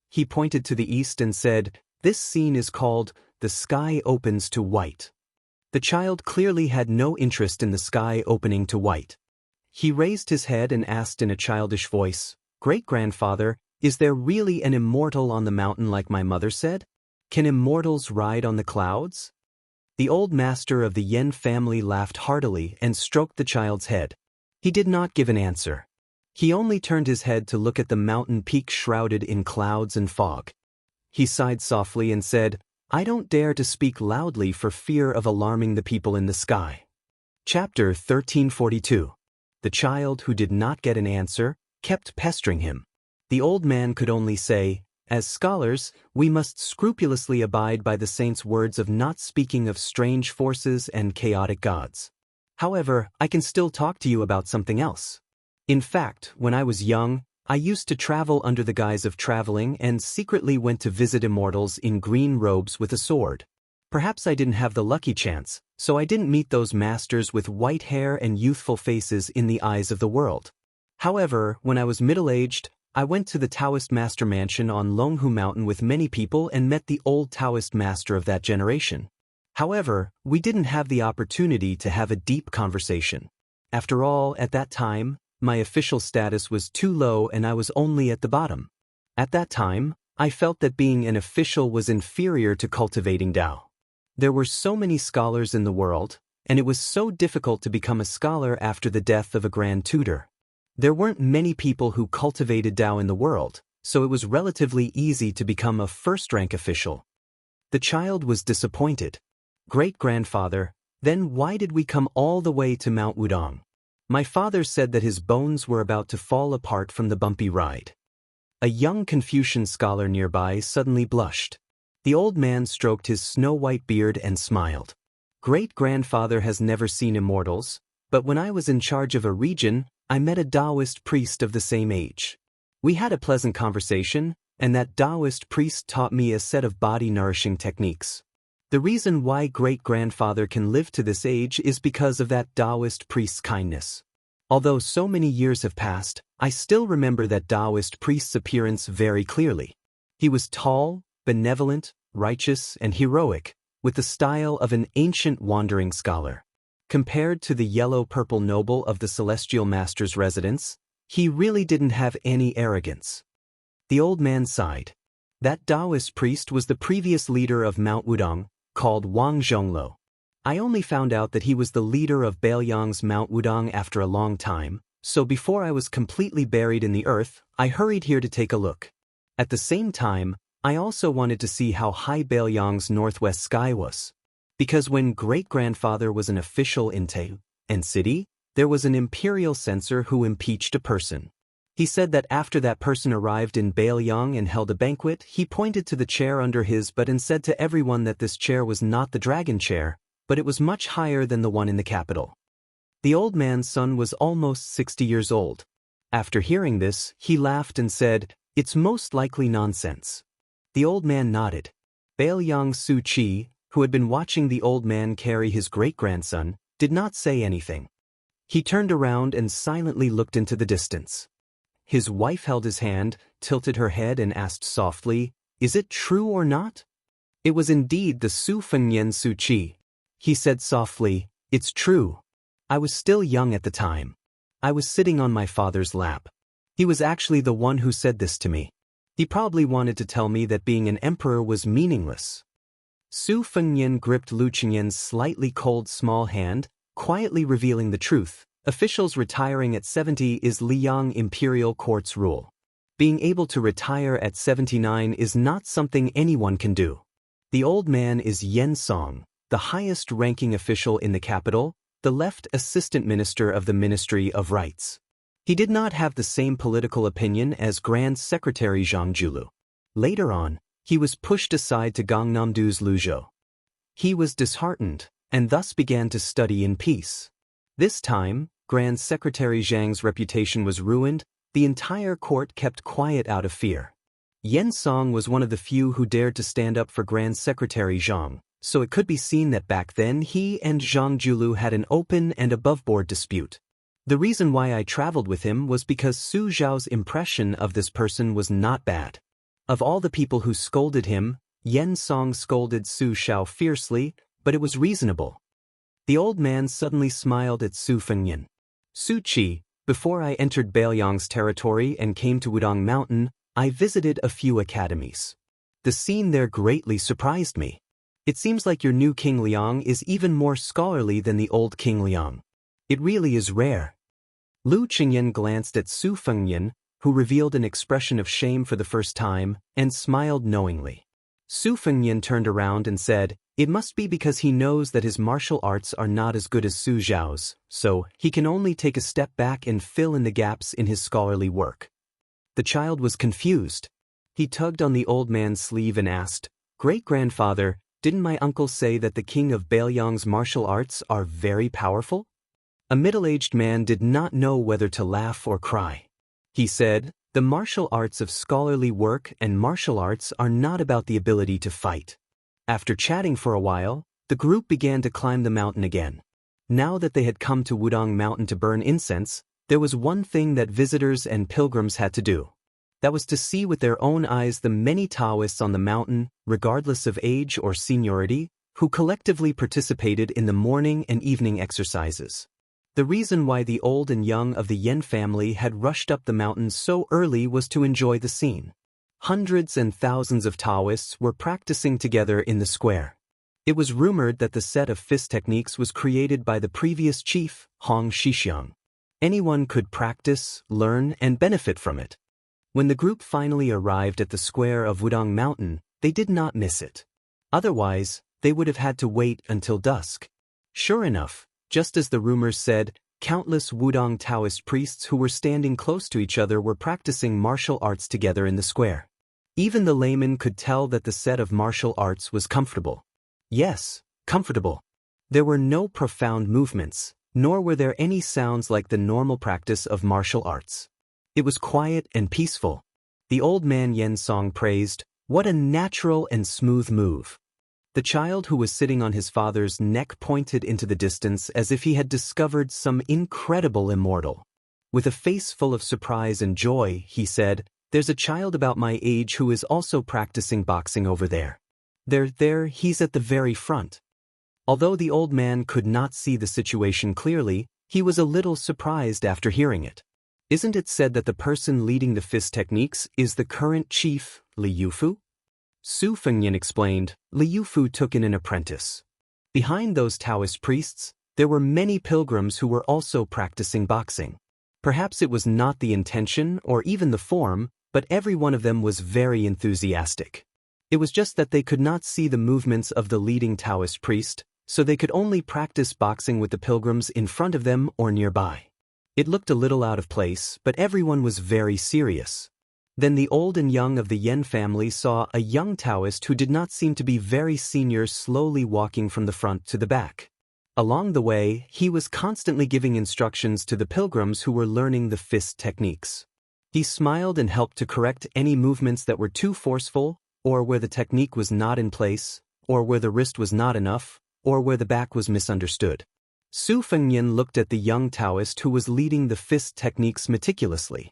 He pointed to the east and said, "This scene is called, 'The Sky Opens to White.'" The child clearly had no interest in the sky opening to white. He raised his head and asked in a childish voice, "Great-grandfather, is there really an immortal on the mountain like my mother said? Can immortals ride on the clouds?" The old master of the Yen family laughed heartily and stroked the child's head. He did not give an answer. He only turned his head to look at the mountain peak shrouded in clouds and fog. He sighed softly and said, "I don't dare to speak loudly for fear of alarming the people in the sky." Chapter 1342. The child who did not get an answer kept pestering him. The old man could only say, "As scholars, we must scrupulously abide by the saint's words of not speaking of strange forces and chaotic gods. However, I can still talk to you about something else. In fact, when I was young, I used to travel under the guise of traveling and secretly went to visit immortals in green robes with a sword. Perhaps I didn't have the lucky chance, so I didn't meet those masters with white hair and youthful faces in the eyes of the world. However, when I was middle-aged, I went to the Taoist master mansion on Longhu Mountain with many people and met the old Taoist master of that generation. However, we didn't have the opportunity to have a deep conversation. After all, at that time, my official status was too low and I was only at the bottom. At that time, I felt that being an official was inferior to cultivating Tao. There were so many scholars in the world, and it was so difficult to become a scholar after the death of a grand tutor. There weren't many people who cultivated Tao in the world, so it was relatively easy to become a first-rank official. The child was disappointed. "Great-grandfather, then why did we come all the way to Mount Wudong?" My father said that his bones were about to fall apart from the bumpy ride. A young Confucian scholar nearby suddenly blushed. The old man stroked his snow-white beard and smiled. "Great-grandfather has never seen immortals, but when I was in charge of a region, I met a Taoist priest of the same age. We had a pleasant conversation, and that Taoist priest taught me a set of body-nourishing techniques. The reason why great-grandfather can live to this age is because of that Taoist priest's kindness. Although so many years have passed, I still remember that Taoist priest's appearance very clearly. He was tall, benevolent, righteous, and heroic, with the style of an ancient wandering scholar. Compared to the yellow-purple noble of the celestial master's residence, he really didn't have any arrogance." The old man sighed. That Taoist priest was the previous leader of Mount Wudong, called Wang Zhonglo. I only found out that he was the leader of Bailiang's Mount Wudong after a long time, so before I was completely buried in the earth, I hurried here to take a look. At the same time, I also wanted to see how high Bailiang's northwest sky was. Because when great-grandfather was an official in Tao and city, there was an imperial censor who impeached a person. He said that after that person arrived in Bailiang and held a banquet, he pointed to the chair under his butt and said to everyone that this chair was not the dragon chair, but it was much higher than the one in the capital. The old man's son was almost 60 years old. After hearing this, he laughed and said, "It's most likely nonsense." The old man nodded. Bailiang Su Qi, who had been watching the old man carry his great-grandson, did not say anything. He turned around and silently looked into the distance. His wife held his hand, tilted her head and asked softly, "Is it true or not?" It was indeed the Su Fengyan Su Qi. He said softly, "It's true. I was still young at the time. I was sitting on my father's lap. He was actually the one who said this to me. He probably wanted to tell me that being an emperor was meaningless." Su Fengyan gripped Lu Qingyan's slightly cold small hand, quietly revealing the truth. Officials retiring at 70 is Liang Imperial Court's rule. Being able to retire at 79 is not something anyone can do. The old man is Yen Song, the highest-ranking official in the capital, the left assistant minister of the Ministry of Rights. He did not have the same political opinion as Grand Secretary Zhang Julu. Later on, he was pushed aside to Gangnam-do's Luzhou. He was disheartened, and thus began to study in peace. This time, Grand Secretary Zhang's reputation was ruined, the entire court kept quiet out of fear. Yen Song was one of the few who dared to stand up for Grand Secretary Zhang, so it could be seen that back then he and Zhang Julu had an open and above-board dispute. The reason why I traveled with him was because Su Zhao's impression of this person was not bad. Of all the people who scolded him, Yen Song scolded Su Zhao fiercely, but it was reasonable. The old man suddenly smiled at Su Fengyan. Su Qi, before I entered Bailiang's territory and came to Wudong Mountain, I visited a few academies. The scene there greatly surprised me. It seems like your new King Liang is even more scholarly than the old King Liang. It really is rare. Lu Qingyan glanced at Su Fengyan, who revealed an expression of shame for the first time, and smiled knowingly. Su Fengyan turned around and said, "It must be because he knows that his martial arts are not as good as Su Zhao's, so he can only take a step back and fill in the gaps in his scholarly work." The child was confused. He tugged on the old man's sleeve and asked, "Great-grandfather, didn't my uncle say that the king of Bailiang's martial arts are very powerful?" A middle-aged man did not know whether to laugh or cry. He said, "The martial arts of scholarly work and martial arts are not about the ability to fight." After chatting for a while, the group began to climb the mountain again. Now that they had come to Wudong Mountain to burn incense, there was one thing that visitors and pilgrims had to do. That was to see with their own eyes the many Taoists on the mountain, regardless of age or seniority, who collectively participated in the morning and evening exercises. The reason why the old and young of the Yen family had rushed up the mountain so early was to enjoy the scene. Hundreds and thousands of Taoists were practicing together in the square. It was rumored that the set of fist techniques was created by the previous chief, Hong Shixiang. Anyone could practice, learn, and benefit from it. When the group finally arrived at the square of Wudong Mountain, they did not miss it. Otherwise, they would have had to wait until dusk. Sure enough, just as the rumors said, countless Wudong Taoist priests who were standing close to each other were practicing martial arts together in the square. Even the layman could tell that the set of martial arts was comfortable. Yes, comfortable. There were no profound movements, nor were there any sounds like the normal practice of martial arts. It was quiet and peaceful. The old man Yen Song praised, "What a natural and smooth move." The child who was sitting on his father's neck pointed into the distance as if he had discovered some incredible immortal. With a face full of surprise and joy, he said, "There's a child about my age who is also practicing boxing over there. There, he's at the very front." Although the old man could not see the situation clearly, he was a little surprised after hearing it. Isn't it said that the person leading the fist techniques is the current chief, Li Yufu? Su Fengyan explained, "Li Yufu took in an apprentice." Behind those Taoist priests, there were many pilgrims who were also practicing boxing. Perhaps it was not the intention or even the form, but every one of them was very enthusiastic. It was just that they could not see the movements of the leading Taoist priest, so they could only practice boxing with the pilgrims in front of them or nearby. It looked a little out of place, but everyone was very serious. Then the old and young of the Yen family saw a young Taoist who did not seem to be very senior slowly walking from the front to the back. Along the way, he was constantly giving instructions to the pilgrims who were learning the fist techniques. He smiled and helped to correct any movements that were too forceful, or where the technique was not in place, or where the wrist was not enough, or where the back was misunderstood. Su Fengyan looked at the young Taoist who was leading the fist techniques meticulously.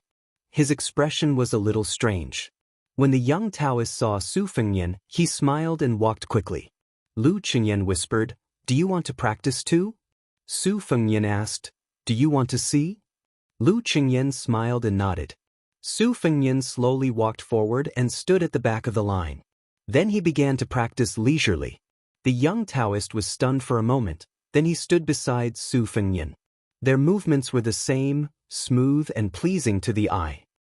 His expression was a little strange. When the young Taoist saw Su Fengyan, he smiled and walked quickly. Lu Qingyan whispered, "Do you want to practice too?" Su Fengyan asked, "Do you want to see?" Lu Qingyan smiled and nodded. Su Fengyan slowly walked forward and stood at the back of the line. Then he began to practice leisurely. The young Taoist was stunned for a moment, then he stood beside Su Fengyan. Their movements were the same, smooth and pleasing to the eye.